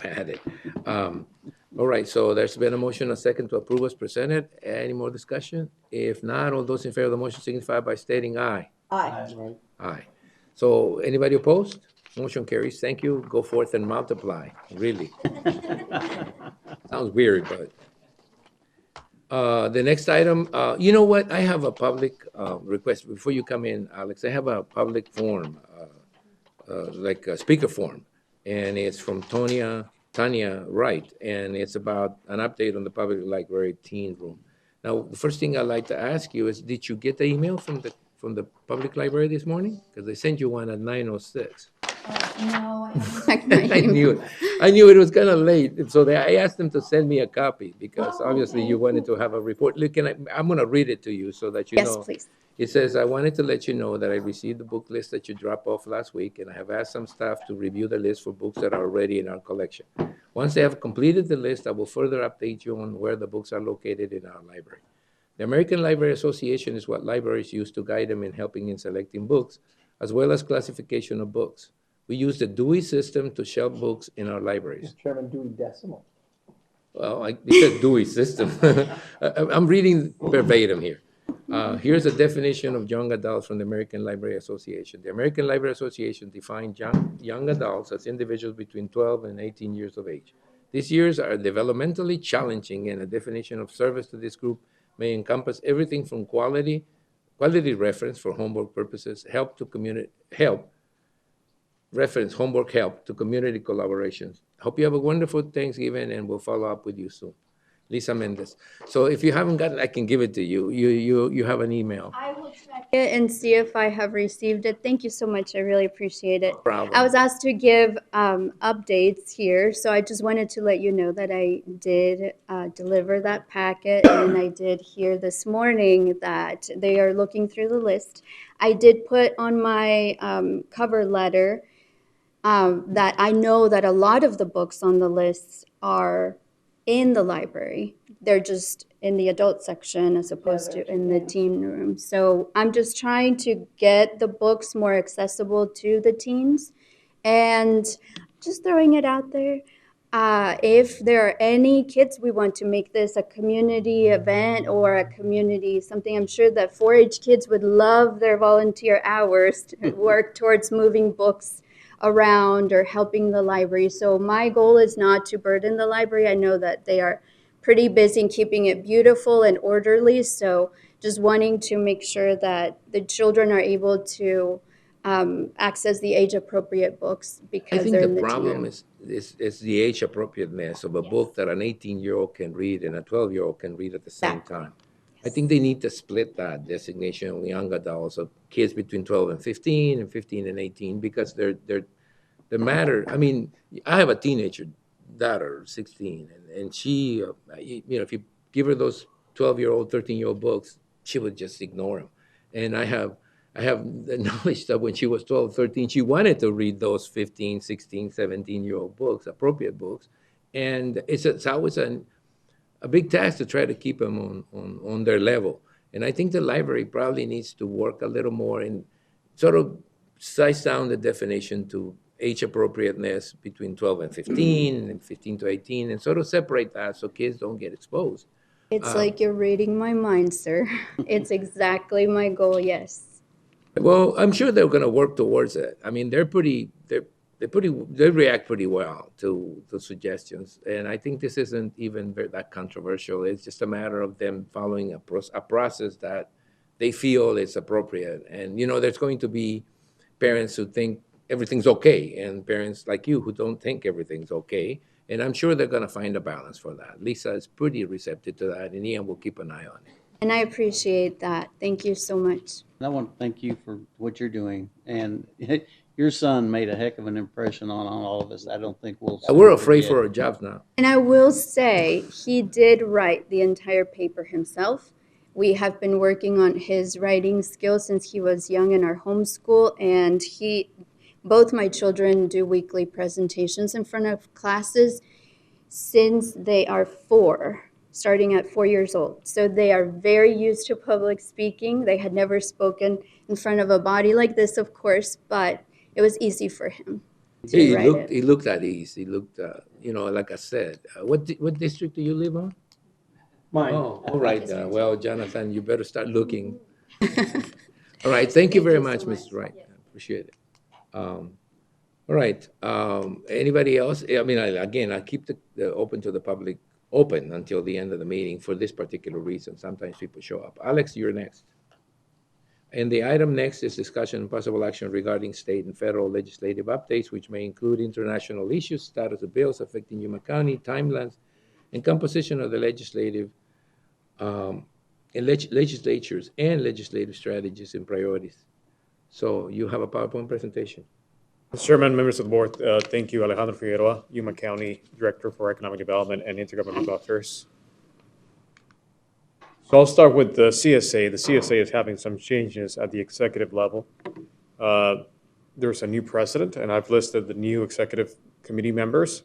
added. All right, so there's been a motion, a second to approve as presented. Any more discussion? If not, all those in favor of the motion signify by stating aye. Aye. Aye. So anybody opposed? Motion carries. Thank you. Go forth and multiply. Really. Sounds weird, but. The next item, you know what? I have a public request before you come in, Alex. I have a public forum, like a speaker forum, and it's from Tanya Wright, and it's about an update on the public library teen room. Now, the first thing I'd like to ask you is, did you get the email from the public library this morning? Because they sent you one at 9:06. No, I haven't checked my email. I knew it was kind of late, and so I asked them to send me a copy, because obviously you wanted to have a report. Look, I'm going to read it to you so that you know. Yes, please. It says, I wanted to let you know that I received the book list that you dropped off last week, and I have asked some staff to review the list for books that are already in our collection. Once they have completed the list, I will further update you on where the books are located in our library. The American Library Association is what libraries use to guide them in helping in selecting books, as well as classification of books. We use the Dewey system to shelf books in our libraries. Mr. Chairman, Dewey Decimal. Well, it said Dewey system. I'm reading verbatim here. Here's a definition of young adults from the American Library Association. The American Library Association defines young adults as individuals between 12 and 18 years of age. These years are developmentally challenging, and a definition of service to this group may encompass everything from quality reference for homework purposes, reference homework help to community collaborations. Hope you have a wonderful Thanksgiving, and we'll follow up with you soon. Lisa Mendez. So if you haven't gotten, I can give it to you. You have an email. I will check it and see if I have received it. Thank you so much. I really appreciate it. No problem. I was asked to give updates here, so I just wanted to let you know that I did deliver that packet, and I did hear this morning that they are looking through the list. I did put on my cover letter that I know that a lot of the books on the list are in the library. They're just in the adult section as opposed to in the teen room. So I'm just trying to get the books more accessible to the teens, and just throwing it out there. If there are any kids, we want to make this a community event or a community something. I'm sure that 4-H kids would love their volunteer hours to work towards moving books around or helping the library. So my goal is not to burden the library. I know that they are pretty busy in keeping it beautiful and orderly. So just wanting to make sure that the children are able to access the age-appropriate books because I think they're in the the teen problem room. is the age appropriateness of a book that an 18-year-old can read and a 12-year-old can read at the same time. I think they need to split that designation of young adults, of kids between 12 and 15 and 15 and 18, because the matter. I mean, I have a teenager daughter, 16, and she, if you give her those 12-year-old, 13-year-old books, she would just ignore them. And I have the knowledge that when she was 12, 13, she wanted to read those 15, 16, 17-year-old books, appropriate books. And it's always a big task to try to keep them on their level. And I think the library probably needs to work a little more and sort of size down the definition to age appropriateness between 12 and 15 and 15 to 18, and sort of separate that so kids don't get exposed. It's like you're reading my mind, sir. It's exactly my goal, yes. Well, I'm sure they're going to work towards it. I mean, they react pretty well to suggestions, and I think this isn't even that controversial. It's just a matter of them following a process that they feel is appropriate. And there's going to be parents who think everything's okay, and parents like you who don't think everything's okay. And I'm sure they're going to find a balance for that. Lisa is pretty receptive to that, and Ian will keep an eye on it. And I appreciate that. Thank you so much. I want to thank you for what you're doing. And your son made a heck of an impression on all of us. I don't think we're afraid for our jobs now. And I will say, he did write the entire paper himself. We have been working on his writing skills since he was young in our homeschool, and both my children do weekly presentations in front of classes since they are 4, starting at 4 years old. So they are very used to public speaking. They had never spoken in front of a body like this, of course, but it was easy for him to write it. He looked at ease. He looked, like I said. What district do you live on? Mine. Oh, all right. Well, Jonathan, you better start looking. All right. Thank you very much, Mr. Wright. I appreciate it. All right. Anybody else? I mean, I keep the open to the public open until the end of the meeting for this particular reason. Sometimes people show up. Alex, you're next. And the item next is discussion and possible action regarding state and federal legislative updates, which may include international issues, status of bills affecting Yuma County, timelines, and composition of the legislatures and legislative strategies and priorities. So you have a PowerPoint presentation. Mr. Chairman, members of the board, thank you, Alejandro Figueroa, Yuma County Director for Economic Development and Intergovernmental Affairs. So I'll start with the CSA. The CSA is having some changes at the executive level. There's a new president, and I've listed the new executive committee members.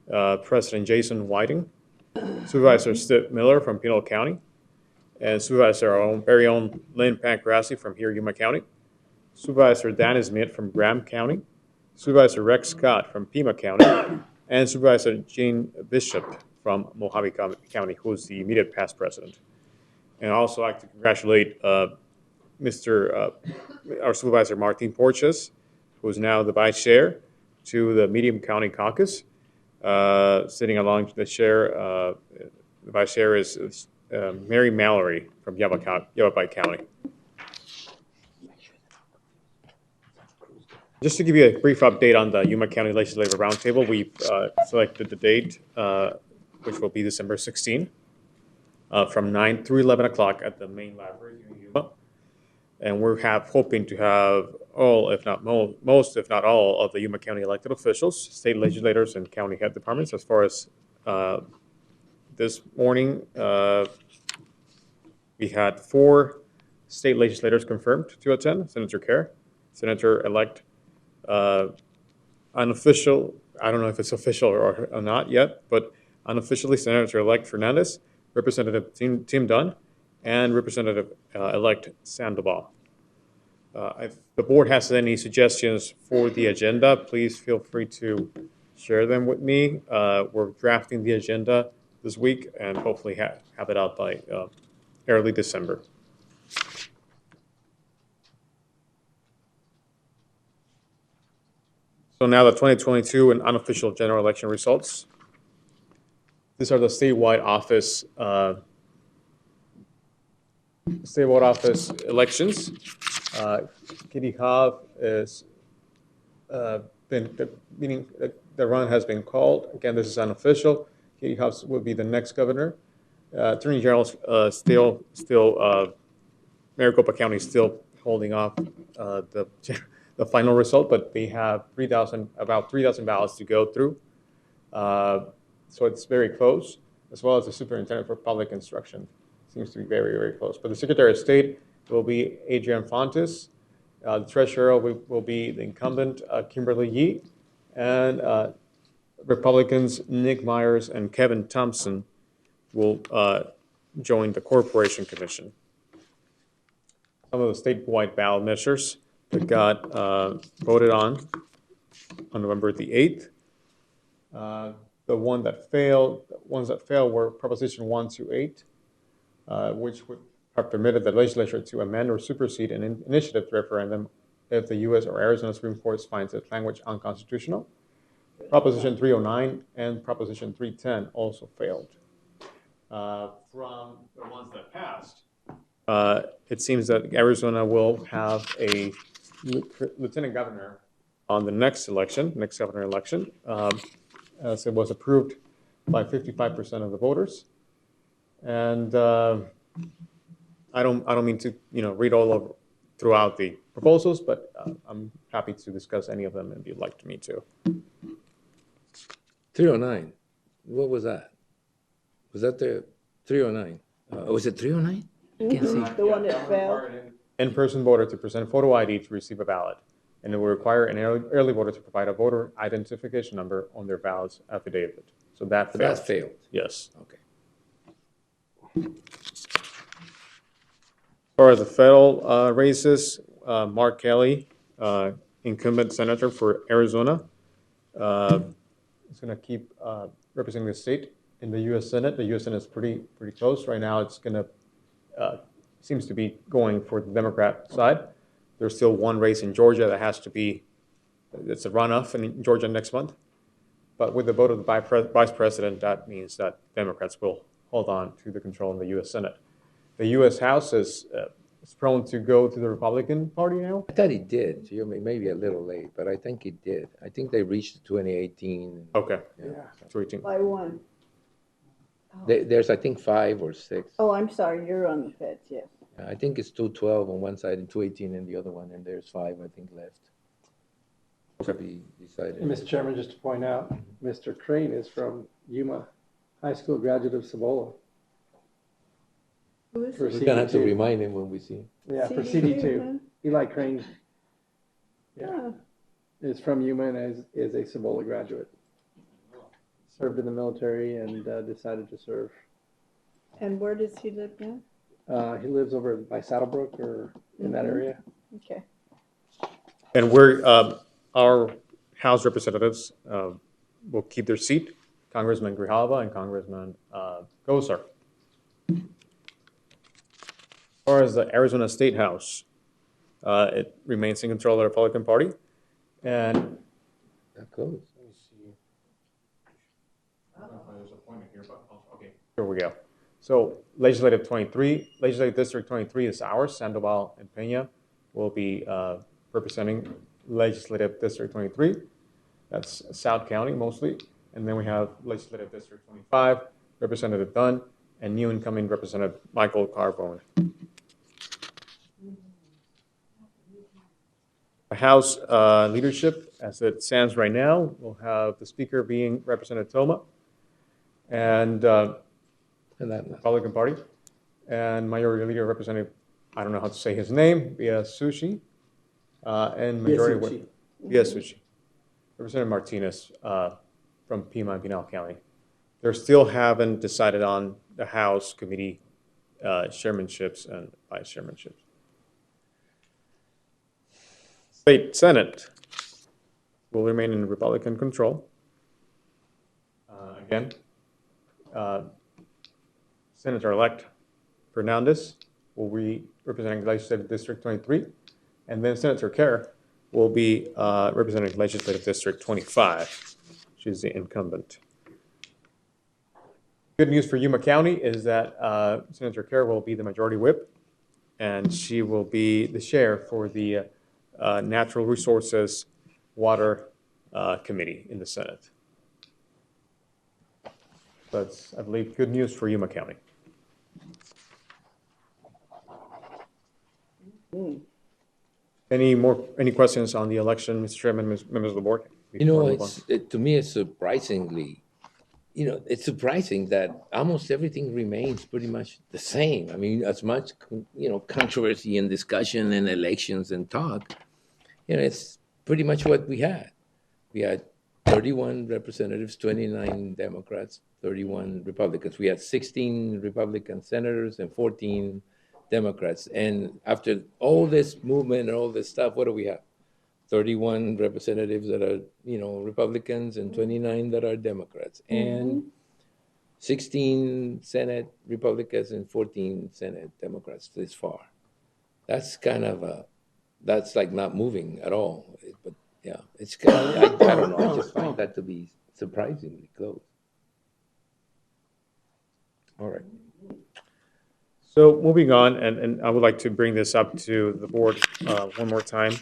President Jason Whiting, Supervisor Steve Miller from Pinal County, and Supervisor our own very own Lynn Pancrasi from here, Yuma County, Supervisor Dan Smith from Graham County, Supervisor Rex Scott from Pima County, and Supervisor Gene Bishop from Mojave County, who is the immediate past president. And I'd also like to congratulate our Supervisor Martin Porches, who is now the vice chair to the Medium County Caucus. Sitting along the chair, the vice chair is Mary Mallory from Yavapai County. Just to give you a brief update on the Yuma County Legislative Roundtable, we've selected the date, which will be December 16, from 9 through 11 o'clock at the main library in Yuma. And we're hoping to have all, if not most, if not all, of the Yuma County elected officials, state legislators, and county head departments. As far as this morning, we had 4 state legislators confirmed to attend: Senator Kerr, Senator-elect unofficial, I don't know if it's official or not yet, but unofficially Senator-elect Fernandez, Representative Tim Dunn, and Representative-elect Sandoval. If the board has any suggestions for the agenda, please feel free to share them with me. We're drafting the agenda this week and hopefully have it out by early December. So now the 2022 and unofficial general election results. These are the statewide office elections. Kitty Howe is meaning the run has been called. Again, this is unofficial. Kitty Howe will be the next governor. Attorney General still Maricopa County is still holding off the final result, but they have about 3,000 ballots to go through. So it's very close, as well as the Superintendent for Public Instruction. Seems to be very, very close. But the Secretary of State will be Adrian Fontes. The Treasurer will be the incumbent, Kimberly Yee. And Republicans Nick Myers and Kevin Thompson will join the Corporation Commission. Some of the statewide ballot measures that got voted on November the 8th. The ones that failed were Proposition 1 to 8, which would have permitted the legislature to amend or supersede an initiative referendum if the U.S. or Arizona Supreme Court finds its language unconstitutional. Proposition 309 and Proposition 310 also failed. From the ones that passed, it seems that Arizona will have a lieutenant governor on the next governor election, as it was approved by 55% of the voters. And I don't mean to read all over throughout the proposals, but I'm happy to discuss any of them if you'd like me to. 309. What was that? Was that the 309? Was it 309? I can't see. The one that failed. In-person voter to present photo ID to receive a ballot, and it will require an early voter to provide a voter identification number on their ballot's affidavit. So that failed. That failed. Yes. Okay. As far as the federal races, Mark Kelly, incumbent senator for Arizona, is going to keep representing the state in the U.S. Senate. The U.S. Senate is pretty close right now. It's going to seems to be going for the Democrat side. There's still one race in Georgia that has to be. It's a runoff in Georgia next month. But with the vote of the vice president, that means that Democrats will hold on to the control in the U.S. Senate. The U.S. House is prone to go to the Republican Party now. I thought he did. So maybe a little late, but I think he did. I think they reached 2018. Okay. Yeah. 2018. By one. There's, I think, 5 or 6. Oh, I'm sorry, you're on the fence, yes. I think it's 212 on one side and 218 in the other one, and there's 5, I think, left to be decided. And Mr. Chairman, just to point out, Mr. Crane is from Yuma High School, graduate of Cibola. Who is For it? We're gonna have to CD2. remind him when we see him. Yeah, for CD2, CD2. Eli Crane huh? is from Yuma and is a Cibola graduate. Served in the military and decided to serve. And where does he live now? He lives over by Saddlebrook or in that Mhm. area. Okay. And we're, our House representatives will keep their seat, Congressman Grijalva and Congressman Gosar. As far as the Arizona State House, it remains in control of the Republican Party. And That close. here we go. So Legislative 23, Legislative District 23 is ours. Sandoval and Peña will be representing Legislative District 23. That's South County mostly. And then we have Legislative District 25, Representative Dunn, and new incoming Representative Michael Carbone. The House leadership, as it stands right now, will have the Speaker being Representative Toma, and Republican Party, and Majority Leader Representative, I don't know how to say his name, Biasucci, and Majority Whip, Biasucci. Representative Martinez from Pima and Pinal County. They still haven't decided on the House committee chairmanships and vice chairmanships. State Senate will remain in Republican control. Again, Senator-elect Fernandez will be representing Legislative District 23, and then Senator Kerr will be representing Legislative District 25. She's the incumbent. Good news for Yuma County is that Senator Kerr will be the majority whip, and she will be the chair for the Natural Resources Water Committee in the Senate. That's, I believe, good news for Yuma County. Any questions on the election, Mr. Chairman, members of the board? You know, to me, it's surprisingly, it's surprising that almost everything remains pretty much the same. I mean, as much, controversy and discussion and elections and talk, it's pretty much what we had. We had 31 representatives, 29 Democrats, 31 Republicans. We had 16 Republican senators and 14 Democrats. And after all this movement and all this stuff, what do we have? 31 representatives that are, Republicans and 29 that are Democrats. And 16 Senate Republicans and 14 Senate Democrats this far. That's kind of that's like not moving at all. But yeah, it's kind of, I don't know, I just find that to be surprisingly close. All right. So moving on, and I would like to bring this up to the board one more time.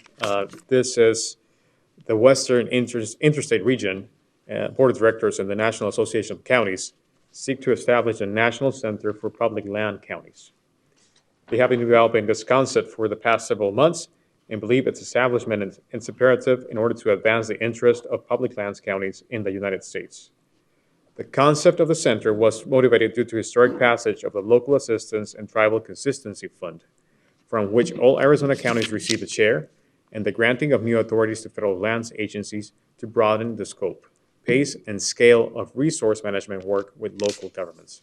This is the Western Interstate Region Board of Directors and the National Association of Counties seek to establish a national center for public land counties. They have been developing this concept for the past several months and believe its establishment is imperative in order to advance the interest of public lands counties in the United States. The concept of the center was motivated due to historic passage of the Local Assistance and Tribal Consistency Fund, from which all Arizona counties received a share, and the granting of new authorities to federal lands agencies to broaden the scope, pace, and scale of resource management work with local governments.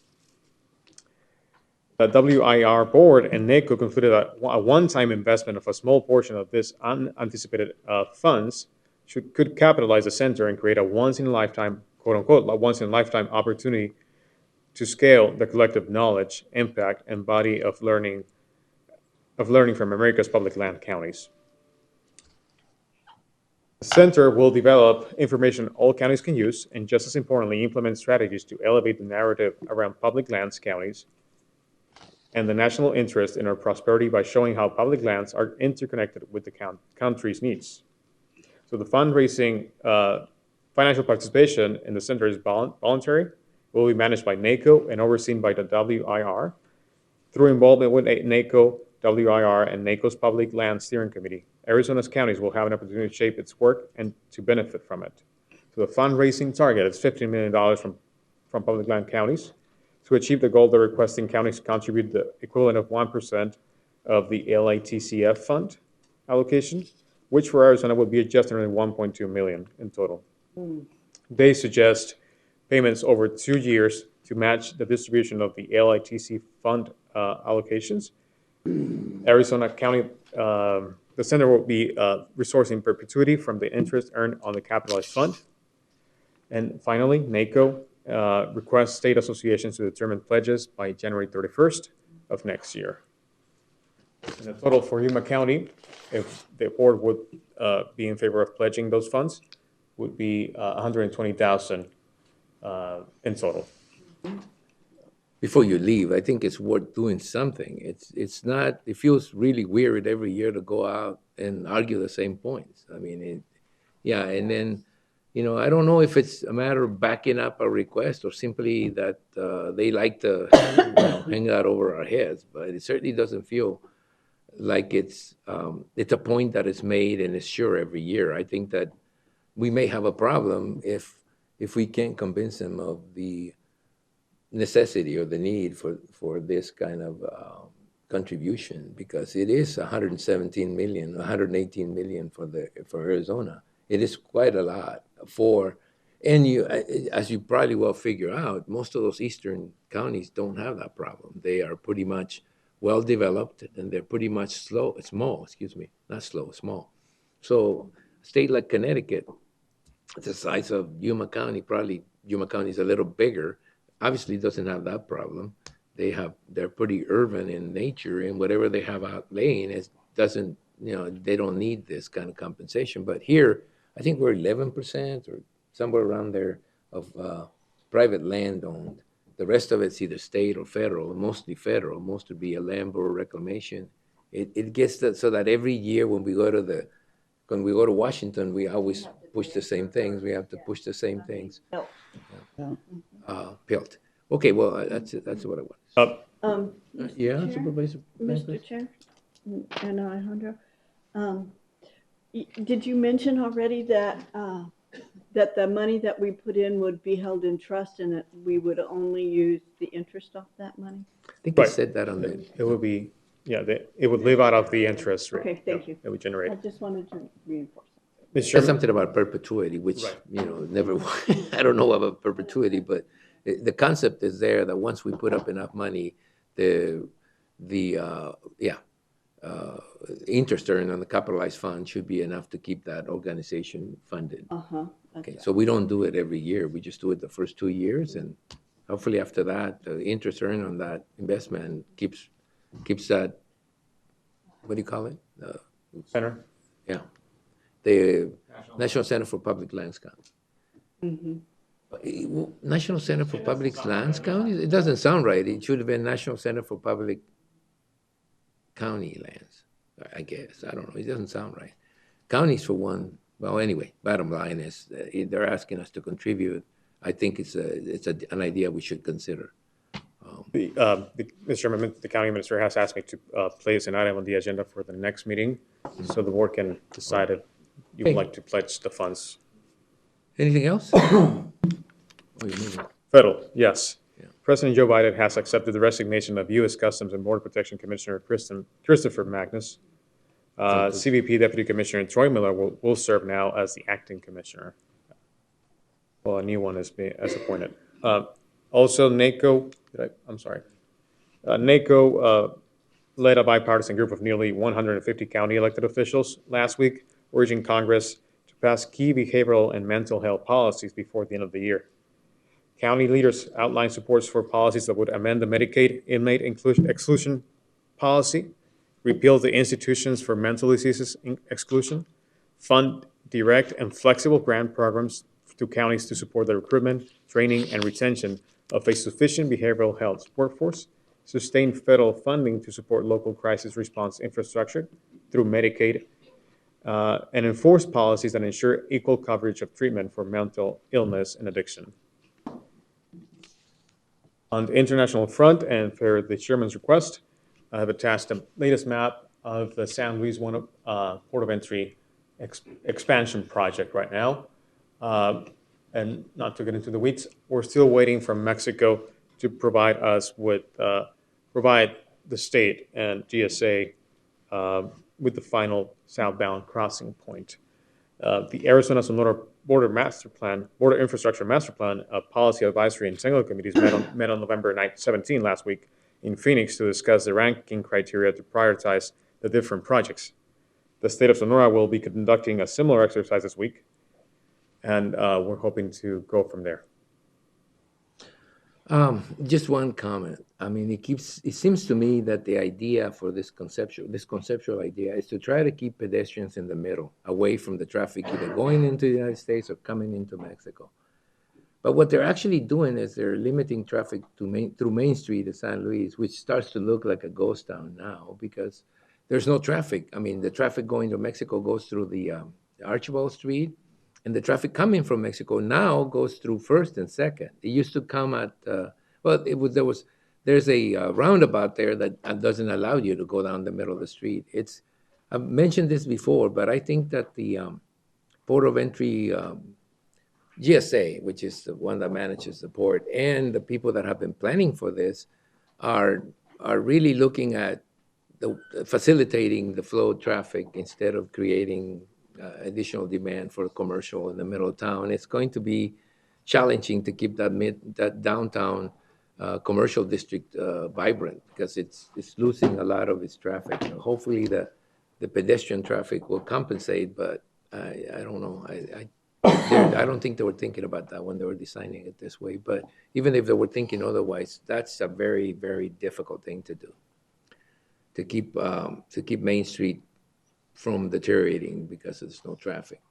The WIR board and NACO concluded that a one-time investment of a small portion of this unanticipated funds could capitalize the center and create a once-in-a-lifetime, quote-unquote, a once-in-a-lifetime opportunity to scale the collective knowledge, impact, and body of learning from America's public land counties. The center will develop information all counties can use, and just as importantly, implement strategies to elevate the narrative around public lands counties and the national interest in our prosperity by showing how public lands are interconnected with the country's needs. So the fundraising, financial participation in the center is voluntary. It will be managed by NACO and overseen by the WIR. Through involvement with NACO, WIR, and NACO's Public Land Steering Committee, Arizona's counties will have an opportunity to shape its work and to benefit from it. So the fundraising target is $15 million from public land counties. To achieve the goal, they're requesting counties contribute the equivalent of 1% of the LITCF fund allocation, which for Arizona would be just around 1.2 million in total. They suggest payments over 2 years to match the distribution of the LITC fund allocations. Arizona County, the center will be resourcing perpetuity from the interest earned on the capitalized fund. And finally, NACO requests state associations to determine pledges by January 31st of next year. And the total for Yuma County, if the board would be in favor of pledging those funds, would be 120,000 in total. Before you leave, I think it's worth doing something. It's not, it feels really weird every year to go out and argue the same points. I mean, yeah, and then, you know, I don't know if it's a matter of backing up a request or simply that they like to hang out over our heads, but it certainly doesn't feel like it's a point that is made and is sure every year. I think that we may have a problem if we can't convince them of the necessity or the need for this kind of contribution, because it is 117 million, 118 million for Arizona. It is quite a lot and you, as you probably well figure out, most of those eastern counties don't have that problem. They are pretty much well developed and they're pretty much small. So a state like Connecticut, the size of Yuma County, probably Yuma County is a little bigger, obviously doesn't have that problem. They're pretty urban in nature, and whatever they have out laying doesn't, you know, they don't need this kind of compensation. But here, I think we're 11% or somewhere around there of private land owned. The rest of it's either state or federal, mostly federal. Most would be a land board reclamation. It gets that so that every year when we go to Washington, we always push the same things. We have to push the same things. Pilt. Okay, well, that's what I want. Yeah, Chair? Supervisor. Mr. Chair and Alejandro, did you mention already that that the money that we put in would be held in trust and that we would only use the interest off that money? I think I said that on the. It would be, yeah, it would live out of the interest rate. Okay, thank you. That we generate. I just wanted to reinforce that. Mr. Said Chairman? something about perpetuity, which, you know, never, I don't know about perpetuity, but the concept is there that once we put up enough money, the interest earned on the capitalized fund should be enough to keep that organization funded. Okay, so we don't do it every year. We just do it the first 2 years, and hopefully after that, the interest earned on that investment keeps that, what do you call it? Center? Yeah. The National Center for Public Lands Count. National Center for Public Lands Count? It doesn't sound right. It should have been National Center for Public County Lands, I guess. I don't know. It doesn't sound right. Counties for one. Well, anyway, bottom line is they're asking us to contribute. I think it's an idea we should consider. Mr. Chairman, the county minister has asked me to place an item on the agenda for the next meeting, so the board can decide if you would like to pledge the funds. Anything else? Federal, yes. President Joe Biden has accepted the resignation of U.S. Customs and Border Protection Commissioner Christopher Magnus. CBP Deputy Commissioner Troy Miller will serve now as the acting commissioner. Well, a new one is appointed. Also, NACO, NACO led a bipartisan group of nearly 150 county elected officials last week, urging Congress to pass key behavioral and mental health policies before the end of the year. County leaders outlined supports for policies that would amend the Medicaid inmate exclusion policy, repeal the Institutions for Mental Diseases exclusion, fund direct and flexible grant programs to counties to support the recruitment, training, and retention of a sufficient behavioral health workforce, sustain federal funding to support local crisis response infrastructure through Medicaid, and enforce policies that ensure equal coverage of treatment for mental illness and addiction. On the international front, and for the chairman's request, I have attached the latest map of the San Luis Port of Entry expansion project right now. And not to get into the weeds, we're still waiting for Mexico to provide us with, provide the state and GSA with the final southbound crossing point. The Arizona-Sonora Border Master Plan, Border Infrastructure Master Plan, Policy Advisory and Technical Committees met on November 17 last week in Phoenix to discuss the ranking criteria to prioritize the different projects. The state of Sonora will be conducting a similar exercise this week, and we're hoping to go from there. Just one comment. I mean, it seems to me that the idea for this conceptual idea is to try to keep pedestrians in the middle, away from the traffic, either going into the United States or coming into Mexico. But what they're actually doing is they're limiting traffic through Main Street in San Luis, which starts to look like a ghost town now because there's no traffic. I mean, the traffic going to Mexico goes through the Archibald Street, and the traffic coming from Mexico now goes through First and Second. It used to come at there's a roundabout there that doesn't allow you to go down the middle of the street. I've mentioned this before, but I think that the Port of Entry GSA, which is the one that manages the port, and the people that have been planning for this are really looking at facilitating the flow of traffic instead of creating additional demand for commercial in the middle of town. It's going to be challenging to keep that downtown commercial district vibrant because it's losing a lot of its traffic. Hopefully the pedestrian traffic will compensate, but I don't know. I don't think they were thinking about that when they were designing it this way. But even if they were thinking otherwise, that's a very, very difficult thing to do. To keep Main Street from deteriorating because there's no traffic.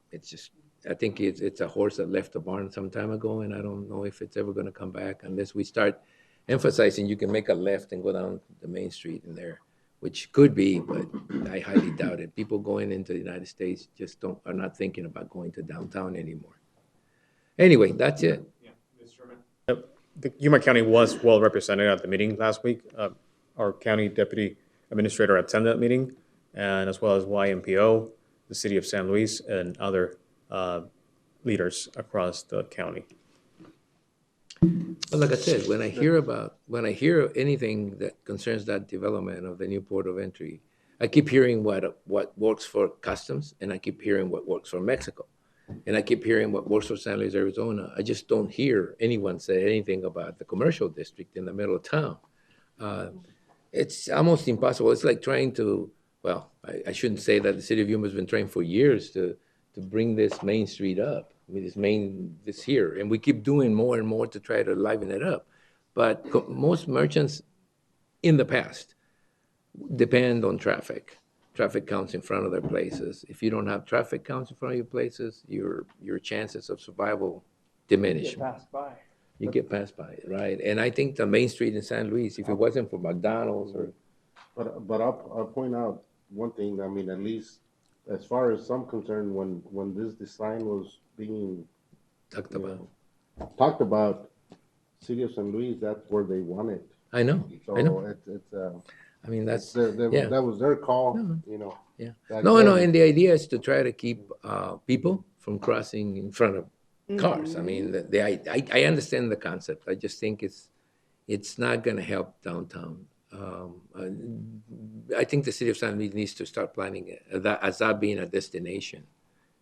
I think it's a horse that left the barn some time ago, and I don't know if it's ever going to come back unless we start emphasizing you can make a left and go down the Main Street in there, which could be, but I highly doubt it. People going into the United States just are not thinking about going to downtown anymore. Anyway, that's it. Yeah, Mr. Chairman. Yuma County was well represented at the meeting last week. Our county deputy administrator attended that meeting, and as well as YMPO, the city of San Luis, and other leaders across the county. But like I said, when I hear anything that concerns that development of the new port of entry, I keep hearing what works for customs, and I keep hearing what works for Mexico, and I keep hearing what works for San Luis, Arizona. I just don't hear anyone say anything about the commercial district in the middle of town. It's almost impossible. It's like trying to, well, I shouldn't say that the city of Yuma has been trying for years to bring this Main Street up. I mean, this here, and we keep doing more and more to try to liven it up. But most merchants in the past depend on traffic counts in front of their places. If you don't have traffic counts in front of your places, your chances of survival diminish. You get passed by it, right? And I think the Main Street in San Luis, if it wasn't for McDonald's or... But I'll point out one thing. I mean, at least as far as I'm concerned, when this design was being talked about, City of San Luis, that's where they want it. I know. So I know. It's I mean, that's that was their call. You know. Yeah. No, and the idea is to try to keep people from crossing in front of cars. I mean, I understand the concept. I just think it's not going to help downtown. I think the city of San Luis needs to start planning it as that being a destination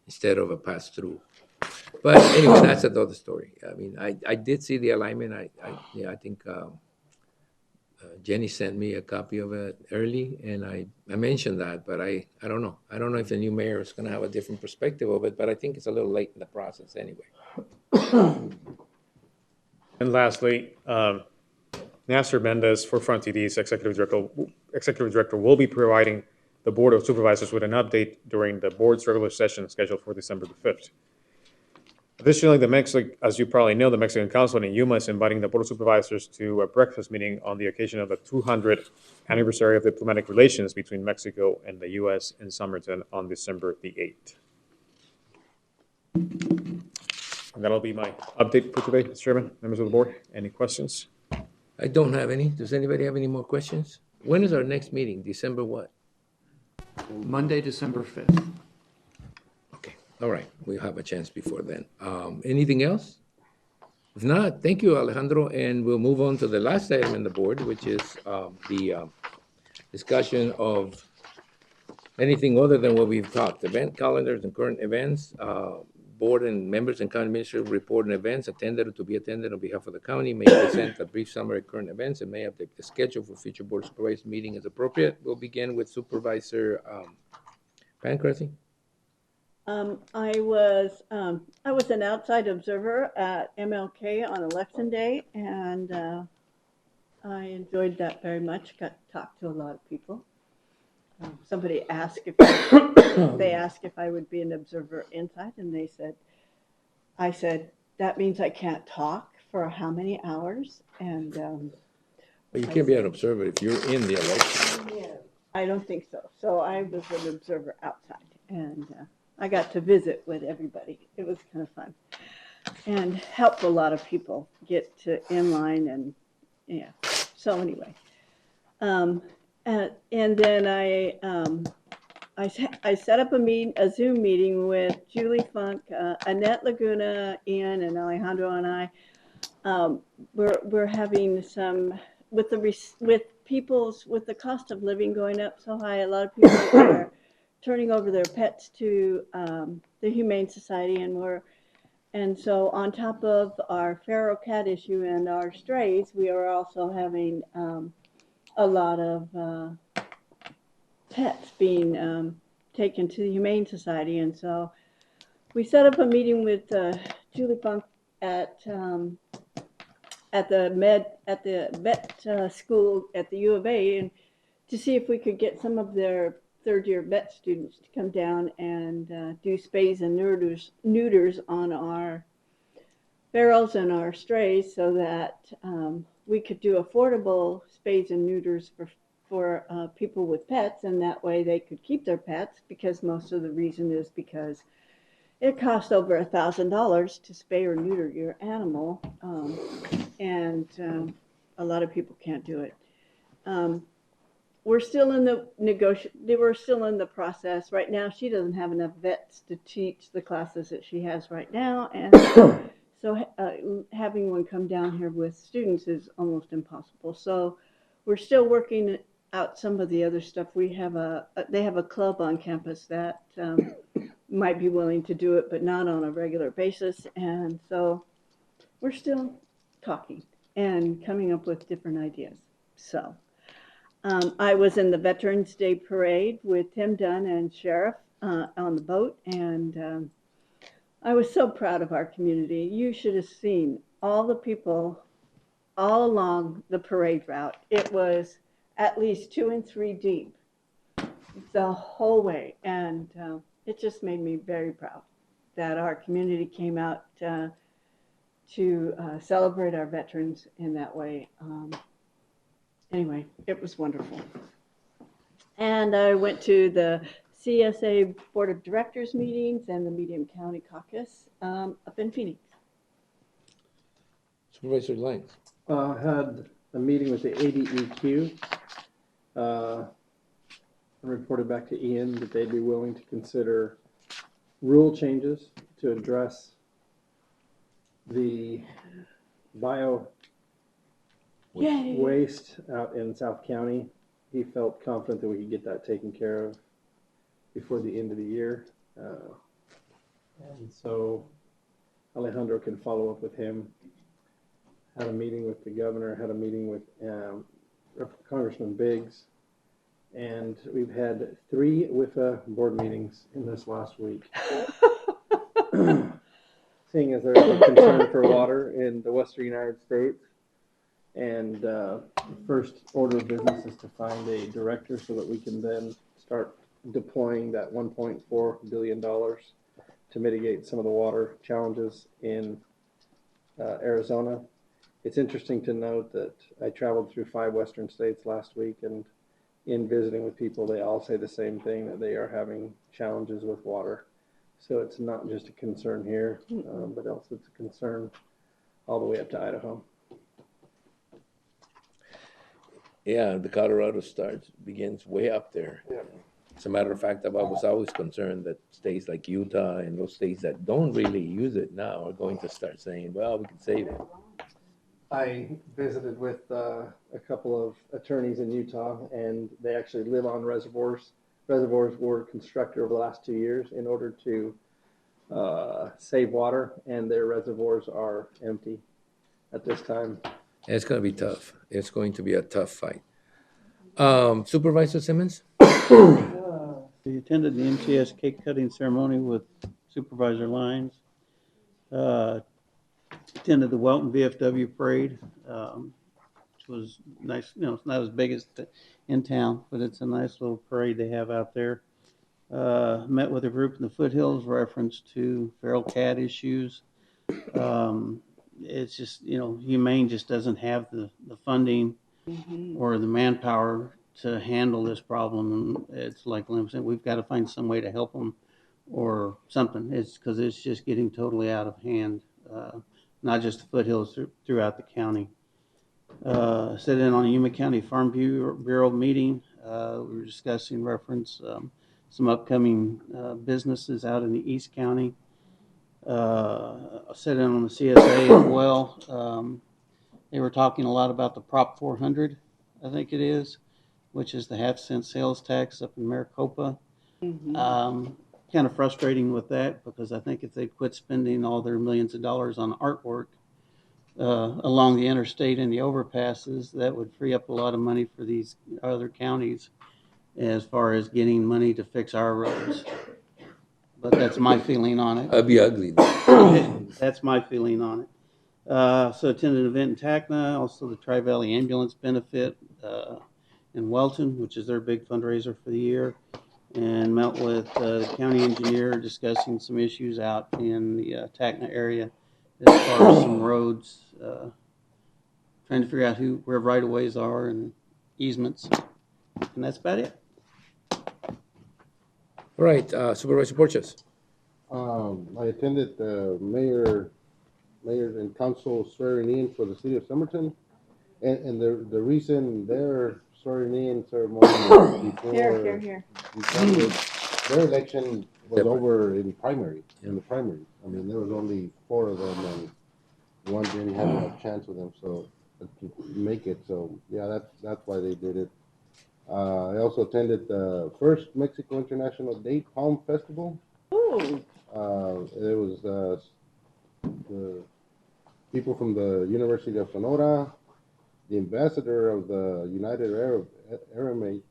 instead of a pass-through. But anyway, that's another story. I mean, I did see the alignment. I think Jenny sent me a copy of it early, and I mentioned that, but I don't know. I don't know if the new mayor is going to have a different perspective of it, but I think it's a little late in the process anyway. And lastly, Nasser Mendez for Front TD's executive director will be providing the Board of Supervisors with an update during the board's regular session scheduled for December the 5th. Additionally, as you probably know, the Mexican Council in Yuma is inviting the Board of Supervisors to a breakfast meeting on the occasion of the 200th anniversary of diplomatic relations between Mexico and the U.S. in Somerton on December the 8th. And that'll be my update for today, Mr. Chairman, members of the board. Any questions? I don't have any. Does anybody have any more questions? When is our next meeting? December what? Monday, December 5th. Okay. All right. We'll have a chance before then. Anything else? If not, thank you, Alejandro, and we'll move on to the last item on the board, which is the discussion of anything other than what we've talked, event calendars and current events. Board and members and county administrator report on events attended or to be attended on behalf of the county, may present a brief summary of current events and may update the schedule for future board supervisor meeting as appropriate. We'll begin with Supervisor Pancrazy. I was an outside observer at MLK on Election Day, and I enjoyed that very much. Got to talk to a lot of people. Somebody asked if I would be an observer inside, and I said that means I can't talk for how many hours, and But you can't be an observer if you're in the election. I don't think so. So I was an observer outside, and I got to visit with everybody. It was kind of fun and helped a lot of people get to in line, and yeah. So anyway, and then I set up a Zoom meeting with Julie Funk, Annette Laguna, Ian, and Alejandro, and I. We're having some with the cost of living going up so high. A lot of people are turning over their pets to the Humane Society, and so on top of our feral cat issue and our strays, we are also having a lot of pets being taken to the Humane Society, and so we set up a meeting with Julie Funk at the vet school at the U of A, and to see if we could get some of their third-year vet students to come down and do spays and neuters on our ferals and our strays, so that we could do affordable spays and neuters for people with pets, and that way they could keep their pets, because most of the reason is because it costs over $1,000 to spay or neuter your animal, and a lot of people can't do it. We're still in we're still in the process. Right now, she doesn't have enough vets to teach the classes that she has right now, and so having one come down here with students is almost impossible. So we're still working out some of the other stuff. They have a club on campus that might be willing to do it, but not on a regular basis, and so we're still talking and coming up with different ideas. So I was in the Veterans Day Parade with Tim Dunn and Sheriff on the boat, and I was so proud of our community. You should have seen all the people all along the parade route. It was at least 2 and 3 deep the whole way, and it just made me very proud that our community came out to celebrate our veterans in that way. Anyway, it was wonderful. And I went to the CSA Board of Directors meetings and the Medium County Caucus up in Phoenix. Supervisor Lyons. Had a meeting with the ADEQ. Reported back to Ian that they'd be willing to consider rule changes to address the bio waste out in South County. He felt confident that we could get that taken care of before the end of the year. And so Alejandro can follow up with him. Had a meeting with the governor, had a meeting with Congressman Biggs, and we've had 3 WIFA board meetings in this last week. Seeing as there's a concern for water in the Western United States, and the first order of business is to find a director so that we can then start deploying that $1.4 billion to mitigate some of the water challenges in Arizona. It's interesting to note that I traveled through 5 Western states last week, and in visiting with people, they all say the same thing, that they are having challenges with water. So it's not just a concern here, but also it's a concern all the way up to Idaho. Yeah, the Colorado begins way up there. Yeah. As a matter of fact, I was always concerned that states like Utah and those states that don't really use it now are going to start saying, well, we can save it. I visited with a couple of attorneys in Utah, and they actually live on reservoirs. Reservoirs were constructed over the last 2 years in order to save water, and their reservoirs are empty at this time. And it's going to be tough. It's going to be a tough fight. Supervisor Simmons? We attended the MCS cake cutting ceremony with Supervisor Lyons. Attended the Welton VFW parade, which was nice. You know, it's not as big as in town, but it's a nice little parade they have out there. Met with a group in the foothills, reference to feral cat issues. It's just, you know, Humane just doesn't have the funding or the manpower to handle this problem. And it's like Lynn said, we've got to find some way to help them or something. It's because it's just getting totally out of hand, not just the foothills, throughout the county. Sat in on a Yuma County Farm Bureau meeting. We were discussing reference some upcoming businesses out in the East County. Sat in on the CSA as well. They were talking a lot about the Prop 400, I think it is, which is the half-cent sales tax up in Maricopa. Kind of frustrating with that, because I think if they quit spending all their millions of dollars on artwork along the interstate and the overpasses, that would free up a lot of money for these other counties as far as getting money to fix our roads. But that's my feeling on it. That'd be ugly. That's my feeling on it. So attended an event in Tacna, also the Tri-Valley Ambulance Benefit in Welton, which is their big fundraiser for the year, and met with the county engineer discussing some issues out in the Tacna area as far as some roads, trying to figure out where right-of-ways are and easements, and that's about it. All right, Supervisor Porches. I attended the mayor and council swearing in for the city of Somerton, and the reason they're swearing in ceremony before their election was over in the primary. I mean, there was only 4 of them, and one didn't have enough chance with them, so to make it. So yeah, that's why they did it. I also attended the first Mexico International Date Palm Festival. Ooh. It was the people from the University of Sonora, the ambassador of the United Arab Emirates.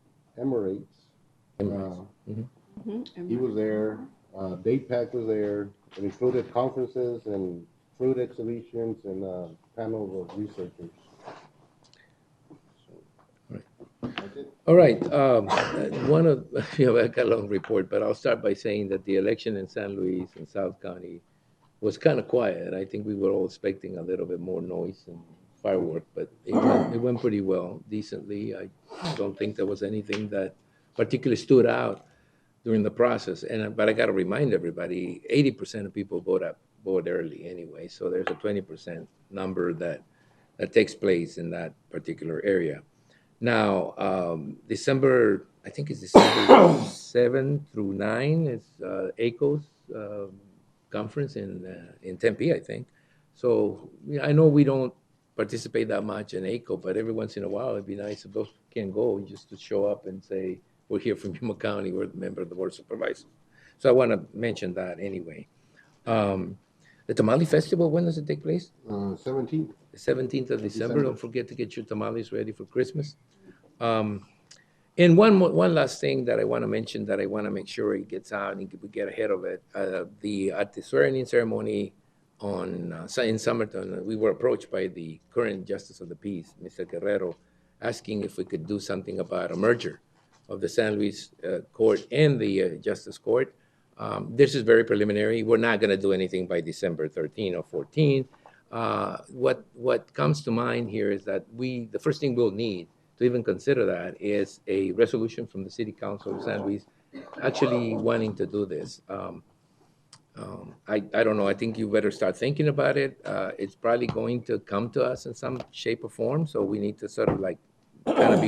He was there. Date Pack was there. It included conferences and fruit exhibitions and a panel of researchers. All right. I got a long report, but I'll start by saying that the election in San Luis and South County was kind of quiet. I think we were all expecting a little bit more noise and firework, but it went pretty well, decently. I don't think there was anything that particularly stood out during the process. But I got to remind everybody, 80% of people vote early anyway, so there's a 20% number that takes place in that particular area. Now, December 7 through 9 is ACO's conference in Tempe, I think. So I know we don't participate that much in ACO, but every once in a while, it'd be nice if those can go just to show up and say, we're here from Yuma County, we're a member of the Board of Supervisors. So I want to mention that anyway. The Tamale Festival, when does it take place? 17th. The 17th of December. Don't forget to get your tamales ready for Christmas. And one last thing that I want to mention that I want to make sure it gets out and we get ahead of it. At the swearing-in ceremony in Somerton, we were approached by the current Justice of the Peace, Mr. Guerrero, asking if we could do something about a merger of the San Luis Court and the Justice Court. This is very preliminary. We're not going to do anything by December 13 or 14. What comes to mind here is that the first thing we'll need to even consider that is a resolution from the City Council of San Luis actually wanting to do this. I don't know. I think you better start thinking about it. It's probably going to come to us in some shape or form, so we need to sort of like kind of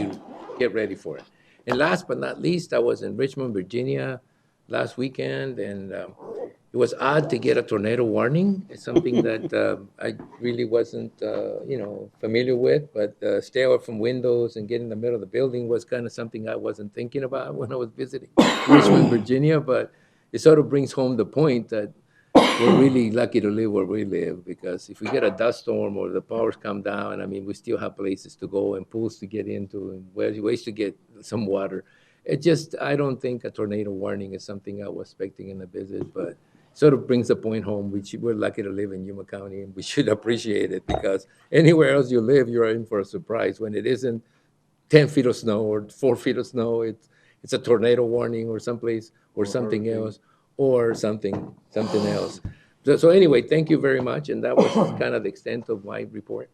get ready for it. And last but not least, I was in Richmond, Virginia last weekend, and it was odd to get a tornado warning. It's something that I really wasn't, familiar with, but stay away from windows and get in the middle of the building was kind of something I wasn't thinking about when I was visiting Richmond, Virginia. But it sort of brings home the point that we're really lucky to live where we live, because if we get a dust storm or the powers come down, I mean, we still have places to go and pools to get into and ways to get some water. I don't think a tornado warning is something I was expecting in a visit, but sort of brings the point home. We're lucky to live in Yuma County, and we should appreciate it, because anywhere else you live, you're in for a surprise. When it isn't 10 feet of snow or 4 feet of snow, it's a tornado warning or someplace or something else or something else. So anyway, thank you very much, and that was kind of the extent of my report.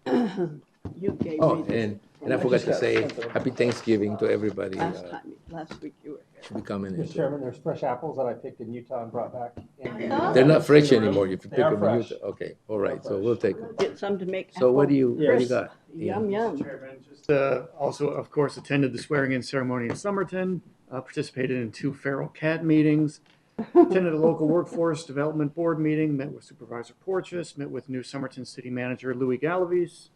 You gave Oh, me this. and I forgot to say Happy Thanksgiving to everybody. Last week you were here. Should be coming in. Mr. Chairman, there's fresh apples that I picked in Utah and brought back. They're not fresh anymore. You pick They are them in fresh. Utah. Okay, all right, so we'll take them. Get some to make. So what do you crisp. got? Yum, yum. Just also, of course, attended the swearing-in ceremony in Somerton, participated in 2 feral cat meetings, attended a local workforce development board meeting, met with Supervisor Porteous, met with new Somerton City Manager Louis Galavis,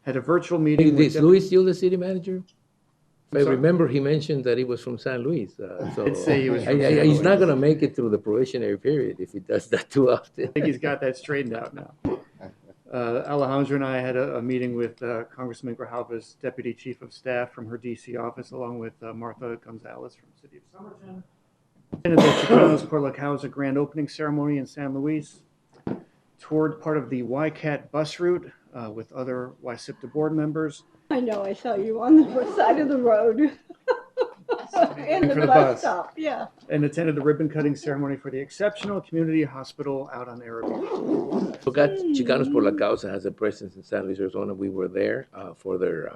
had a virtual meeting with Is Luis still the city manager? I sorry? remember he mentioned that he was from San Luis. So did say he was from San he's not Luis. going to make it through the probationary period if he does that too often. I think he's got that straightened out now. Alejandra and I had a meeting with Congressman Grijalva's Deputy Chief of Staff from her DC office, along with Martha Gonzalez from the City of Somerton. Attended the Chicanos por la Causa grand opening ceremony in San Luis. Toured part of the YCAT bus route with other YSIPTA board members. I know, I saw you on the side of the road. In the For the bus bus. stop, yeah. And attended the ribbon cutting ceremony for the Exceptional Community Hospital out on Arabic. Forgot Chicanos por la Causa has a presence in San Luis, Arizona. We were there for their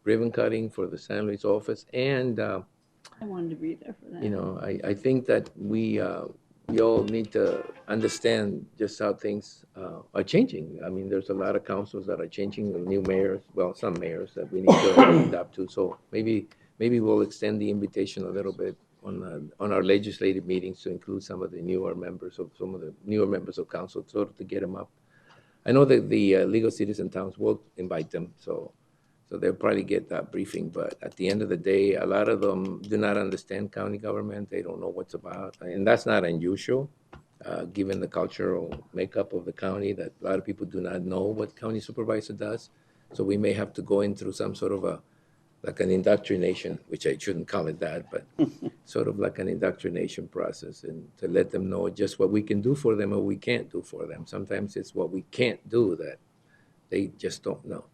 ribbon cutting for the San Luis office. And, I wanted to be there for that. I think that we all need to understand just how things are changing. I mean, there's a lot of councils that are changing, new mayors, well, some mayors that we need to adapt to. So maybe we'll extend the invitation a little bit on our legislative meetings to include some of the newer members of council, sort of to get them up. I know that the League of Cities and Towns will invite them, so they'll probably get that briefing. But at the end of the day, a lot of them do not understand county government. They don't know what's about, and that's not unusual, given the cultural makeup of the county, that a lot of people do not know what county supervisor does. So we may have to go in through some sort of like an indoctrination, which I shouldn't call it that, but sort of like an indoctrination process, and to let them know just what we can do for them or we can't do for them. Sometimes it's what we can't do that they just don't know.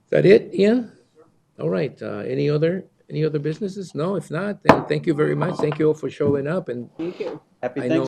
Is that it, Ian? All right. Any other businesses? No, if not, then thank you very much. Thank you all for showing up. And Thank you. Happy I know